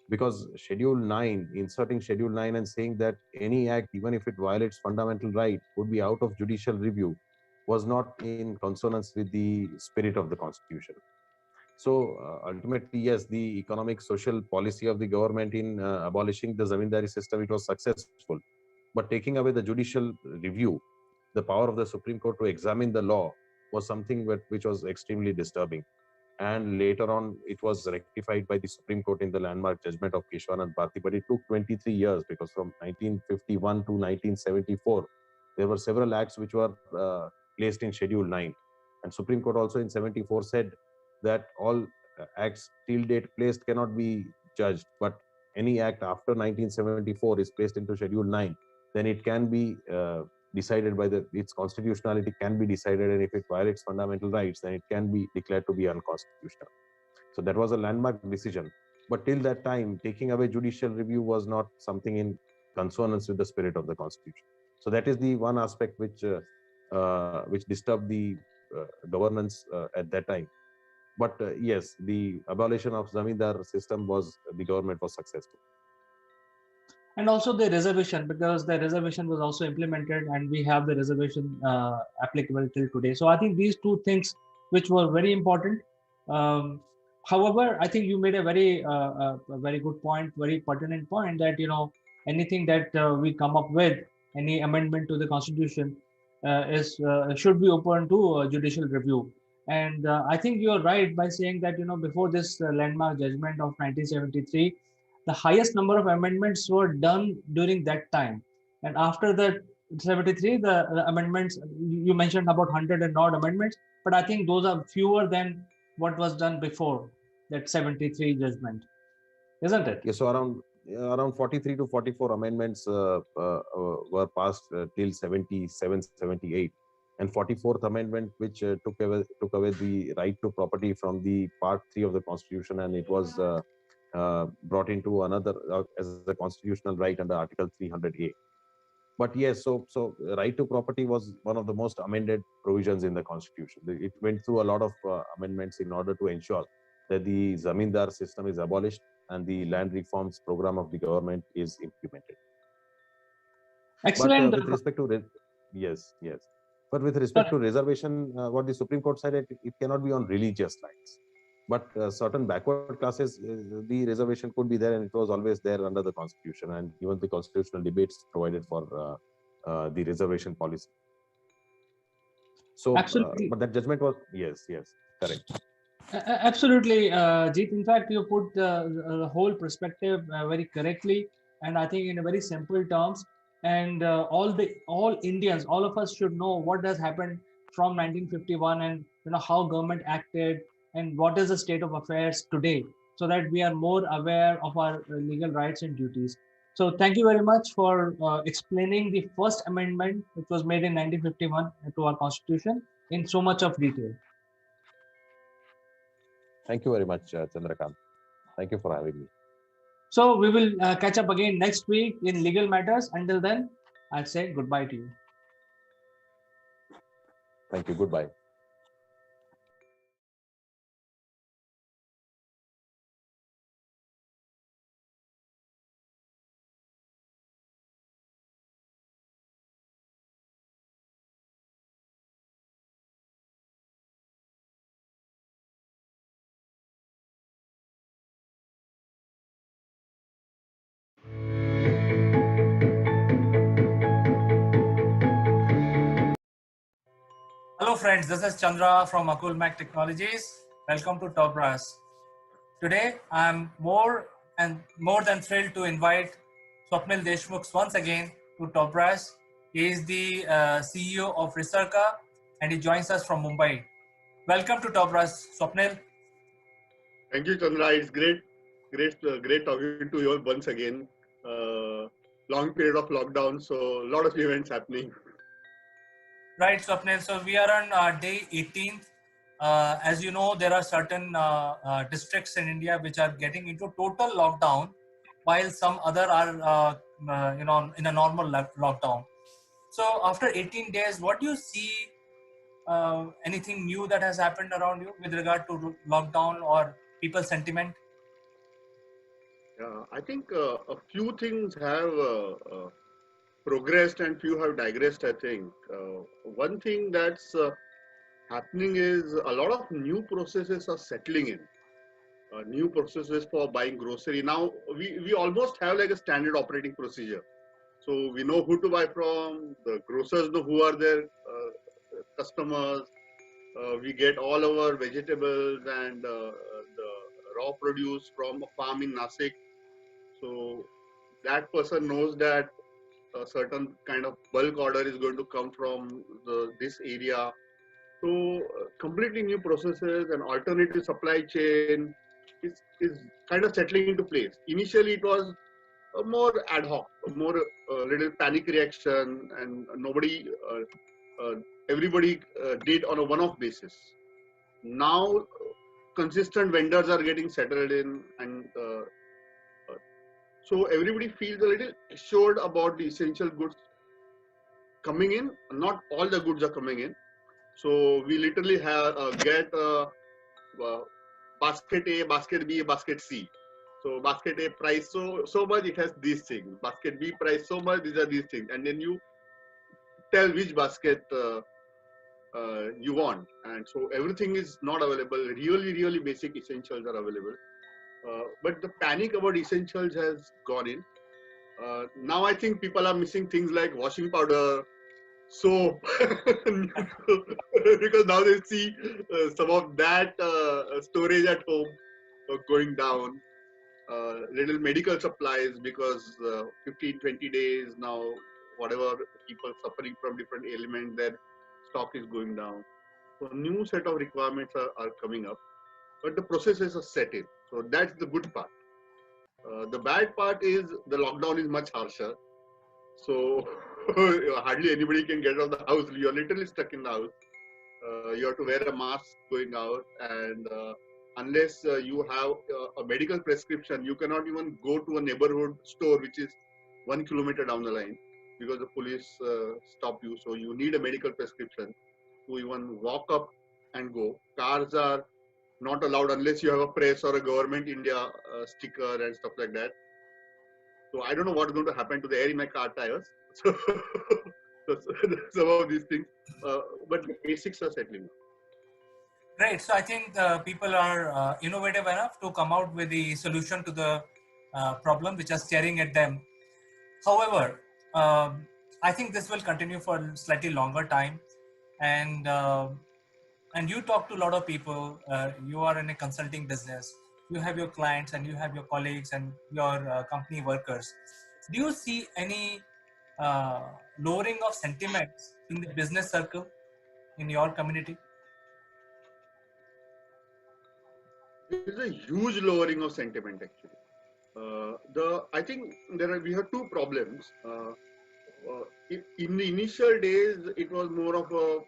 I: because Schedule 9, inserting Schedule 9 and saying that any act, even if it violates fundamental right, would be out of judicial review, was not in consonance with the spirit of the Constitution. So ultimately, yes, the economic social policy of the government in abolishing the zamindari system, it was successful. But taking away the judicial review, the power of the Supreme Court to examine the law, was something which was extremely disturbing. And later on, it was rectified by the Supreme Court in the landmark judgment of Keshwanand Bharti. But it took 23 years, because from 1951 to 1974, there were several acts which were placed in Schedule 9. And Supreme Court also in 74 said that all acts till date placed cannot be judged, but any act after 1974 is placed into Schedule 9, then it can be decided by its constitutionality can be decided, and if it violates fundamental rights, then it can be declared to be unconstitutional. So that was a landmark decision. But till that time, taking away judicial review was not something in consonance with the spirit of the Constitution. So that is the one aspect which disturbed the governance at that time. But yes, the abolition of zamindar system was, the government was successful.
B: and also the reservation, because the reservation was also implemented and we have the reservation applicable till today. So I think these two things which were very important. Um, However, I think you made a very good point, very pertinent point, that anything that we come up with, any amendment to the constitution, is should be open to judicial review. And I think you're right by saying that before this landmark judgment of 1973, the highest number of amendments were done during that time, and after that 73, the amendments you mentioned about 100 and odd amendments, but I think those are fewer than what was done before that 73 judgment, isn't it?
I: Yes, so around 43 to 44 amendments were passed till 77, 78, and 44th amendment, which took away the right to property from the part 3 of the constitution, and it was brought into another as a constitutional right under article 300A. But yes, so right to property was one of the most amended provisions in the constitution. It went through a lot of amendments in order to ensure that the zamindar system is abolished and the land reforms program of the government is implemented.
B: Excellent.
I: But with respect to yes, yes. But with respect to reservation, what the Supreme Court said, it cannot be on religious lines. But certain backward classes, the reservation could be there, and it was always there under the constitution, and even the constitutional debates provided for the reservation policy. So, but that judgment was yes, correct.
B: Absolutely, Jeet. In fact, you put the whole perspective very correctly, and I think in a very simple terms. And all Indians, all of us should know what has happened from 1951, and how government acted, and what is the state of affairs today, so that we are more aware of our legal rights and duties. So, thank you very much for explaining the first amendment, which was made in 1951 to our constitution in so much of detail.
I: Thank you very much, Chandrakant. Thank you for having me.
B: So we will catch up again next week in legal matters. Until then, I'll say goodbye to you.
I: Thank you. Goodbye.
B: Hello friends, this is Chandra from Akulmach Technologies. Welcome to Top Brass. Today, I'm more than thrilled to invite Swapnil Deshmukh once again to Top Brass. He is the CEO of Resurka, and he joins us from Mumbai. Welcome to Top Brass, Swapnil.
J: Thank you, Chandra. It's great talking to you all once again. Long period of lockdown, so a lot of events happening.
B: Right, Swapnil. So we are on day 18th. As you know, there are certain districts in India which are getting into total lockdown, while some other are, in a normal lockdown. So after 18 days, what do you see? Anything new that has happened around you with regard to lockdown or people's sentiment?
J: I think a few things have progressed and few have digressed, I think. One thing that's happening is a lot of new processes are settling in. New processes for buying grocery. Now, we almost have like a standard operating procedure. So we know who to buy from, the grocers know who are their customers. We get all our vegetables and the raw produce from a farm in Nasik. So that person knows that a certain kind of bulk order is going to come from this area. So completely new processes and alternative supply chain is kind of settling into place. Initially, it was a more ad hoc, a more little panic reaction, and everybody did on a one-off basis. Now, consistent vendors are getting settled in, and so everybody feels a little assured about the essential goods coming in. Not all the goods are coming in. So we literally have get basket A, basket B, basket C. So basket A price so much, it has these things. Basket B price so much, these are these things. And then you tell which basket you want. And so everything is not available. Really, really basic essentials are available. But the panic about essentials has gone in. Now I think people are missing things like washing powder, soap, because now they see some of that storage at home going down. Little medical supplies, because 15-20 days now, whatever people suffering from different ailments, their stock is going down. So new set of requirements are coming up, but the processes are set in. So that's the good part. The bad part is the lockdown is much harsher. So hardly anybody can get out of the house. You're literally stuck in the house. You have to wear a mask going out, and unless you have a medical prescription, you cannot even go to a neighborhood store which is 1 kilometer down the line, because the police stop you. So you need a medical prescription to even walk up and go. Cars are not allowed unless you have a press or a government India sticker and stuff like that. So I don't know what's going to happen to the air in my car tires. So some of these things, but the basics are settling.
B: Right. So I think people are innovative enough to come out with the solution to the problem which are staring at them. However, I think this will continue for slightly longer time, and you talk to a lot of people. You are in a consulting business. You have your clients and you have your colleagues and your company workers. Do you see any lowering of sentiments in the business circle in your community?
J: There is a huge lowering of sentiment actually. I think we have two problems. In the initial days, it was more of a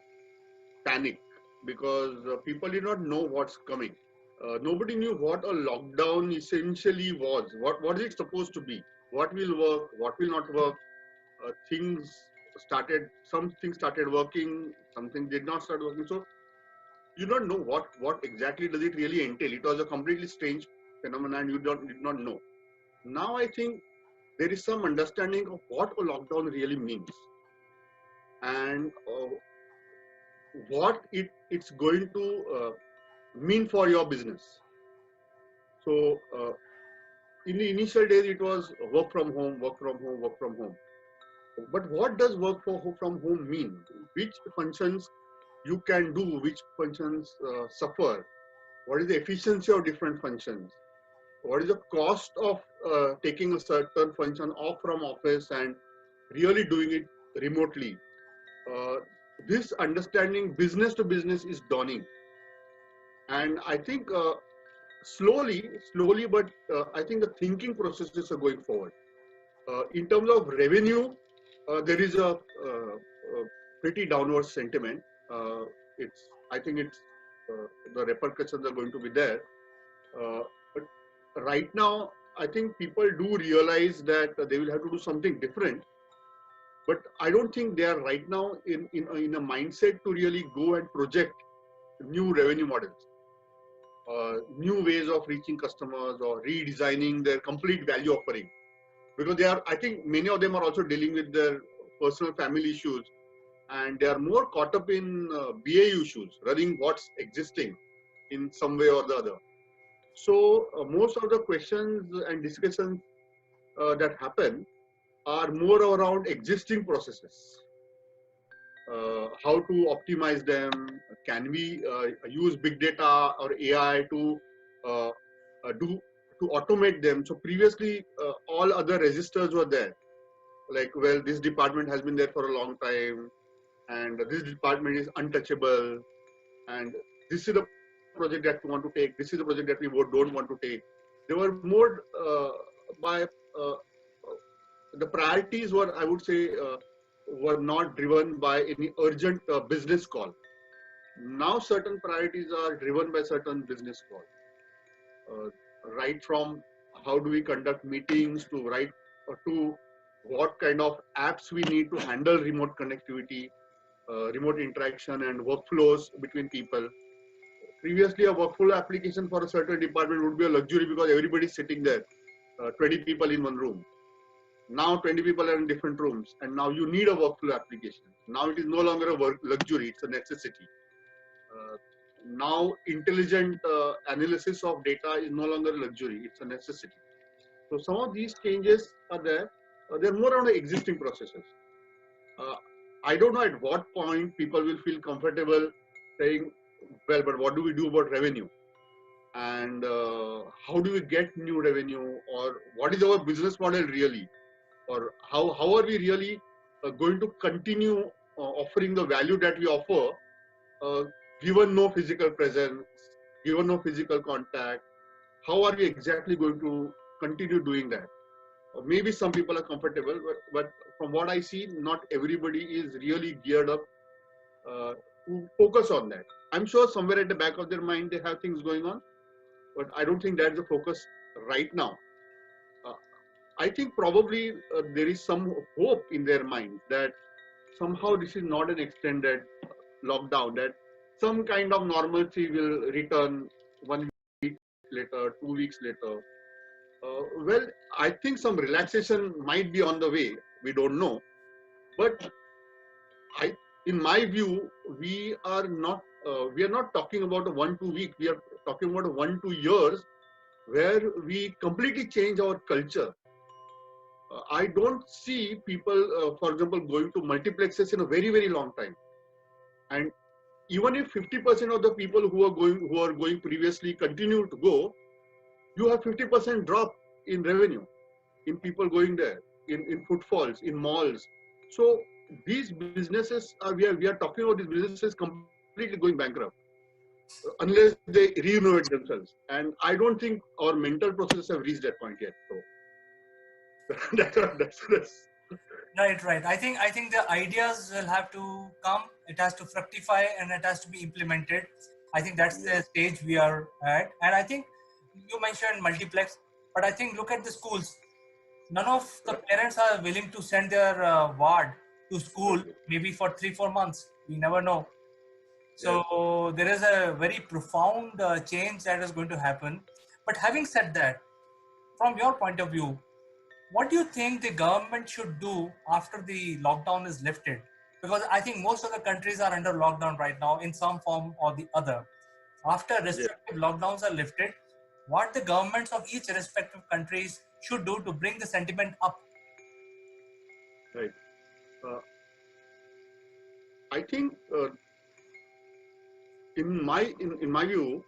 J: panic, because people did not know what's coming. Nobody knew what a lockdown essentially was. What is it supposed to be? What will work? What will not work? Some things started working, some things did not start working. So you don't know what exactly does it really entail. It was a completely strange phenomenon, and you did not know. Now I think there is some understanding of what a lockdown really means, and what it's going to mean for your business. So in the initial days, it was work from home, work from home, work from home. But what does work from home mean? Which functions you can do, which functions suffer? What is the efficiency of different functions? What is the cost of taking a certain function off from office and really doing it remotely? This understanding business to business is dawning. And I think slowly, but I think the thinking processes are going forward. In terms of revenue, there is a pretty downward sentiment. I think the repercussions are going to be there. But right now, I think people do realize that they will have to do something different. But I don't think they are right now in a mindset to really go and project new revenue models, new ways of reaching customers, or redesigning their complete value offering. Because I think many of them are also dealing with their personal family issues, and they are more caught up in BAU issues, running what's existing in some way or the other. So most of the questions and discussions that happen are more around existing processes. How to optimize them? Can we use big data or AI to automate them? So previously, all other registers were there. Like, well, this department has been there for a long time, and this department is untouchable, and this is the project that we want to take. This is the project that we don't want to take. They were more by the priorities were, I would say, were not driven by any urgent business call. Now certain priorities are driven by certain business call. Right from how do we conduct meetings to what kind of apps we need to handle remote connectivity, remote interaction and workflows between people. Previously, a workflow application for a certain department would be a luxury because everybody's sitting there, 20 people in one room. Now 20 people are in different rooms, and now you need a workflow application. Now it is no longer a luxury, it's a necessity. Now intelligent analysis of data is no longer a luxury, it's a necessity. So some of these changes are there. They're more on the existing processes. I don't know at what point people will feel comfortable saying, well, but what do we do about revenue? And how do we get new revenue? Or what is our business model really? Or how are we really going to continue offering the value that we offer, given no physical presence, given no physical contact? How are we exactly going to continue doing that? Maybe some people are comfortable, but from what I see, not everybody is really geared up to focus on that. I'm sure somewhere at the back of their mind they have things going on, but I don't think that's the focus right now. I think probably there is some hope in their mind that somehow this is not an extended lockdown, that some kind of normalcy will return 1 week later, 2 weeks later. Well, I think some relaxation might be on the way. We don't know. But in my view, we are not talking about a 1-2 week. We are talking about a 1-2 years where we completely change our culture. I don't see people, for example, going to multiplexes in a very, very long time. And even if 50% of the people who are going previously continue to go, you have 50% drop in revenue, in people going there, in footfalls, in malls. So these businesses, we are talking about these businesses completely going bankrupt unless they re-innovate themselves. And I don't think our mental processes have reached that point yet. So that's
B: Right. I think the ideas will have to come. It has to fructify and it has to be implemented. I think that's the stage we are at. And I think you mentioned multiplex, but I think look at the schools. None of the parents are willing to send their ward to school maybe for 3-4 months. We never know. So there is a very profound change that is going to happen. But having said that, from your point of view, what do you think the government should do after the lockdown is lifted? Because I think most of the countries are under lockdown right now in some form or the other. After respective lockdowns are lifted, what the governments of each respective countries should do to bring the sentiment up?
J: right. I think in my view,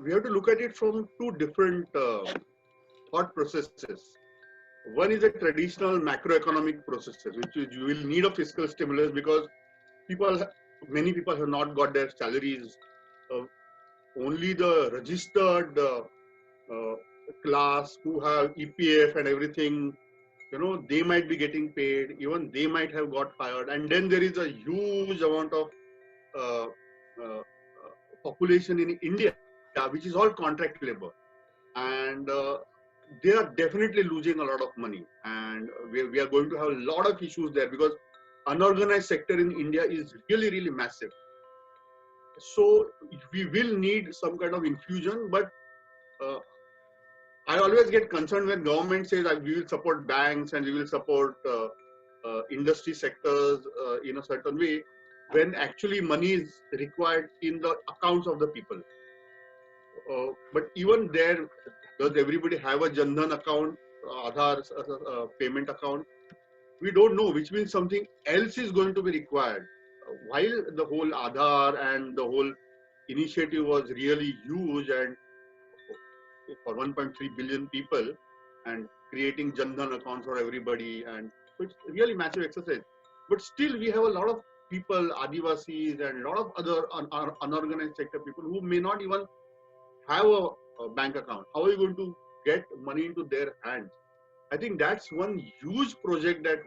J: we have to look at it from two different thought processes. One is a traditional macroeconomic processes, which is you will need a fiscal stimulus because many people have not got their salaries. Only the registered class who have EPF and everything, they might be getting paid. Even they might have got fired. And then there is a huge amount of population in India, which is all contract labor. And they are definitely losing a lot of money, and we are going to have a lot of issues there because unorganized sector in India is really, really massive. So we will need some kind of infusion, but I always get concerned when government says that we will support banks and we will support industry sectors in a certain way, when actually money is required in the accounts of the people. But even there, does everybody have a Jan Dhan account, Aadhaar payment account? We don't know, which means something else is going to be required. While the whole Aadhaar and the whole initiative was really huge and for 1.3 billion people and creating Jan Dhan accounts for everybody, and so it's really massive exercise. But still, we have a lot of people, Adivasis and a lot of other unorganized sector people who may not even have a bank account. How are you going to get money into their hands? I think that's one huge project that,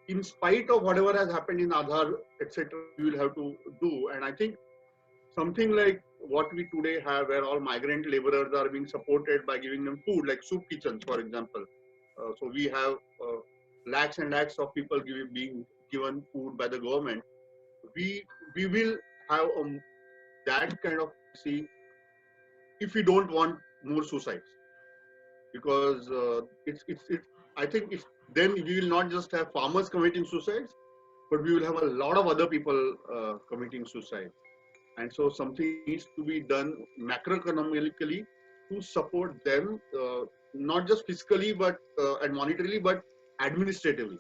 J: in spite of whatever has happened in Aadhaar, etc., we will have to do. And I think something like what we today have, where all migrant laborers are being supported by giving them food, like soup kitchens, for example. So we have lakhs and lakhs of people being given food by the government. We will have that kind of policy if we don't want more suicides, because I think if then we will not just have farmers committing suicides, but we will have a lot of other people committing suicide. And so something needs to be done macroeconomically to support them, not just fiscally but and monetarily, but administratively.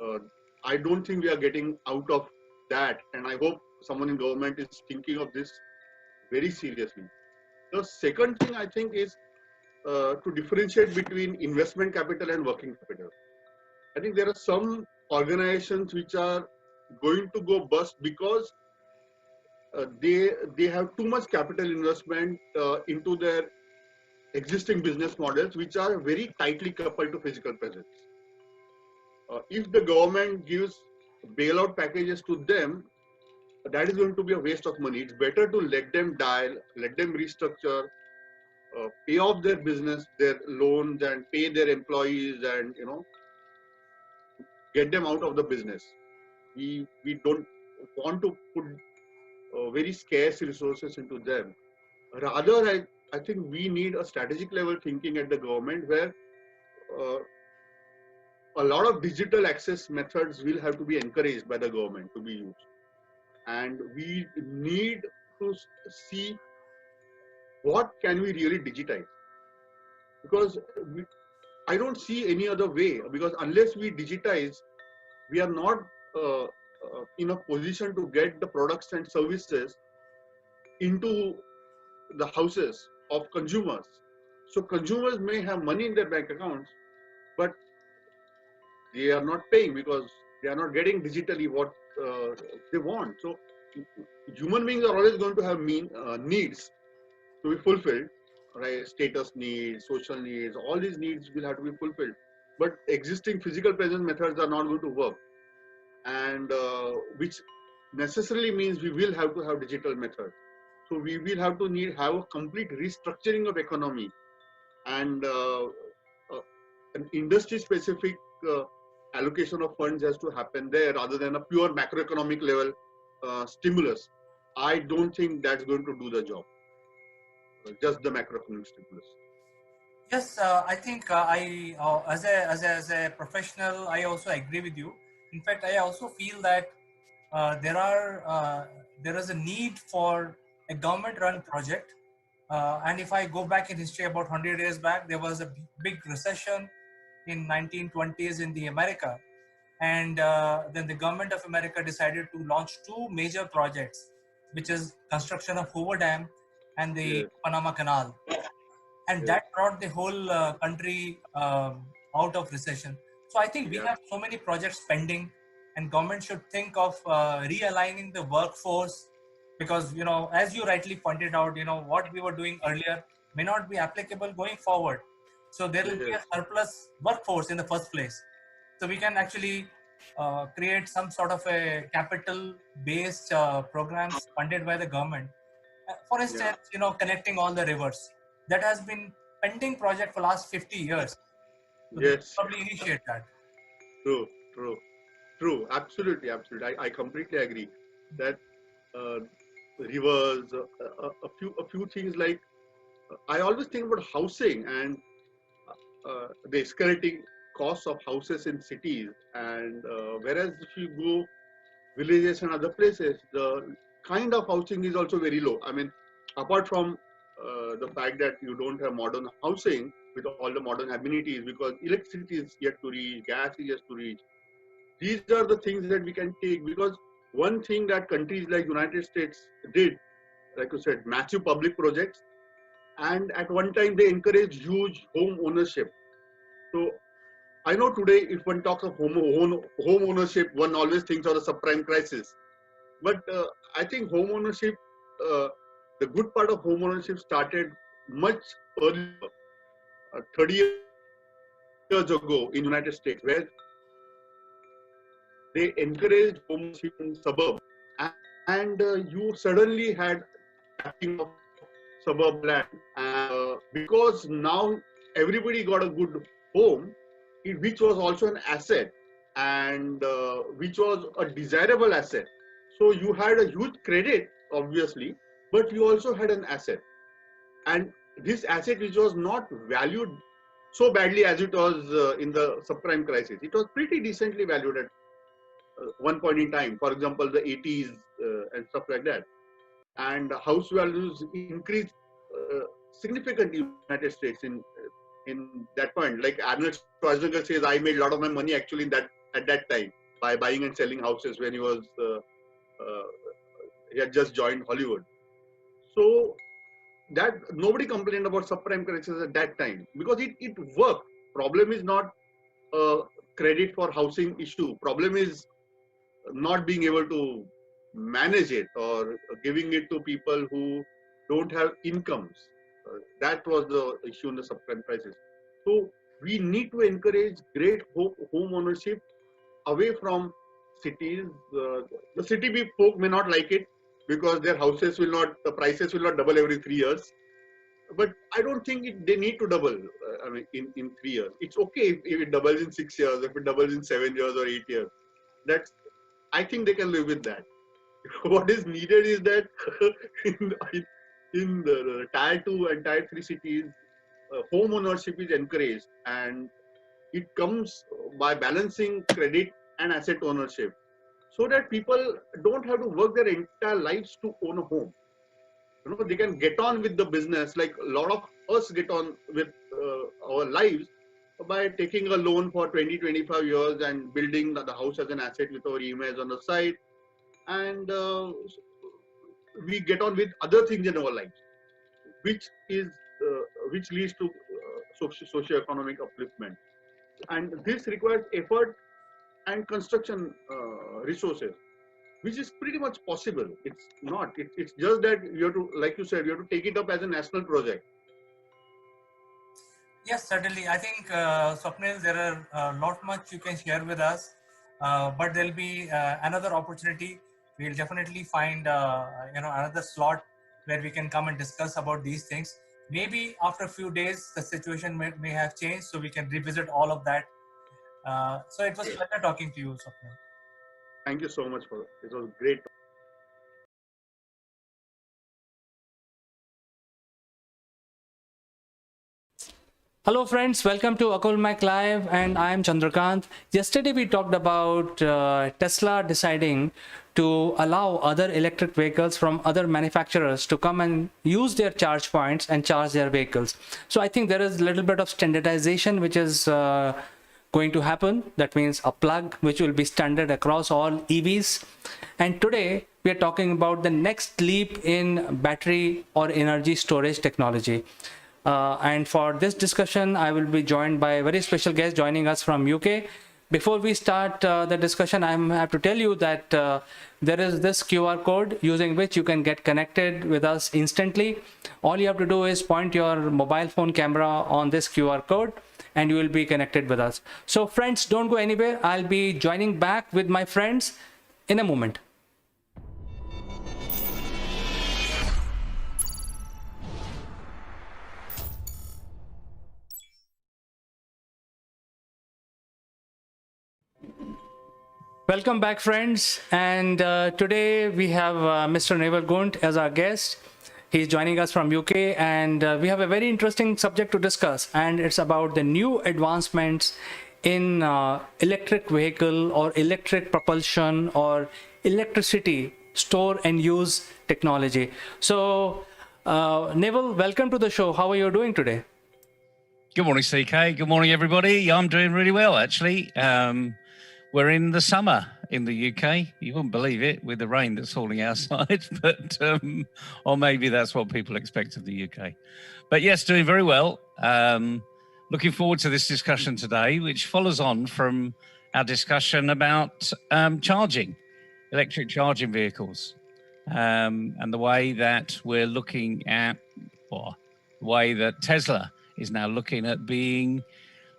J: Uh, I don't think we are getting out of that, and I hope someone in government is thinking of this very seriously. The second thing I think is to differentiate between investment capital and working capital. I think there are some organizations which are going to go bust because they have too much capital investment into their existing business models, which are very tightly coupled to physical presence. If the government gives bailout packages to them, that is going to be a waste of money. It's better to let them die, let them restructure, pay off their business, their loans, and pay their employees, and get them out of the business. We don't want to put very scarce resources into them. Rather, I think we need a strategic level thinking at the government where uh, a lot of digital access methods will have to be encouraged by the government to be used. And we need to see what can we really digitize. Because I don't see any other way, because unless we digitize, we are not in a position to get the products and services into the houses of consumers. So consumers may have money in their bank accounts, but they are not paying because they are not getting digitally what they want. So human beings are always going to have needs to be fulfilled, right? Status needs, social needs, all these needs will have to be fulfilled. But existing physical presence methods are not going to work, and which necessarily means we will have to have digital methods. So we will have to have a complete restructuring of economy, and an industry-specific allocation of funds has to happen there rather than a pure macroeconomic level stimulus. I don't think that's going to do the job. Just the macroeconomic stimulus.
B: Yes, I think as a professional, I also agree with you. In fact, I also feel that there is a need for a government-run project. And if I go back in history about 100 years back, there was a big recession in 1920s in the America, and then the government of America decided to launch two major projects, which is construction of Hoover Dam and the
J: Yes.
B: Panama Canal, and
J: Yes.
B: that brought the whole country out of recession. So I think we
J: Yeah.
B: have so many projects pending, and government should think of realigning the workforce, because as you rightly pointed out, what we were doing earlier may not be applicable going forward. So there will be a
J: Yes.
B: surplus workforce in the first place. So we can actually create some sort of a capital-based programs funded by the government. For
J: Yeah.
B: instance, connecting all the rivers. That has been pending project for last 50 years. So they should
J: Yes.
B: probably initiate that.
J: True. True. True. Absolutely. Absolutely. I completely agree that uh, rivers, a few things like I always think about housing and the escalating costs of houses in cities, and whereas if you go villages and other places, the kind of housing is also very low. I mean, apart from the fact that you don't have modern housing with all the modern amenities, because electricity is yet to reach, gas is yet to reach. These are the things that we can take, because one thing that countries like United States did, like you said, massive public projects, and at one time they encouraged huge home ownership. So I know today, if one talks of home ownership, one always thinks of the subprime crisis. But I think home ownership, the good part of home ownership started much earlier, 30 years ago in United States, where they encouraged home ownership in suburbs, and you suddenly had tapping of suburb land, because now everybody got a good home, which was also an asset, and which was a desirable asset. So you had a huge credit, obviously, but you also had an asset. And this asset, which was not valued so badly as it was in the subprime crisis, it was pretty decently valued at one point in time. For example, the 80s and stuff like that. And house values increased significantly in the United States in that point. Like Arnold Schwarzenegger says, I made a lot of my money actually at that time by buying and selling houses when he had just joined Hollywood. So that nobody complained about subprime crisis at that time because it worked. Problem is not credit for housing issue. Problem is not being able to manage it or giving it to people who don't have incomes. That was the issue in the subprime crisis. So we need to encourage great home ownership away from cities. The city folk may not like it because their houses will not, the prices will not double every 3 years. But I don't think they need to double. In 3 years, it's okay if it doubles in 6 years, if it doubles in 7 years or 8 years. I think they can live with that. What is needed is that in the tier 2 and tier 3 cities, home ownership is encouraged, and it comes by balancing credit and asset ownership, so that people don't have to work their entire lives to own a home. They can get on with the business, like a lot of us get on with our lives by taking a loan for 20-25 years and building the house as an asset with our EMIs on the side, and we get on with other things in our lives, which leads to socio-economic upliftment. And this requires effort and construction resources, which is pretty much possible. It's not. It's just that you have to, like you said, you have to take it up as a national project.
B: Yes, certainly. I think, Swapnil, there are not much you can share with us, but there'll be another opportunity. We'll definitely find another slot where we can come and discuss about these things. Maybe after a few days, the situation may have changed, so we can revisit all of that. So it was a pleasure talking to you, Swapnil.
J: Thank you so much for it. It was great.
B: Hello friends, welcome to Akulmach Live, and I am Chandrakant. Yesterday we talked about Tesla deciding to allow other electric vehicles from other manufacturers to come and use their charge points and charge their vehicles. So I think there is a little bit of standardization which is going to happen. That means a plug which will be standard across all EVs. And today we are talking about the next leap in battery or energy storage technology. And for this discussion, I will be joined by a very special guest joining us from UK. Before we start the discussion, I have to tell you that there is this QR code using which you can get connected with us instantly. All you have to do is point your mobile phone camera on this QR code and you will be connected with us. So friends, don't go anywhere. I'll be joining back with my friends in a moment. Welcome back, friends. And today we have Mr. Neval Gunt as our guest. He's joining us from UK, and we have a very interesting subject to discuss, and it's about the new advancements in electric vehicle or electric propulsion or electricity store and use technology. So Neval, welcome to the show. How are you doing today?
C: Good morning, CK. Good morning, everybody. I'm doing really well, actually. We're in the summer in the UK. You wouldn't believe it with the rain that's falling outside, but or maybe that's what people expect of the UK. But yes, doing very well. Looking forward to this discussion today, which follows on from our discussion about charging, electric charging vehicles, and the way that we're looking at, or the way that Tesla is now looking at being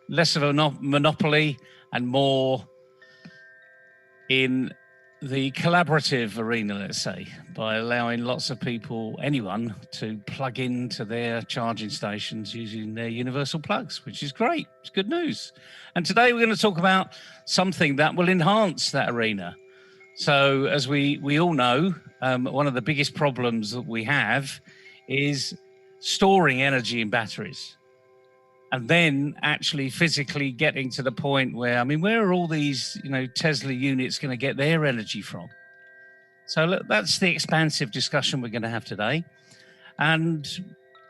C: less of a monopoly and more in the collaborative arena, let's say, by allowing lots of people, anyone, to plug into their charging stations using their universal plugs, which is great. It's good news. And today we're going to talk about something that will enhance that arena. So as we all know, one of the biggest problems that we have is storing energy in batteries, and then actually physically getting to the point where, I mean, where are all these, Tesla units going to get their energy from? So look, that's the expansive discussion we're going to have today. And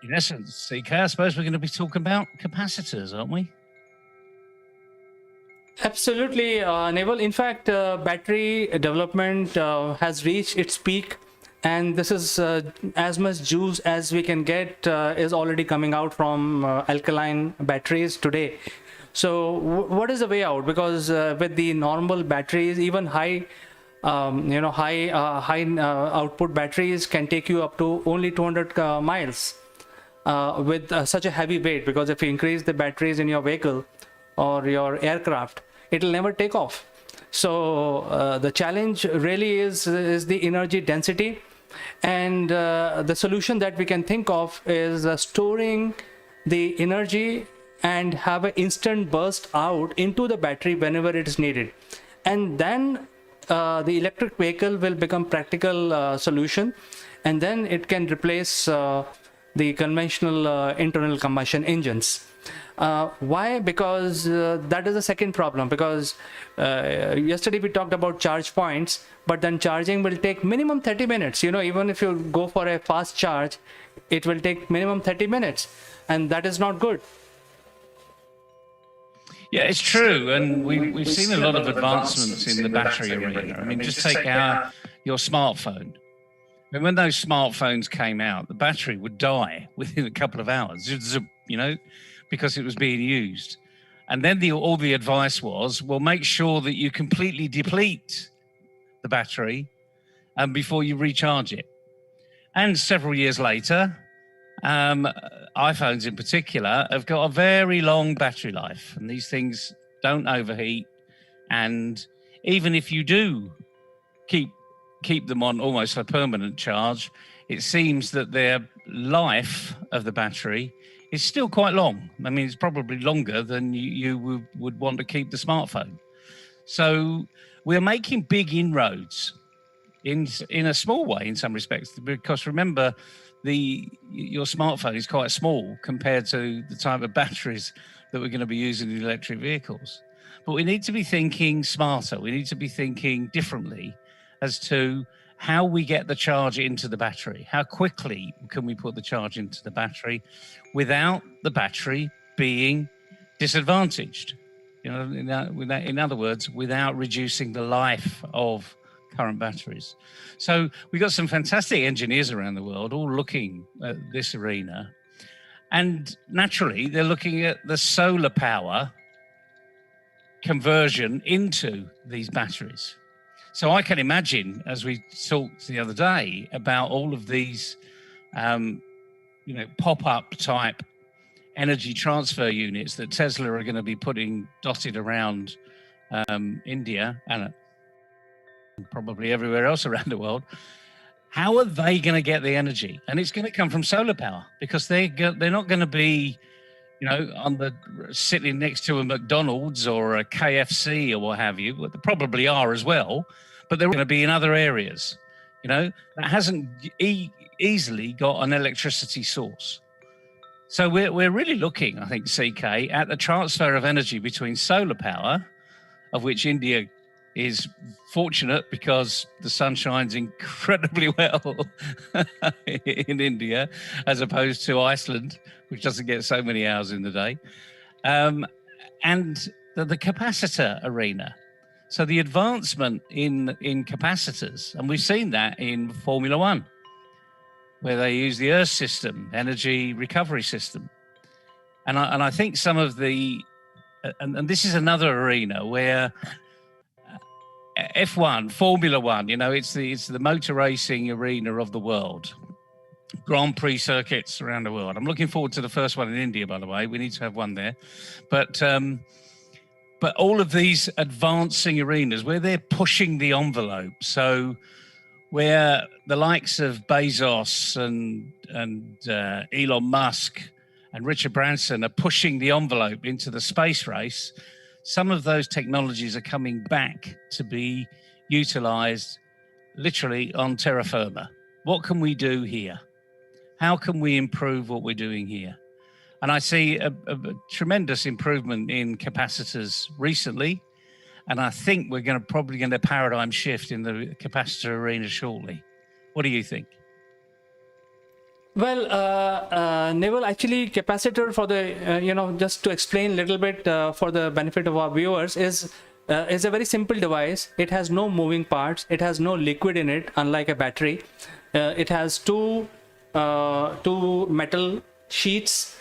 C: in essence, CK, I suppose we're going to be talking about capacitors, aren't we?
B: Absolutely, Naval. In fact, battery development has reached its peak, and this is as much juice as we can get is already coming out from alkaline batteries today. So what is the way out? Because with the normal batteries, even high output batteries can take you up to only 200 miles with such a heavy weight, because if you increase the batteries in your vehicle or your aircraft, it will never take off. So the challenge really is the energy density, and the solution that we can think of is storing the energy and have an instant burst out into the battery whenever it is needed, and then the electric vehicle will become practical solution, and then it can replace the conventional internal combustion engines. Why? Because that is the second problem, because yesterday we talked about charge points, but then charging will take minimum 30 minutes. Even if you go for a fast charge, it will take minimum 30 minutes, and that is not good.
C: Yeah, it's true, and we've seen a lot of advancements in the battery arena. I mean, just take your smartphone. And when those smartphones came out, the battery would die within a couple of hours, because it was being used. And then all the advice was, well, make sure that you completely deplete the battery before you recharge it. And several years later, iPhones in particular have got a very long battery life, and these things don't overheat. And even if you do keep them on almost a permanent charge, it seems that their life of the battery is still quite long. I mean, it's probably longer than you would want to keep the smartphone. So we're making big inroads in a small way in some respects, because remember, your smartphone is quite small compared to the type of batteries that we're going to be using in electric vehicles. But we need to be thinking smarter. We need to be thinking differently as to how we get the charge into the battery. How quickly can we put the charge into the battery without the battery being disadvantaged? In other words, without reducing the life of current batteries. So we've got some fantastic engineers around the world all looking at this arena. And naturally, they're looking at the solar power conversion into these batteries. So I can imagine, as we talked the other day about all of these, pop-up type energy transfer units that Tesla are going to be putting dotted around India and probably everywhere else around the world. How are they going to get the energy? And it's going to come from solar power, because they're not going to be, sitting next to a McDonald's or a KFC or what have you. Well, they probably are as well, but they're going to be in other areas. That hasn't easily got an electricity source. So we're really looking, I think, CK, at the transfer of energy between solar power, of which India is fortunate because the sun shines incredibly well in India, as opposed to Iceland, which doesn't get so many hours in the day, and the capacitor arena. So the advancement in capacitors, and we've seen that in Formula One, where they use the Earth system, energy recovery system. And I think some of the, and this is another arena where F1, Formula One, it's the motor racing arena of the world. Grand Prix circuits around the world. I'm looking forward to the first one in India, by the way. We need to have one there. But all of these advancing arenas where they're pushing the envelope. So where the likes of Bezos and Elon Musk and Richard Branson are pushing the envelope into the space race, some of those technologies are coming back to be utilized literally on terra firma. What can we do here?
K: How can we improve what we're doing here? And I see a tremendous improvement in capacitors recently. And I think we're probably going to paradigm shift in the capacitor arena shortly. What do you think?
B: Well, Neville, actually, capacitor for the, just to explain a little bit for the benefit of our viewers, is a very simple device. It has no moving parts. It has no liquid in it, unlike a battery. It has two metal sheets,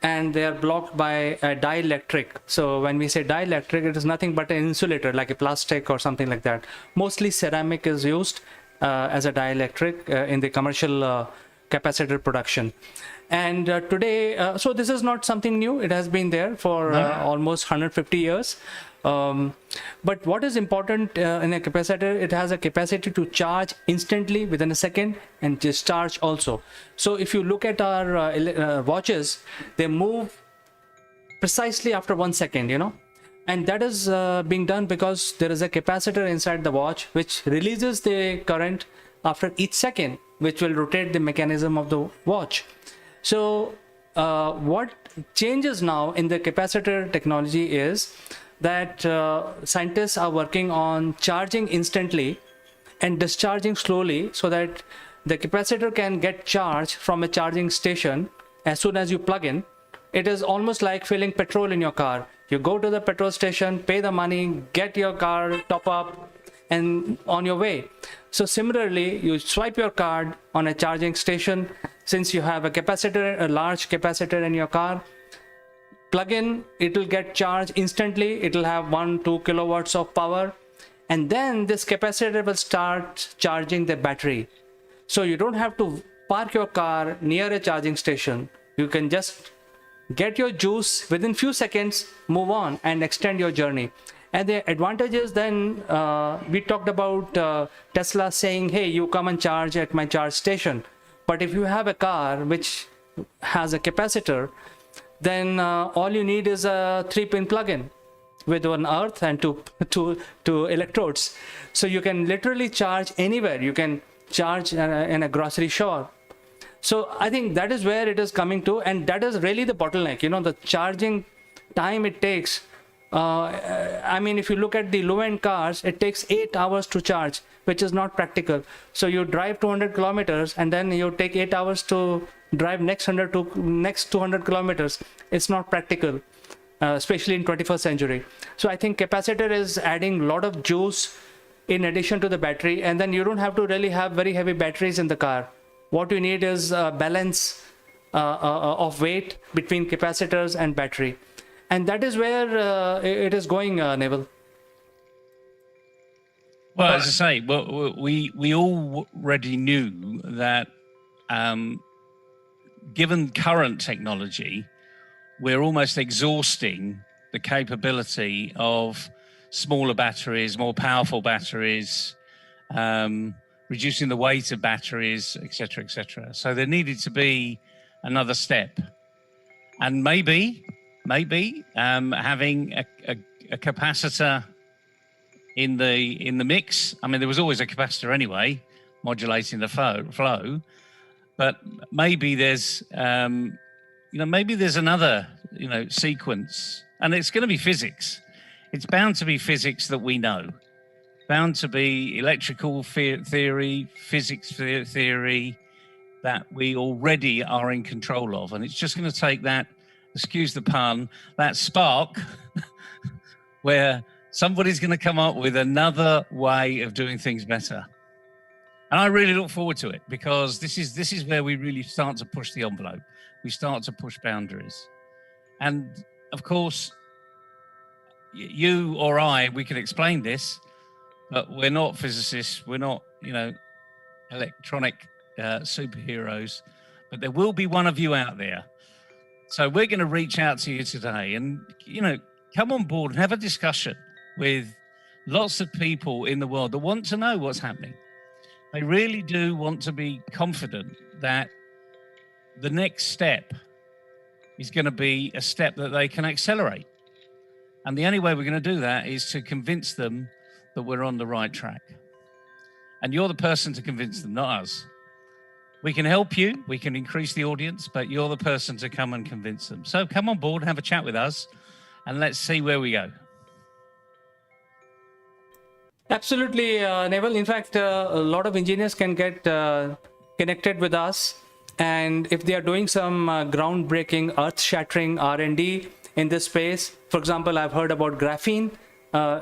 B: and they are blocked by a dielectric. So when we say dielectric, it is nothing but an insulator, like a plastic or something like that. Mostly ceramic is used as a dielectric in the commercial capacitor production. And today, so this is not something new. It has been there for almost 150 years. But what is important in a capacitor, it has a capacity to charge instantly within a second and discharge also. So if you look at our watches, they move precisely after 1 second, and that is being done because there is a capacitor inside the watch which releases the current after each second, which will rotate the mechanism of the watch. So what changes now in the capacitor technology is that scientists are working on charging instantly and discharging slowly, so that the capacitor can get charged from a charging station as soon as you plug in. It is almost like filling petrol in your car. You go to the petrol station, pay the money, get your car top up, and on your way. So similarly, you swipe your card on a charging station. Since you have a capacitor, a large capacitor in your car, plug in, it will get charged instantly. It will have 1-2 kilowatts of power, and then this capacitor will start charging the battery. So you don't have to park your car near a charging station. You can just get your juice within few seconds, move on and extend your journey. And the advantages then, we talked about Tesla saying, hey, you come and charge at my charge station. But if you have a car which has a capacitor, then all you need is a 3-pin plug-in with one earth and two electrodes. So you can literally charge anywhere. You can charge in a grocery shop. So I think that is where it is coming to, and that is really the bottleneck. The charging time it takes. I mean, if you look at the low-end cars, it takes 8 hours to charge, which is not practical. So you drive 200 kilometers and then you take 8 hours to drive next 200 kilometers. It's not practical, especially in 21st century. So I think capacitor is adding a lot of juice in addition to the battery, and then you don't have to really have very heavy batteries in the car. What you need is a balance of weight between capacitors and battery. And that is where it is going, Neville.
K: Well, as I say, we already knew that given current technology, we're almost exhausting the capability of smaller batteries, more powerful batteries, reducing the weight of batteries, etc., etc. So there needed to be another step, and maybe having a capacitor in the mix. I mean, there was always a capacitor anyway, modulating the flow, but maybe there's maybe there's another sequence, and it's going to be physics. It's bound to be physics that we know, bound to be electrical theory, physics theory that we already are in control of, and it's just going to take that, excuse the pun, that spark where somebody's going to come up with another way of doing things better. And I really look forward to it, because this is where we really start to push the envelope. We start to push boundaries. And of course, you or I, we can explain this, but we're not physicists. We're not, electronic superheroes, but there will be one of you out there. So we're going to reach out to you today and, come on board and have a discussion with lots of people in the world that want to know what's happening. They really do want to be confident that the next step is going to be a step that they can accelerate. And the only way we're going to do that is to convince them that we're on the right track. And you're the person to convince them, not us. We can help you, we can increase the audience, but you're the person to come and convince them. So come on board, have a chat with us, and let's see where we go.
B: Absolutely, Neville. In fact, a lot of engineers can get connected with us, and if they are doing some groundbreaking, earth-shattering R&D in this space, for example, I've heard about graphene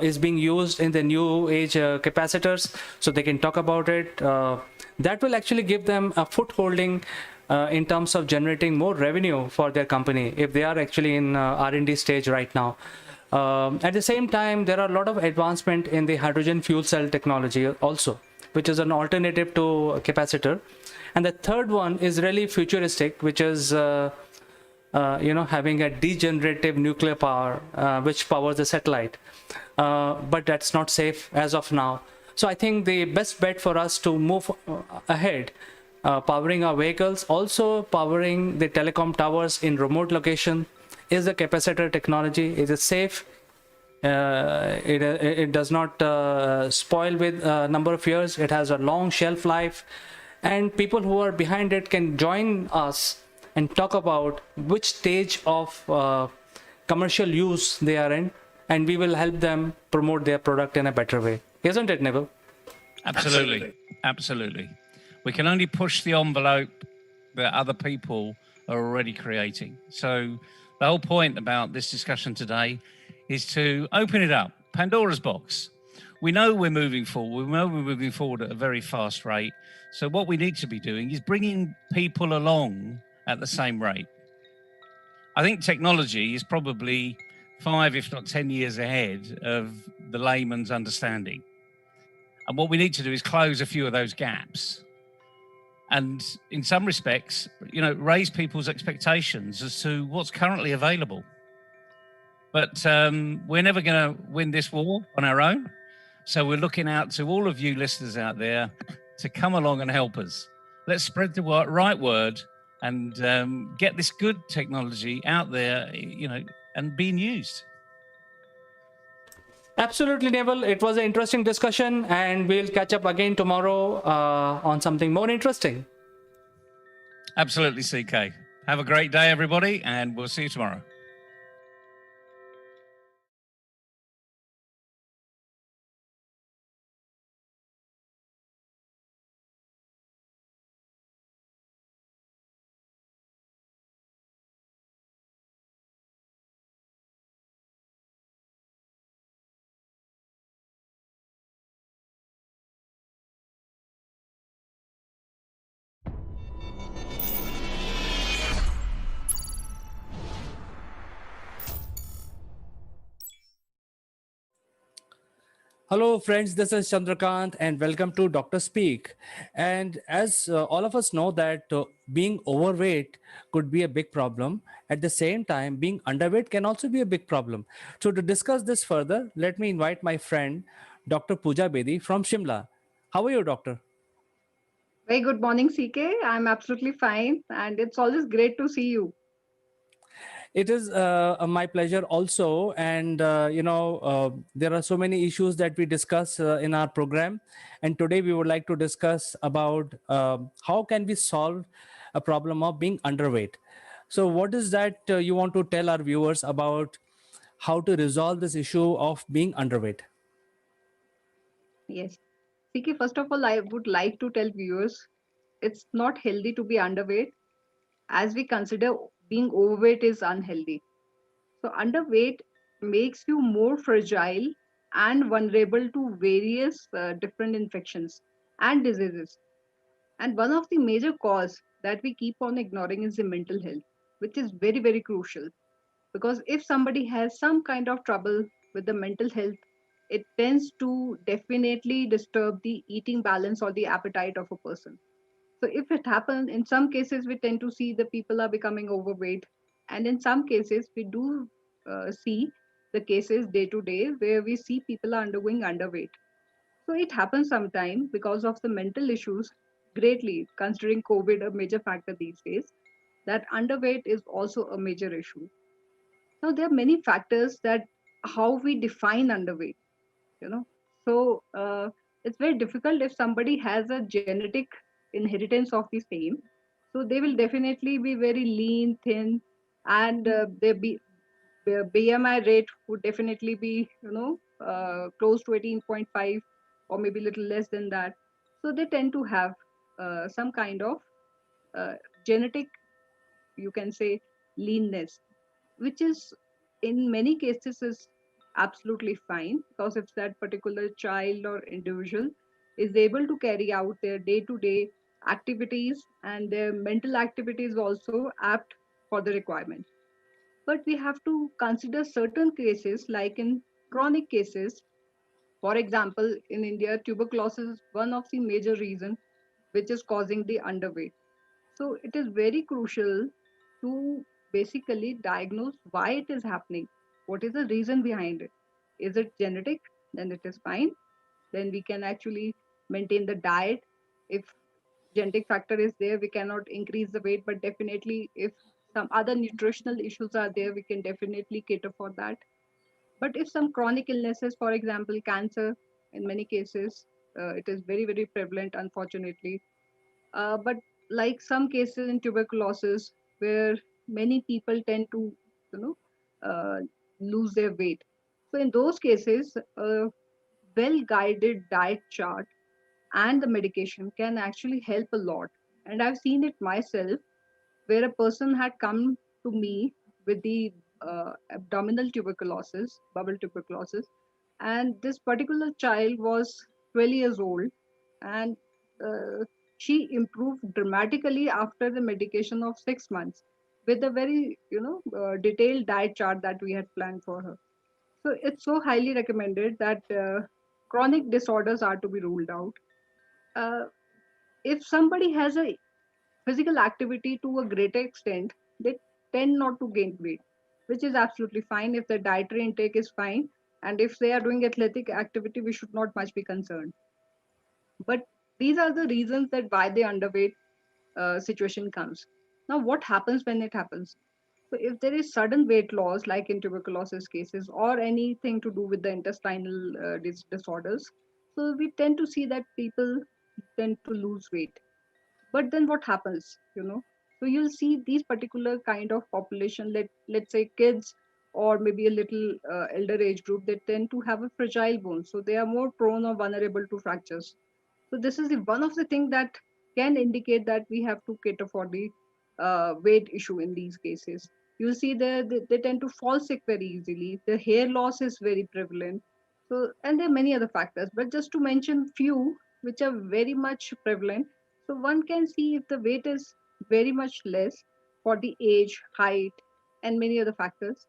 B: is being used in the new age capacitors, so they can talk about it. That will actually give them a footholding in terms of generating more revenue for their company if they are actually in R&D stage right now. At the same time, there are a lot of advancement in the hydrogen fuel cell technology also, which is an alternative to a capacitor. And the third one is really futuristic, which is having a degenerative nuclear power, which powers the satellite. But that's not safe as of now. So I think the best bet for us to move ahead, powering our vehicles, also powering the telecom towers in remote location, is the capacitor technology. It is safe. It does not spoil with a number of years. It has a long shelf life, and people who are behind it can join us and talk about which stage of commercial use they are in, and we will help them promote their product in a better way. Isn't it, Neville?
K: Absolutely. Absolutely. We can only push the envelope that other people are already creating. So the whole point about this discussion today is to open it up, Pandora's box. We know we're moving forward. We know we're moving forward at a very fast rate. So what we need to be doing is bringing people along at the same rate. I think technology is probably 5, if not 10 years ahead of the layman's understanding. And what we need to do is close a few of those gaps. And in some respects, raise people's expectations as to what's currently available. But we're never going to win this war on our own. So we're looking out to all of you listeners out there to come along and help us. Let's spread the right word and get this good technology out there, and being used.
B: Absolutely, Neville. It was an interesting discussion, and we'll catch up again tomorrow on something more interesting.
K: Absolutely, CK. Have a great day, everybody, and we'll see you tomorrow.
B: Hello, friends. This is Chandrakant, and welcome to Dr. Speak. And as all of us know that being overweight could be a big problem. At the same time, being underweight can also be a big problem. So to discuss this further, let me invite my friend, Dr. Pooja Bedi from Shimla. How are you, doctor?
L: Very good morning, CK. I'm absolutely fine, and it's always great to see you.
B: It is my pleasure also. And, there are so many issues that we discuss in our program. And today we would like to discuss about how can we solve a problem of being underweight. So what is that you want to tell our viewers about how to resolve this issue of being underweight?
L: Yes. CK, first of all, I would like to tell viewers it's not healthy to be underweight, as we consider being overweight is unhealthy. So, underweight makes you more fragile and vulnerable to various different infections and diseases. And one of the major cause that we keep on ignoring is the mental health, which is very, very crucial. Because if somebody has some kind of trouble with the mental health, it tends to definitely disturb the eating balance or the appetite of a person. So if it happens, in some cases we tend to see the people are becoming overweight, and in some cases we do see the cases day to day where we see people are undergoing underweight. So it happens sometime because of the mental issues, greatly considering COVID a major factor these days, that underweight is also a major issue. Now there are many factors that how we define underweight, you know. So it's very difficult if somebody has a genetic inheritance of the same. So they will definitely be very lean, thin, and their BMI rate would definitely be, close to 18.5 or maybe a little less than that. So they tend to have some kind of genetic, you can say, leanness, which is in many cases is absolutely fine, because if that particular child or individual is able to carry out their day-to-day activities and their mental activities also apt for the requirement. But we have to consider certain cases, like in chronic cases. For example, in India, tuberculosis is one of the major reasons which is causing the underweight. So it is very crucial to basically diagnose why it is happening. What is the reason behind it? Is it genetic? Then it is fine. Then we can actually maintain the diet. If genetic factor is there, we cannot increase the weight, but definitely if some other nutritional issues are there, we can definitely cater for that. But if some chronic illnesses, for example, cancer, in many cases, it is very, very prevalent, unfortunately. But like some cases in tuberculosis, where many people tend to, you know, lose their weight. So in those cases, a well-guided diet chart and the medication can actually help a lot. And I've seen it myself, where a person had come to me with the abdominal tuberculosis, bubble tuberculosis, and this particular child was 12 years old, and she improved dramatically after the medication of 6 months with a very, detailed diet chart that we had planned for her. So it's so highly recommended that chronic disorders are to be ruled out. Uh, if somebody has a physical activity to a greater extent, they tend not to gain weight, which is absolutely fine if the dietary intake is fine. And if they are doing athletic activity, we should not much be concerned. But these are the reasons that why the underweight situation comes. Now, what happens when it happens? So, if there is sudden weight loss, like in tuberculosis cases, or anything to do with the intestinal disorders, so we tend to see that people tend to lose weight. But then what happens, so you'll see these particular kind of population, let's say kids, or maybe a little elder age group, they tend to have a fragile bone, so they are more prone or vulnerable to fractures. So this is one of the things that can indicate that we have to cater for the weight issue in these cases. You'll see they tend to fall sick very easily. The hair loss is very prevalent. So, and there are many other factors, but just to mention few which are very much prevalent. So one can see if the weight is very much less for the age, height, and many other factors.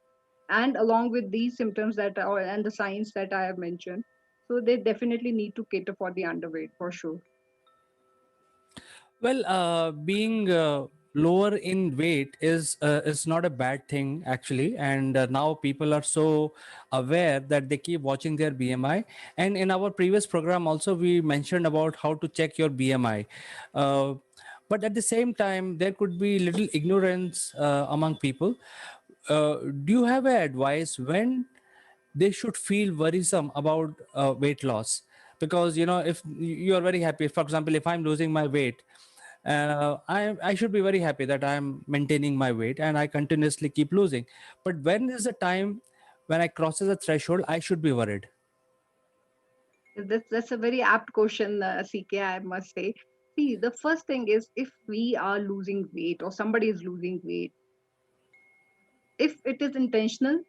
L: And along with these symptoms that are and the signs that I have mentioned, so they definitely need to cater for the underweight for sure.
B: Well, being lower in weight is not a bad thing actually, and now people are so aware that they keep watching their BMI. And in our previous program, also we mentioned about how to check your BMI. Uh, but at the same time, there could be little ignorance among people. Do you have a advice when they should feel worrisome about weight loss? Because if you are very happy, for example, if I'm losing my weight, I should be very happy that I'm maintaining my weight and I continuously keep losing. But when is the time when I crosses a threshold, I should be worried?
L: That's a very apt question, CK, I must say. See, the first thing is, if we are losing weight or somebody is losing weight, if it is intentional,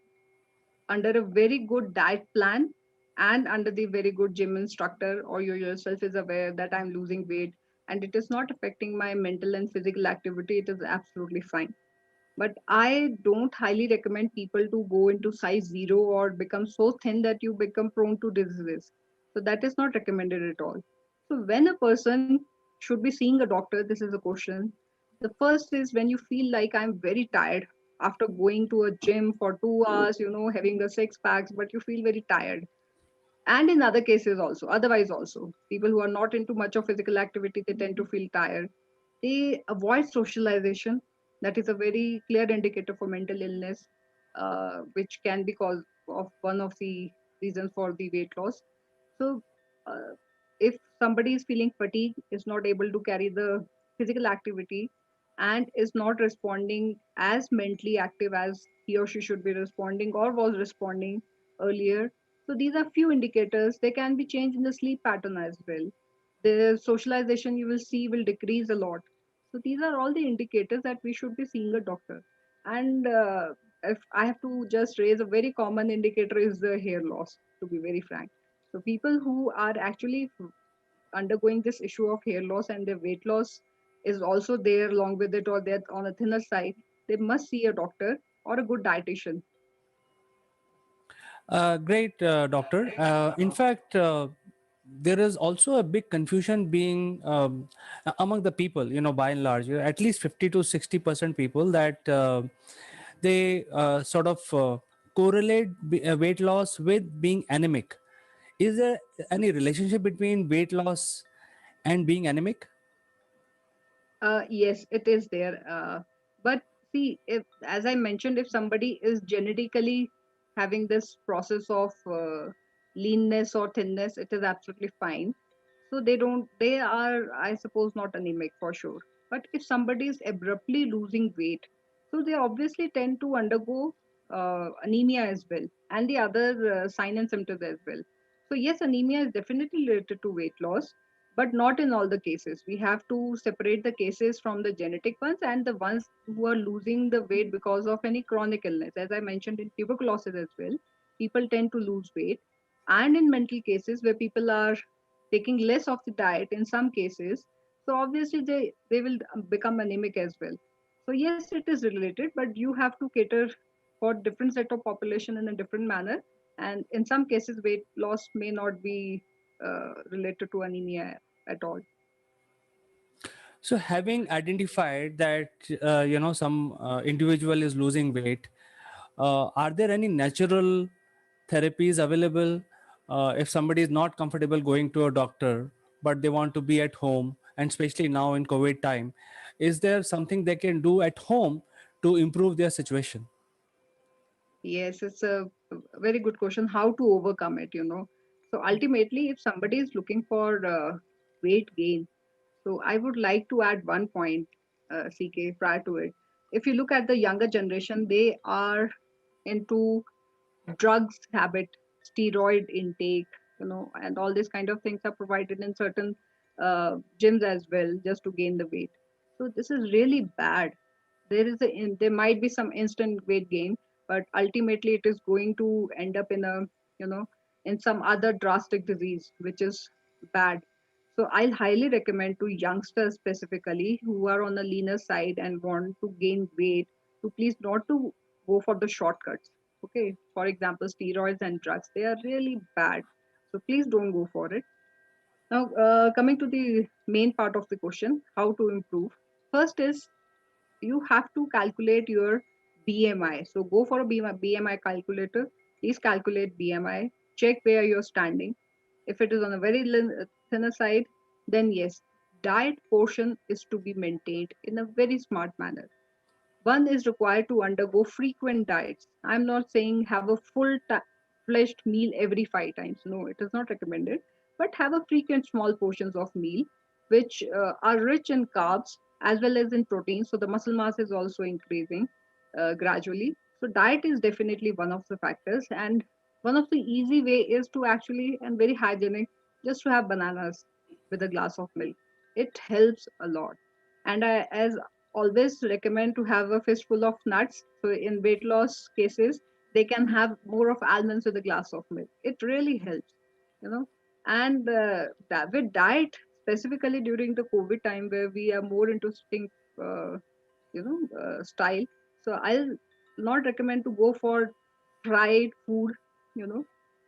L: under a very good diet plan, and under the very good gym instructor, or you yourself is aware that I'm losing weight and it is not affecting my mental and physical activity, it is absolutely fine. But I don't highly recommend people to go into size zero or become so thin that you become prone to diseases. So that is not recommended at all. So when a person should be seeing a doctor, this is a question. The first is when you feel like I'm very tired after going to a gym for 2 hours, having the six packs, but you feel very tired. And in other cases also, otherwise also, people who are not into much of physical activity, they tend to feel tired. They avoid socialization. That is a very clear indicator for mental illness, which can be cause of one of the reasons for the weight loss. So, uh, if somebody is feeling fatigue, is not able to carry the physical activity, and is not responding as mentally active as he or she should be responding or was responding earlier. So these are few indicators. They can be changed in the sleep pattern as well. The socialization you will see will decrease a lot. So these are all the indicators that we should be seeing a doctor. And if I have to just raise a very common indicator is the hair loss, to be very frank. So people who are actually undergoing this issue of hair loss and their weight loss is also there along with it, or they're on a thinner side, they must see a doctor or a good dietitian.
B: Great, doctor. In fact, there is also a big confusion being among the people, by and large, at least 50 to 60% people that they sort of correlate weight loss with being anemic. Is there any relationship between weight loss and being anemic?
L: Yes, it is there. But see, if, as I mentioned, if somebody is genetically having this process of leanness or thinness, it is absolutely fine. So they are, I suppose, not anemic for sure. But if somebody is abruptly losing weight, so they obviously tend to undergo anemia as well, and the other sign and symptoms as well. So yes, anemia is definitely related to weight loss, but not in all the cases. We have to separate the cases from the genetic ones and the ones who are losing the weight because of any chronic illness. As I mentioned in tuberculosis as well, people tend to lose weight. And in mental cases where people are taking less of the diet in some cases, so obviously they will become anemic as well. So yes, it is related, but you have to cater for different set of population in a different manner. And in some cases, weight loss may not be related to anemia at all.
B: So, having identified that some individual is losing weight, are there any natural therapies available if somebody is not comfortable going to a doctor but they want to be at home, and especially now in COVID time, is there something they can do at home to improve their situation?
L: Yes, it's a very good question. How to overcome it, So ultimately, if somebody is looking for weight gain, so I would like to add one point, CK, prior to it. If you look at the younger generation, they are into drugs habit, steroid intake, and all these kind of things are provided in certain gyms as well, just to gain the weight. So this is really bad. There might be some instant weight gain, but ultimately it is going to end up in a you know in some other drastic disease, which is bad. So I'll highly recommend to youngsters specifically who are on the leaner side and want to gain weight to please not to go for the shortcuts. Okay, for example, steroids and drugs, they are really bad. So please don't go for it. Now, coming to the main part of the question, how to improve. First is you have to calculate your BMI. So go for a BMI calculator. Please calculate BMI. Check where you're standing. If it is on a very thinner side, then yes, diet portion is to be maintained in a very smart manner. One is required to undergo frequent diets. I'm not saying have a fleshed meal every 5 times. No, it is not recommended. But have a frequent small portions of meal, which are rich in carbs as well as in protein. So the muscle mass is also increasing gradually. So diet is definitely one of the factors. And one of the easy way is to actually, and very hygienic, just to have bananas with a glass of milk. It helps a lot. And I, as always recommend to have a fistful of nuts. So in weight loss cases, they can have more of almonds with a glass of milk. It really helps, you know. And with diet, specifically during the COVID time where we are more into sitting, style. So I'll not recommend to go for fried food, you know,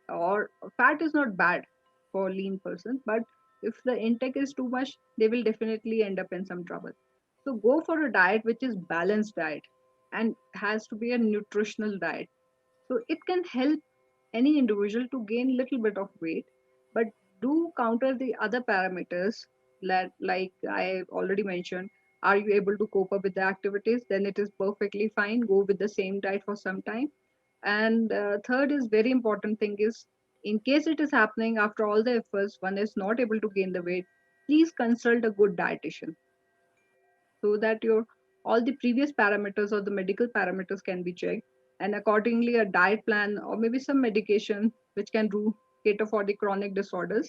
L: or fat is not bad for lean person, but if the intake is too much, they will definitely end up in some trouble. So go for a diet which is balanced diet and has to be a nutritional diet. So it can help any individual to gain little bit of weight, but do counter the other parameters that, like I already mentioned, are you able to cope up with the activities? Then it is perfectly fine. Go with the same diet for some time. And third is very important thing is in case it is happening after all the efforts, one is not able to gain the weight, please consult a good dietitian so that your all the previous parameters or the medical parameters can be checked, and accordingly a diet plan or maybe some medication which can do cater for the chronic disorders,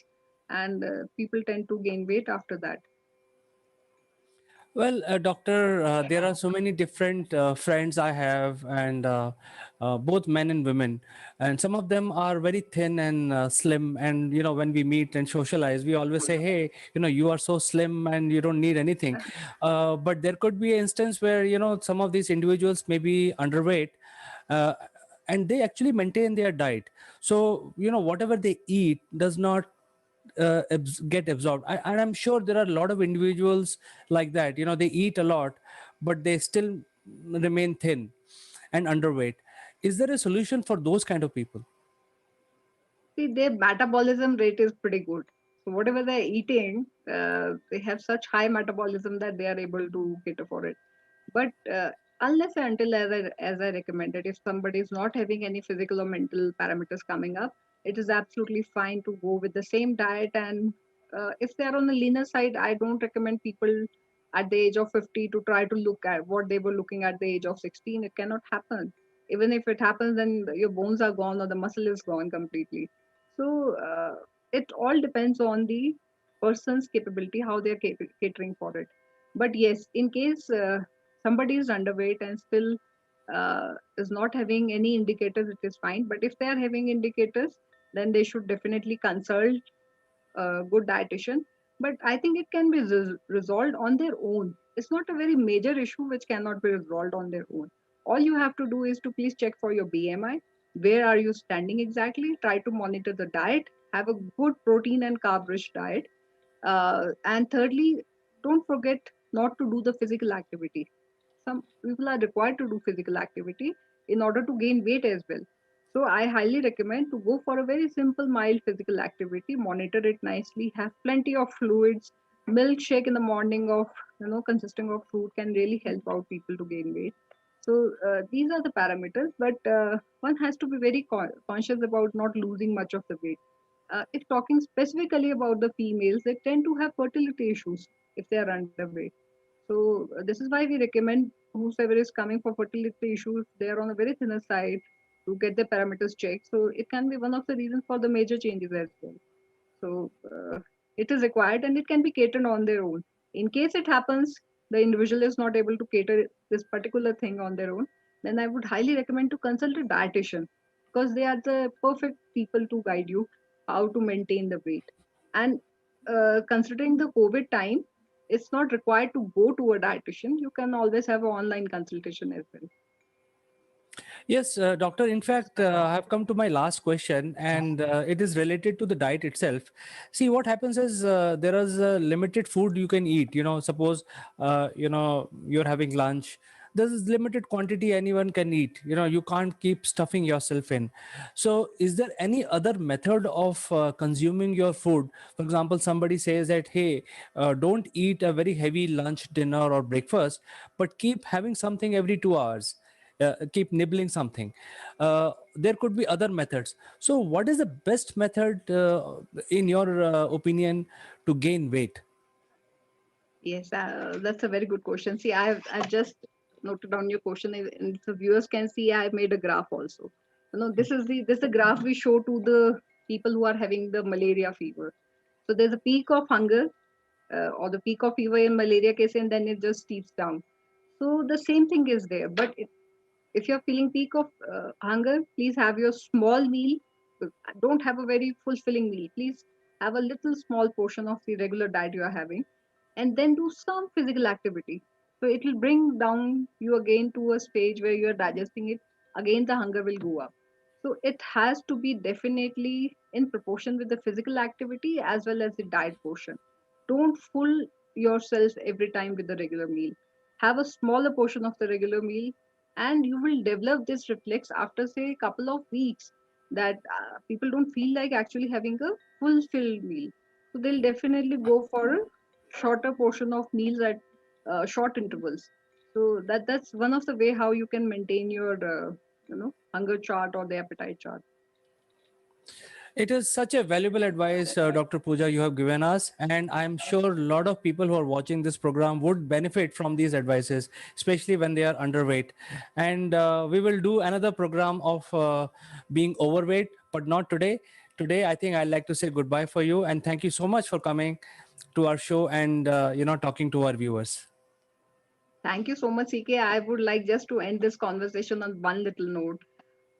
L: and people tend to gain weight after that.
B: Well, doctor, there are so many different friends I have, and both men and women, and some of them are very thin and slim. And when we meet and socialize, we always say, "Hey, you are so slim and you don't need anything." But there could be an instance where some of these individuals may be underweight, uh, and they actually maintain their diet. So whatever they eat does not get absorbed. And I'm sure there are a lot of individuals like that. They eat a lot, but they still remain thin and underweight. Is there a solution for those kind of people?
L: See, their metabolism rate is pretty good. So whatever they're eating, they have such high metabolism that they are able to cater for it. But unless and until, as I recommended, if somebody is not having any physical or mental parameters coming up, it is absolutely fine to go with the same diet. And if they are on the leaner side, I don't recommend people at the age of 50 to try to look at what they were looking at the age of 16. It cannot happen. Even if it happens, then your bones are gone or the muscle is gone completely. So it all depends on the person's capability, how they're catering for it. But yes, in case somebody is underweight and still is not having any indicators, it is fine. But if they are having indicators, then they should definitely consult a good dietitian. But I think it can be resolved on their own. It's not a very major issue which cannot be resolved on their own. All you have to do is to please check for your BMI. Where are you standing exactly? Try to monitor the diet. Have a good protein and carb rich diet. And thirdly, don't forget not to do the physical activity. Some people are required to do physical activity in order to gain weight as well. So I highly recommend to go for a very simple, mild physical activity, monitor it nicely, have plenty of fluids. Milkshake in the morning of, consisting of fruit can really help out people to gain weight. So these are the parameters, but one has to be very conscious about not losing much of the weight. If talking specifically about the females, they tend to have fertility issues if they are underweight. So this is why we recommend whosoever is coming for fertility issues, they are on a very thinner side to get the parameters checked. So it can be one of the reasons for the major changes as well. So it is required and it can be catered on their own. In case it happens, the individual is not able to cater this particular thing on their own, then I would highly recommend to consult a dietitian because they are the perfect people to guide you how to maintain the weight. And considering the COVID time, it's not required to go to a dietitian. You can always have an online consultation as well.
B: Yes, doctor. In fact, I have come to my last question, and it is related to the diet itself. See, what happens is there is limited food you can eat. Suppose you're having lunch. There is limited quantity anyone can eat. You can't keep stuffing yourself in. So, is there any other method of consuming your food? For example, somebody says that, hey, don't eat a very heavy lunch, dinner, or breakfast, but keep having something every 2 hours. Keep nibbling something. There could be other methods. So what is the best method in your opinion to gain weight?
L: Yes, that's a very good question. See, I've just noted down your question, and so viewers can see I made a graph also. This is the graph we show to the people who are having the malaria fever. So there's a peak of hunger, or the peak of fever in malaria case, and then it just steeps down. So the same thing is there, but if you're feeling peak of hunger, please have your small meal. Don't have a very fulfilling meal. Please have a little small portion of the regular diet you are having, and then do some physical activity. So it will bring down you again to a stage where you are digesting it. Again, the hunger will go up. So it has to be definitely in proportion with the physical activity as well as the diet portion. Don't fool yourself every time with the regular meal. Have a smaller portion of the regular meal, and you will develop this reflex after say a couple of weeks that people don't feel like actually having a fulfilled meal. So they'll definitely go for a shorter portion of meals at short intervals. So that's one of the way how you can maintain your hunger chart or the appetite chart.
B: It is such a valuable advice, Dr. Pooja, you have given us. And I'm sure a lot of people who are watching this program would benefit from these advices, especially when they are underweight. And we will do another program of being overweight, but not today. Today, I think I'd like to say goodbye for you. And thank you so much for coming to our show and, talking to our viewers.
L: Thank you so much, CK. I would like just to end this conversation on one little note.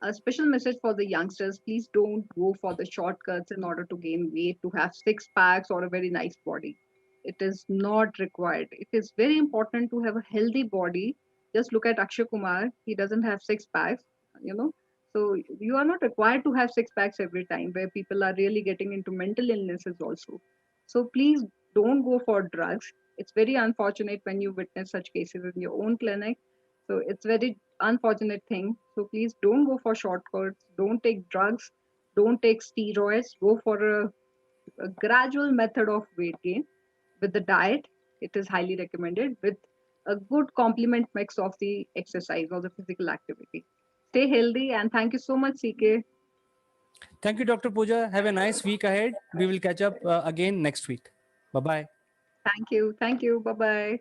L: A special message for the youngsters: please don't go for the shortcuts in order to gain weight, to have six packs or a very nice body. It is not required. It is very important to have a healthy body. Just look at Akshay Kumar. He doesn't have six packs, you know. So you are not required to have six packs every time, where people are really getting into mental illnesses also. So please don't go for drugs. It's very unfortunate when you witness such cases in your own clinic. So it's very unfortunate thing. So please don't go for shortcuts. Don't take drugs. Don't take steroids. Go for a gradual method of weight gain with the diet. It is highly recommended with a good complement mix of the exercise or the physical activity. Stay healthy and thank you so much, CK.
B: Thank you, Dr. Pooja. Have a nice week ahead. We will catch up again next week. Bye-bye.
L: Thank you. Thank you. Bye bye.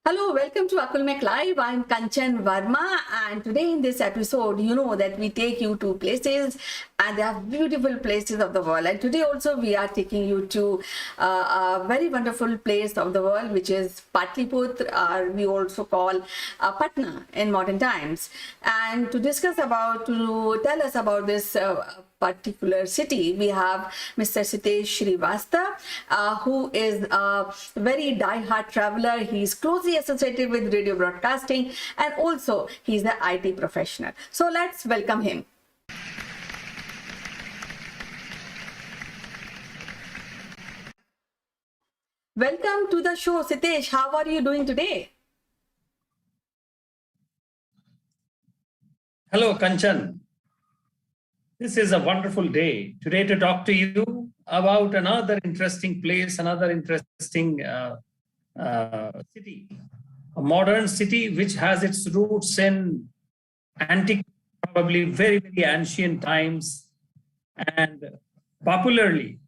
A: Hello, welcome to Akulmach Live. I'm Kanchan Verma, and today in this episode, you know that we take you to places, and they are beautiful places of the world. And today also we are taking you to a very wonderful place of the world, which is Patliputra, or we also call Patna in modern times. And to discuss about, to tell us about this particular city, we have Mr. Sitesh Srivastava, who is a very die-hard traveler. He is closely associated with radio broadcasting, and also he's an IT professional. So let's welcome him. Welcome to the show, Sitesh. How are you doing today?
M: Hello, Kanchan. This is a wonderful day today to talk to you about another interesting place, another interesting city, a modern city which has its roots in antique, probably very, very ancient times. And popularly,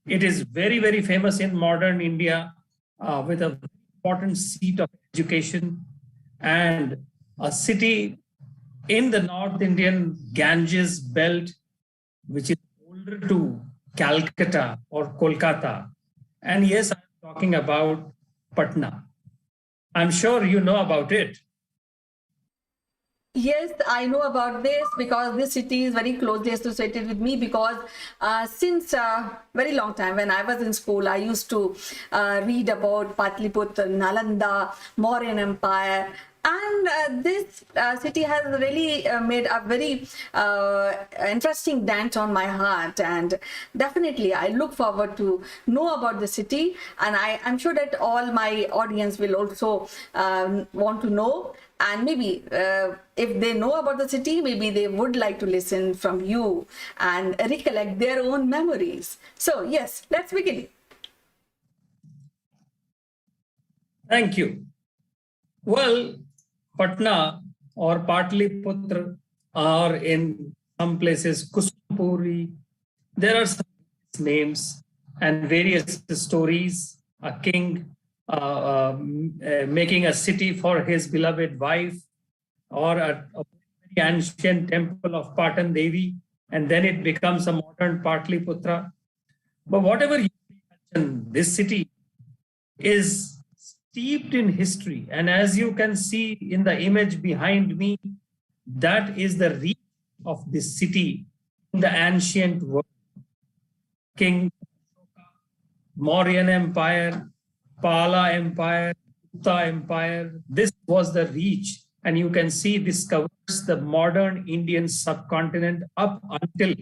M: it is very, very famous in modern India with a very important seat of education and a city in the North Indian Ganges belt, which is older to Calcutta or Kolkata. And yes, I'm talking about Patna. I'm sure you know about it.
A: Yes, I know about this because this city is very closely associated with me because since a very long time when I was in school, I used to read about Patliputra, Nalanda, Mauryan Empire. And this city has really made a very interesting dent on my heart, and definitely I look forward to know about the city, and I'm sure that all my audience will also want to know, and maybe if they know about the city, maybe they would like to listen from you and recollect their own memories. So yes, let's begin.
M: Thank you. Well, Patna or Patliputra, or in some places Kusumpuri. There are some names and various stories. A king making a city for his beloved wife, or a very ancient temple of Patan Devi, and then it becomes a modern Patliputra. But whatever you mention, this city is steeped in history. And as you can see in the image behind me, that is the reach of this city in the ancient world. King, Mauryan Empire, Pala Empire, Gupta Empire. This was the reach. And you can see this covers the modern Indian subcontinent up until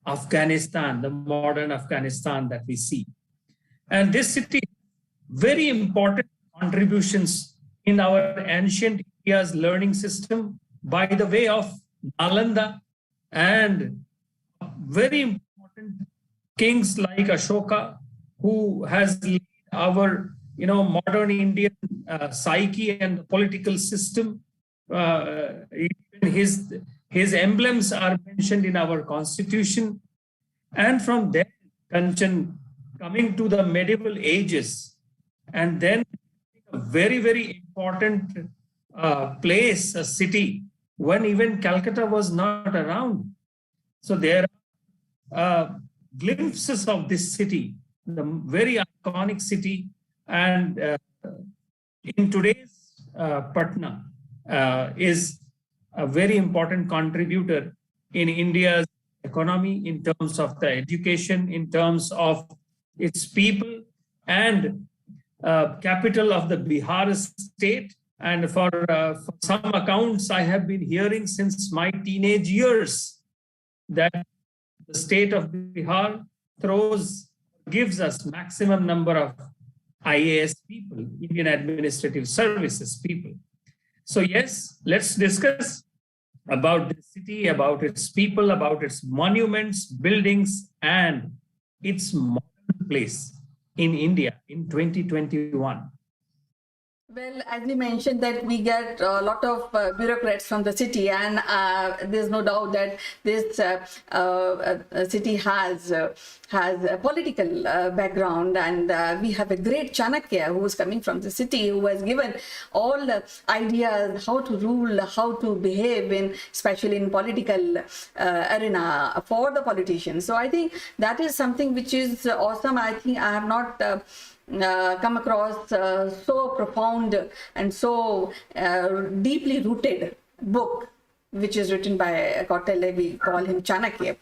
M: Afghanistan, the modern Afghanistan that we see. And this city, very important contributions in our ancient India's learning system by the way of Nalanda, and very important kings like Ashoka, who has led our modern Indian psyche and political system. Even his emblems are mentioned in our constitution. And from there, Kanchan, coming to the medieval ages, and then a very, very important place, a city, when even Calcutta was not around. So there are glimpses of this city, the very iconic city. And in today's Patna is a very important contributor in India's economy, in terms of the education, in terms of its people, and capital of the Bihar state. And for some accounts, I have been hearing since my teenage years that the state of Bihar gives us maximum number of IAS people, Indian Administrative Services people. So yes, let's discuss about the city, about its people, about its monuments, buildings, and its modern place in India in 2021.
A: Well, as we mentioned that we get a lot of bureaucrats from the city, and there's no doubt that this city has a political background, and we have a great Chanakya who is coming from the city, who has given all the ideas how to rule, how to behave in, especially in political arena for the politicians. So I think that is something which is awesome. I think I have not come across so profound and so deeply rooted book, which is written by Kautilya. We call him Chanakya.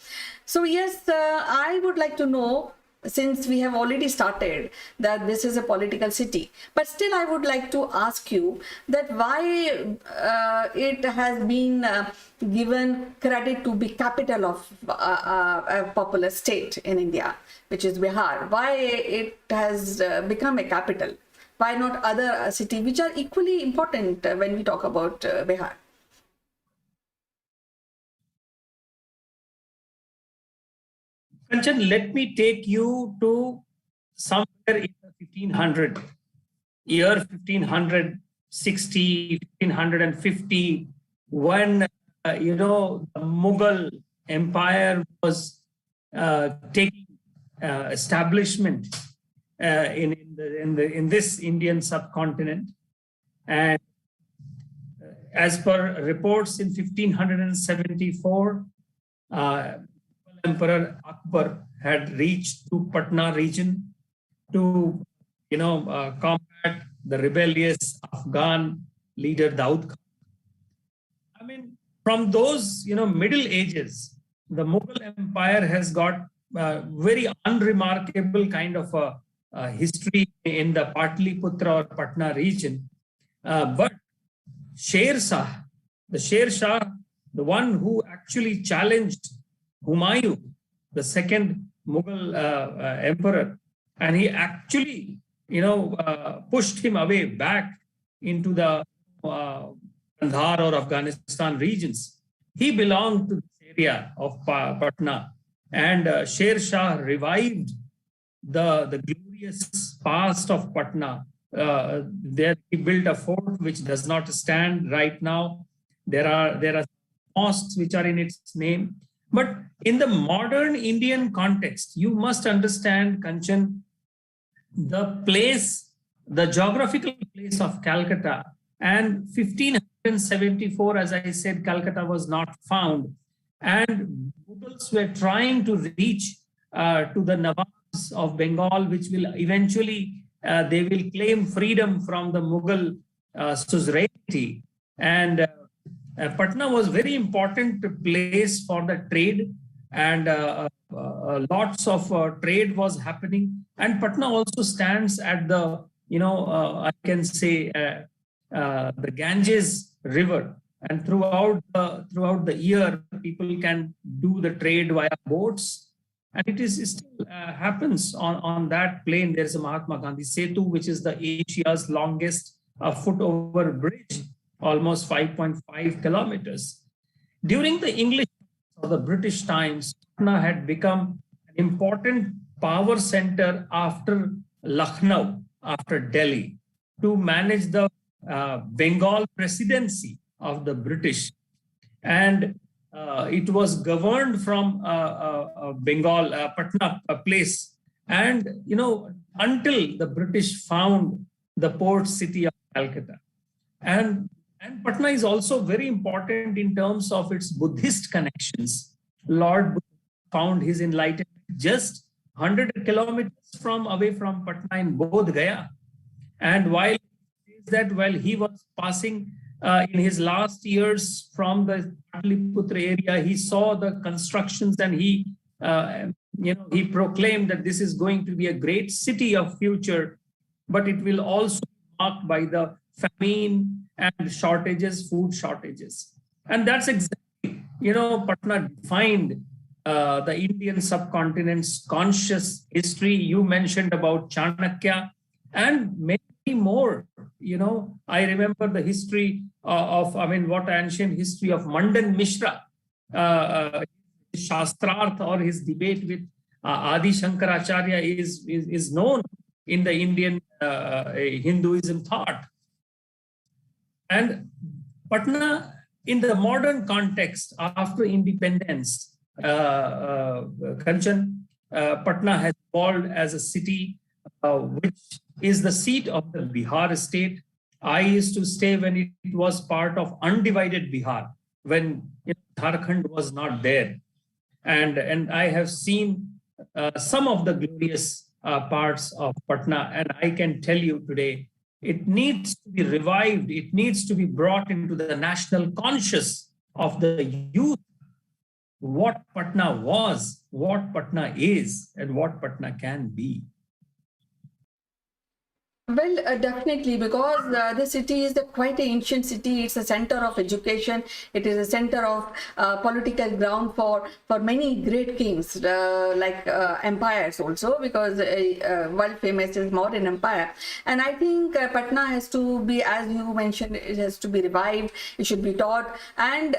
A: So yes, I would like to know, since we have already started that this is a political city, but still I would like to ask you that why it has been given credit to be capital of a popular state in India, which is Bihar. Why it has become a capital? Why not other cities which are equally important when we talk about Bihar?
M: Kanchan, let me take you to somewhere in the 1500, year 1560, 1550, when the Mughal Empire was taking establishment in this Indian subcontinent. And as per reports, in 1574, Emperor Akbar had reached to Patna region to combat the rebellious Afghan leader Daud Khan. I mean, from those Middle Ages, the Mughal Empire has got very unremarkable kind of a history in the Patliputra or Patna region. But Sher Shah, the one who actually challenged Humayun, the second Mughal emperor, and he actually, pushed him away back into the Kandahar or Afghanistan regions. He belonged to this area of Patna, and Sher Shah revived the glorious past of Patna. There he built a fort which does not stand right now. There are mosques which are in its name. But in the modern Indian context, you must understand, Kanchan, the geographical place of Calcutta. And 1574, as I said, Calcutta was not found. And Mughals were trying to reach to the Nawabs of Bengal, which will eventually, they will claim freedom from the Mughal suzerainty. And Patna was very important place for the trade, and lots of trade was happening. And Patna also stands at the, I can say, the Ganges River. And throughout the year, people can do the trade via boats. And it still happens on that plain. There's a Mahatma Gandhi Setu, which is the Asia's longest foot over bridge, almost 5.5 kilometers. During the English or the British times, Patna had become an important power center after Lucknow, after Delhi, to manage the Bengal presidency of the British. And it was governed from Bengal, Patna place. And, until the British found the port city of Calcutta. And Patna is also very important in terms of its Buddhist connections. Lord Buddha found his enlightenment just 100 kilometers away from Patna in Bodh Gaya. And while he was passing in his last years from the Patliputra area, he saw the constructions, and he proclaimed that this is going to be a great city of future, but it will also be marked by the famine and food shortages. And that's exactly, Patna defined the Indian subcontinent's conscious history. You mentioned about Chanakya and many more. I remember the history what ancient history of Mandan Mishra, Shastrarth, or his debate with Adi Shankaracharya is known in the Indian Hinduism thought. And Patna, in the modern context after independence, Kanchan, Patna has evolved as a city which is the seat of the Bihar state. I used to stay when it was part of undivided Bihar, when Jharkhand was not there. And I have seen some of the glorious parts of Patna, and I can tell you today, it needs to be revived. It needs to be brought into the national conscious of the youth, what Patna was, what Patna is, and what Patna can be.
A: Well, definitely, because the city is quite an ancient city. It's a center of education. It is a center of political ground for many great kings, like empires also, because world famous is modern empire. And I think Patna has to be, as you mentioned, it has to be revived. It should be taught, and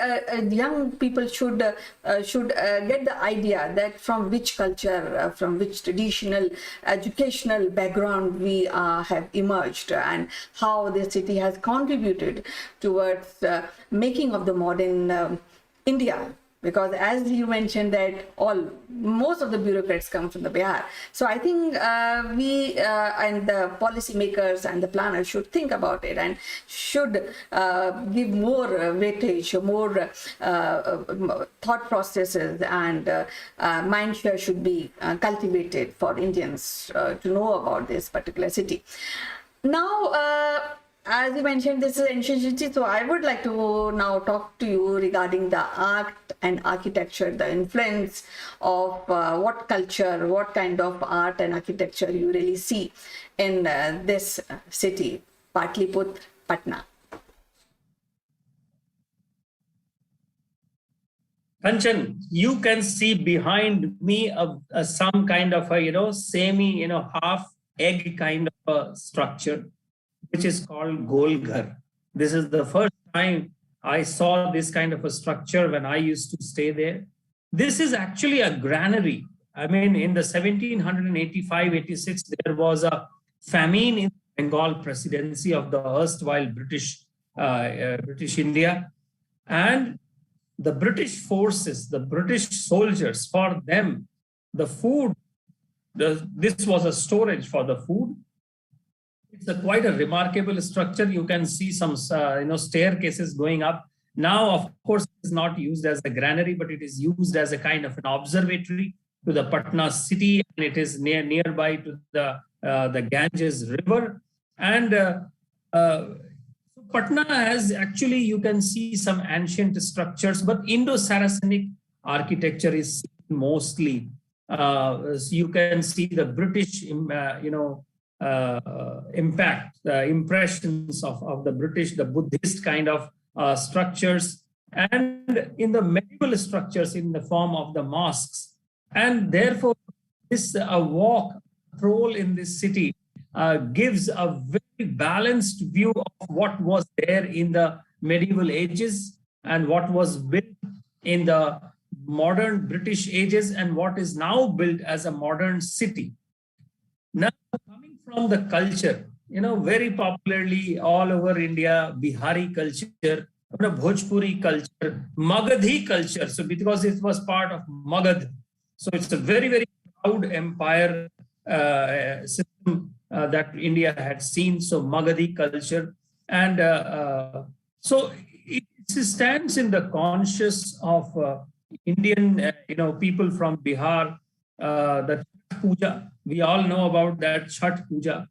A: young people should get the idea that from which culture, from which traditional educational background we have emerged, and how the city has contributed towards making of the modern India. Because as you mentioned that most of the bureaucrats come from the Bihar. So I think we and the policymakers and the planners should think about it, and should give more weightage, more thought processes, and mindshare should be cultivated for Indians to know about this particular city. Now, as you mentioned, this is ancient city, so I would like to now talk to you regarding the art and architecture, the influence of what culture, what kind of art and architecture you really see in this city, Patliputra, Patna.
M: Kanchan, you can see behind me some kind of a semi half egg kind of a structure, which is called Golghar. This is the first time I saw this kind of a structure when I used to stay there. This is actually a granary. I mean, in the 1785-86, there was a famine in Bengal presidency of the erstwhile British India. And the British forces, the British soldiers, for them, the food, this was a storage for the food. It's quite a remarkable structure. You can see some staircases going up. Now, of course, it's not used as a granary, but it is used as a kind of an observatory to the Patna city, and it is nearby to the Ganges River. And Patna has actually, you can see some ancient structures, but Indo-Saracenic architecture is mostly. So you can see the British, impact, the impressions of the British, the Buddhist kind of structures, and in the medieval structures in the form of the mosques. And therefore, this walk, stroll in this city gives a very balanced view of what was there in the medieval ages and what was built in the modern British ages and what is now built as a modern city. Now, coming from the culture, very popularly all over India, Bihari culture, Bhojpuri culture, Magadhi culture. So because it was part of Magad, so it's a very, very proud empire system that India had seen. So Magadhi culture, and so it stands in the conscious of Indian, people from Bihar. The Chhath Puja, we all know about that Chhath Puja,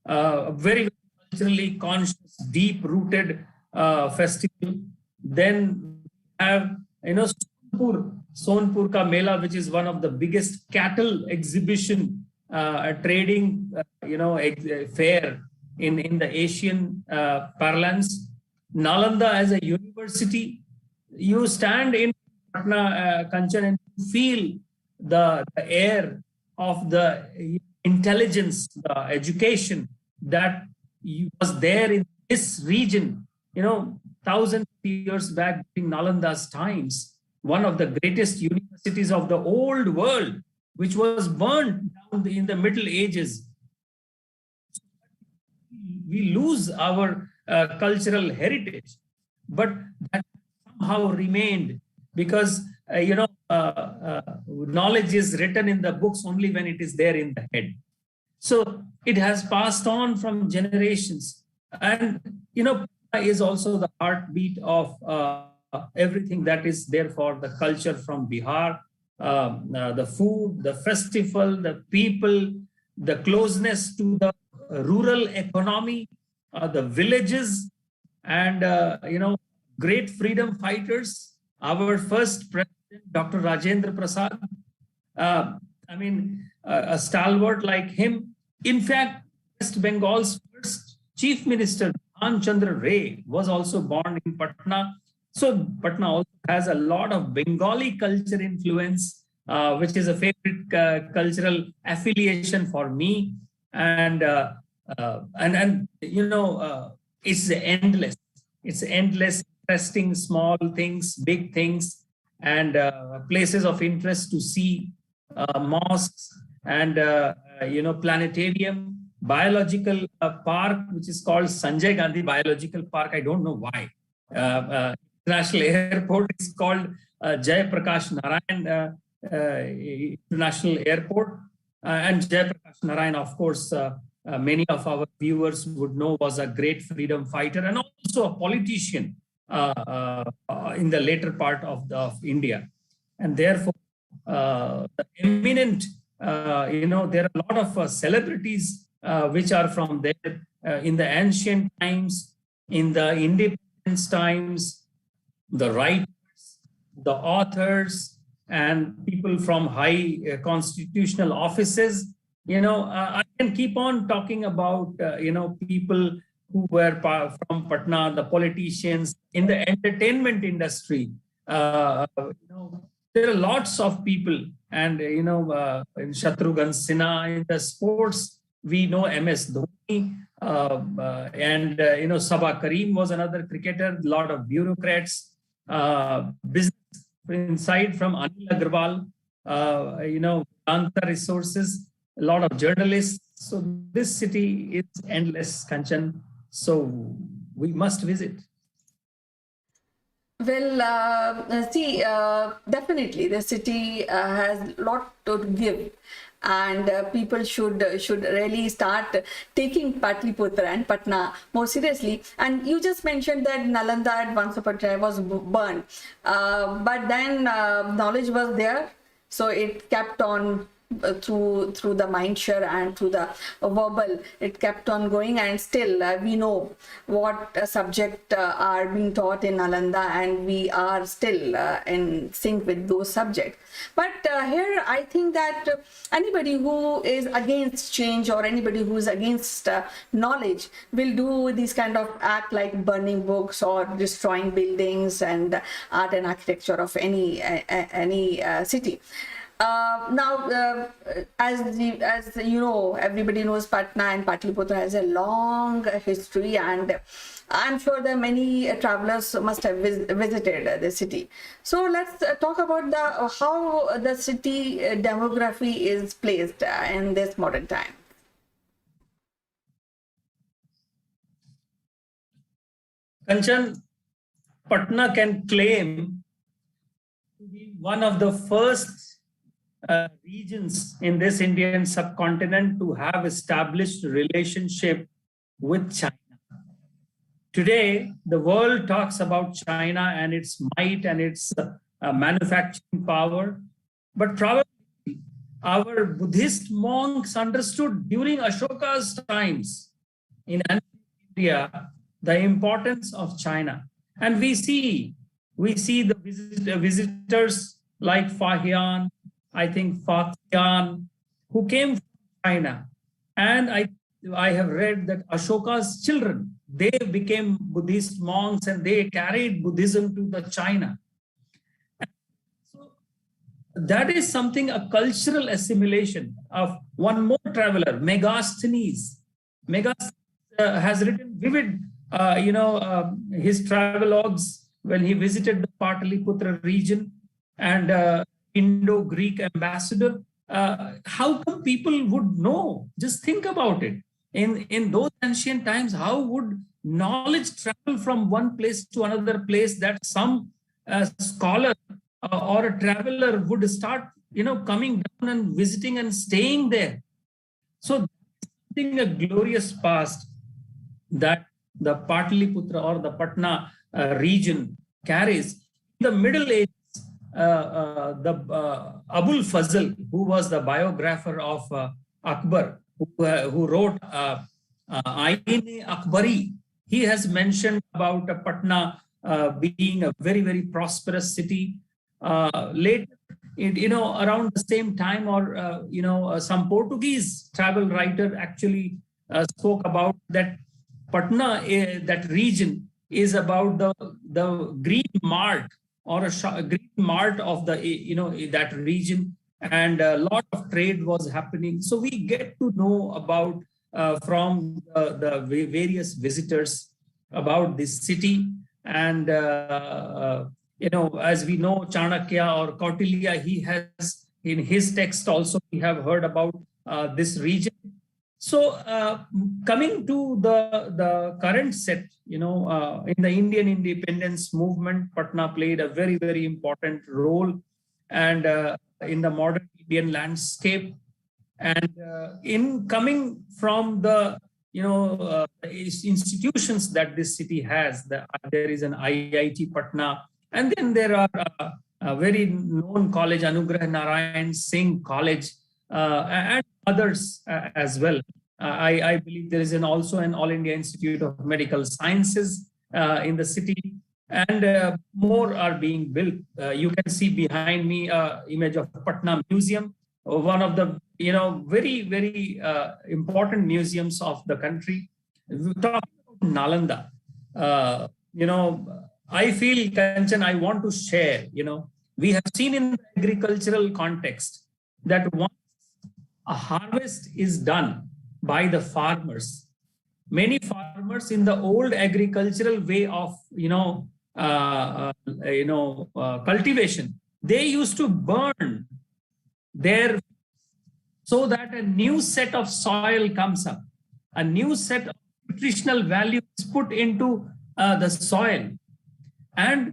M: very, very culturally conscious, deep-rooted festival. Then we have, Sonpur ka Mela, which is one of the biggest cattle exhibition, trading, fair in the Asian parlance. Nalanda as a university, you stand in Patna, Kanchan, and feel the air of the intelligence, the education that was there in this region, 1,000 years back in Nalanda's times, one of the greatest universities of the old world, which was burned down in the Middle Ages. We lose our cultural heritage, but that somehow remained because, knowledge is written in the books only when it is there in the head. So it has passed on from generations. And, is also the heartbeat of everything that is there for the culture from Bihar, the food, the festival, the people, the closeness to the rural economy, the villages, and, great freedom fighters. Our first president, Dr. Rajendra Prasad, a stalwart like him. In fact, West Bengal's first chief minister, Chandra Ray, was also born in Patna. So Patna also has a lot of Bengali culture influence, which is a favorite cultural affiliation for me. And it's endless. It's endless, interesting, small things, big things, and places of interest to see, mosques and planetarium, biological park, which is called Sanjay Gandhi Biological Park. I don't know why. International airport is called Jai Prakash Narayan International Airport. And Jai Prakash Narayan, of course, many of our viewers would know, was a great freedom fighter and also a politician in the later part of India. And therefore, the eminent, there are a lot of celebrities which are from there in the ancient times, in the independence times, the writers, the authors, and people from high constitutional offices. I can keep on talking about, people who were from Patna, the politicians in the entertainment industry. There are lots of people, and in Shatrughan Sinha, in the sports, we know MS Dhoni, and Sabah Karim was another cricketer. A lot of bureaucrats, business inside from Anil Agarwal, Vedanta Resources, a lot of journalists. So this city is endless, Kanchan. So we must visit.
A: Well, definitely the city has a lot to give, and people should really start taking Patliputra and Patna more seriously. And you just mentioned that Nalanda at once upon a time was burned, but then knowledge was there, so it kept on
N: through the mind share and through the verbal. It kept on going, and still we know what subject are being taught in Nalanda, and we are still in sync with those subjects. But here I think that anybody who is against change or anybody who is against knowledge will do these kind of act, like burning books or destroying buildings and art and architecture of any city. Now, as you know, everybody knows Patna and Patliputra has a long history, and I'm sure that many travelers must have visited the city. So let's talk about how the city demography is placed in this modern time.
M: Kanchan, Patna can claim to be one of the first regions in this Indian subcontinent to have established relationship with China. Today, the world talks about China and its might and its manufacturing power, but probably our Buddhist monks understood during Ashoka's times in India the importance of China. And we see the visitors like Fahian, I think Fatian, who came from China. And I have read that Ashoka's children, they became Buddhist monks and they carried Buddhism to the China. And so that is something, a cultural assimilation of one more traveler, Megasthenes. Megasthenes has written vivid, his travelogues when he visited the Pataliputra region and Indo-Greek ambassador. How come people would know? Just think about it. In those ancient times, how would knowledge travel from one place to another place that some scholar or a traveler would start, coming down and visiting and staying there? So something, a glorious past that the Pataliputra or the Patna region carries. In the Middle Ages, Abul Fazl, who was the biographer of Akbar, who wrote Ain Akbari, he has mentioned about Patna being a very, very prosperous city. Later, around the same time, or some Portuguese travel writer actually spoke about that Patna, that region, is about the green mart or a green mart of the that region, and a lot of trade was happening. So we get to know about from the various visitors about this city, and as we know, Chanakya or Kautilya, he has in his text also we have heard about this region. So coming to the current set, in the Indian independence movement, Patna played a very, very important role, and in the modern Indian landscape. And in coming from the institutions that this city has, there is an IIT Patna, and then there are a very known college, Anugrah Narayan Singh College, and others as well. I believe there is also an All India Institute of Medical Sciences in the city, and more are being built. You can see behind me image of Patna Museum, one of the very, very important museums of the country. Talking about Nalanda, I feel, Kanchan, I want to share, we have seen in the agricultural context that once a harvest is done by the farmers, many farmers in the old agricultural way of, cultivation, they used to burn their, so that a new set of soil comes up, a new set of nutritional value is put into the soil, and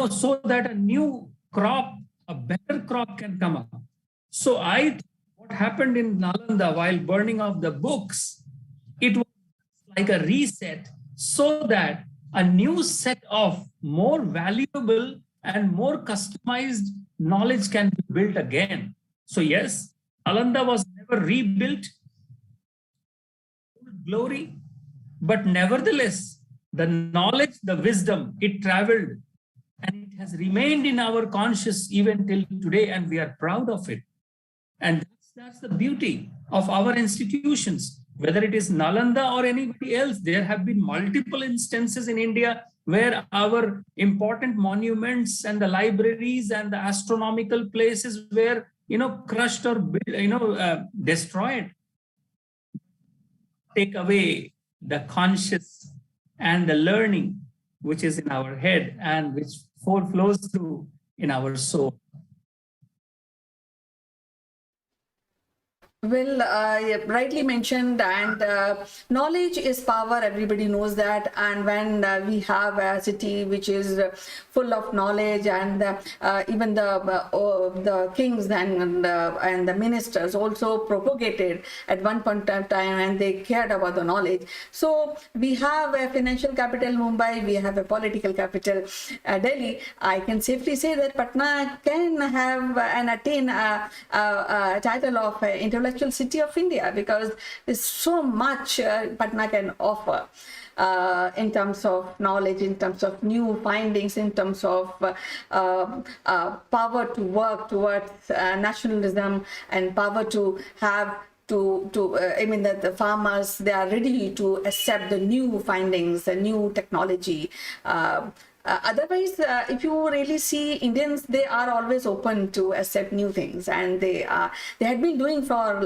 M: so that a new crop, a better crop can come up. So what happened in Nalanda while burning of the books, it was like a reset, so that a new set of more valuable and more customized knowledge can be built again. So yes, Nalanda was never rebuilt, glory, but nevertheless, the knowledge, the wisdom, it traveled and it has remained in our conscious even till today, and we are proud of it. And that's the beauty of our institutions, whether it is Nalanda or anybody else. There have been multiple instances in India where our important monuments and the libraries and the astronomical places were, crushed or, destroyed. Take away the conscious and the learning which is in our head and which flows through in our soul.
N: Well, rightly mentioned, and knowledge is power. Everybody knows that. And when we have a city which is full of knowledge, and even the kings and the ministers also propagated at one point of time, and they cared about the knowledge. So we have a financial capital, Mumbai. We have a political capital, Delhi. I can safely say that Patna can have and attain a title of intellectual city of India, because there's so much Patna can offer in terms of knowledge, in terms of new findings, in terms of power to work towards nationalism, and power to have that the farmers, they are ready to accept the new findings, the new technology. Otherwise, if you really see Indians, they are always open to accept new things, and they had been doing for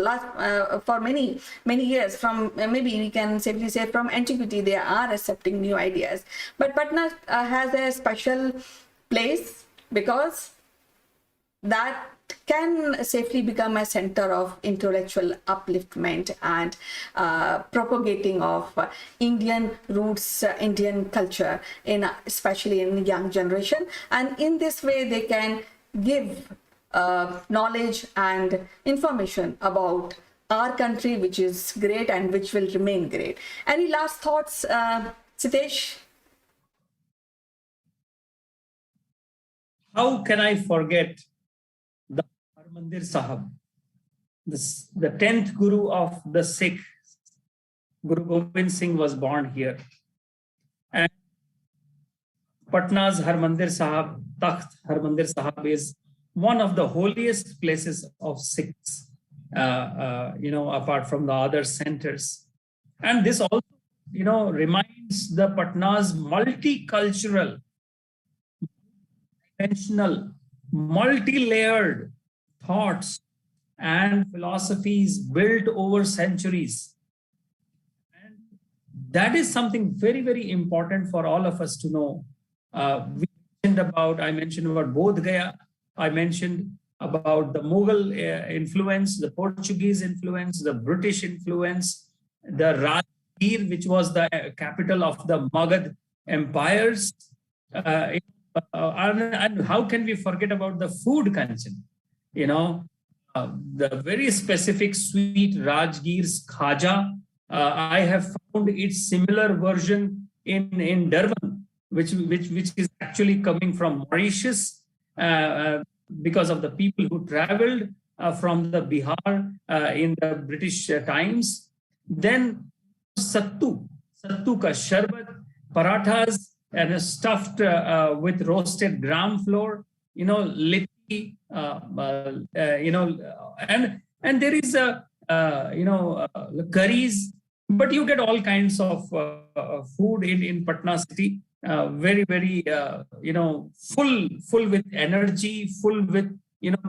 N: many years. From maybe we can safely say from antiquity, they are accepting new ideas. But Patna has a special place because that can safely become a center of intellectual upliftment and propagating of Indian roots, Indian culture, especially in young generation. And in this way, they can give knowledge and information about our country, which is great and which will remain great. Any last thoughts, Sitesh?
M: How can I forget the Harmandir Sahib, the 10th Guru of the Sikh? Guru Gobind Singh was born here. And Patna's Harmandir Sahib, Takht Harmandir Sahib, is one of the holiest places of Sikhs, apart from the other centers. And this also, reminds the Patna's multicultural, intentional, multi-layered thoughts and philosophies built over centuries. And that is something very, very important for all of us to know. I mentioned about Bodh Gaya. I mentioned about the Mughal influence, the Portuguese influence, the British influence, the Rajgir, which was the capital of the Magad empires. And how can we forget about the food culture? The very specific sweet Rajgir's Khaja. I have found its similar version in Durban, which is actually coming from Mauritius, because of the people who traveled from the Bihar in the British times. Then sattu ka sharbat, parathas, and stuffed with roasted gram flour, litti, and there is curries, but you get all kinds of food in Patna city, very, very, full with energy, full with,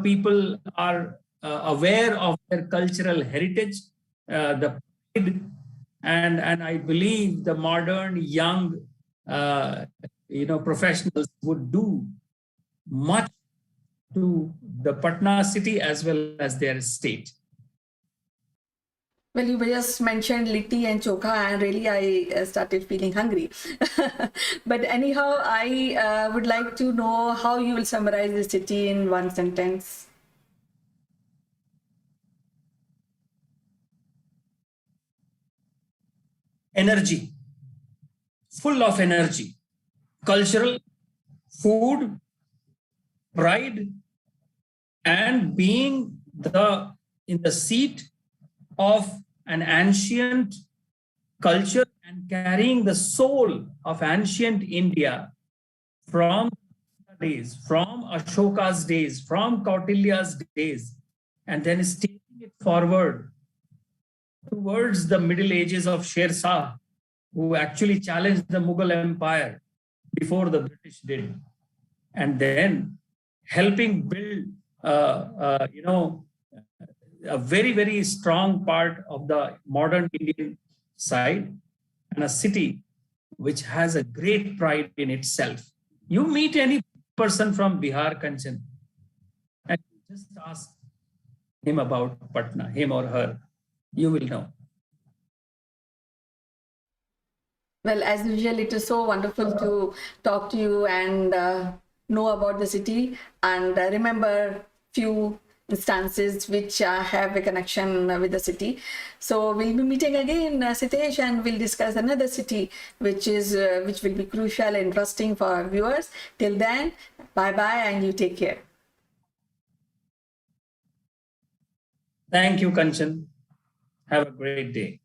M: people are aware of their cultural heritage, the pride, and I believe the modern young professionals would do much to the Patna city as well as their state.
N: Well, you just mentioned litti and chokha, and really I started feeling hungry. But anyhow, I would like to know how you will summarize the city in one sentence.
M: Energy. Full of energy, cultural, food, pride, and being the in the seat of an ancient culture and carrying the soul of ancient India from days, from Ashoka's days, from Kautilya's days, and then is taking it forward towards the Middle Ages of Sher Shah, who actually challenged the Mughal Empire before the British did, and then helping build, a very, very strong part of the modern Indian side, and a city which has a great pride in itself. You meet any person from Bihar, Kanchan, and just ask him about Patna, him or her, you will know.
N: Well, as usual, it is so wonderful to talk to you and know about the city and remember few instances which have a connection with the city. So we'll be meeting again, Sitesh, and we'll discuss another city which will be crucial and interesting for our viewers. Till then, bye-bye and you take care.
M: Thank you, Kanchan. Have a great day.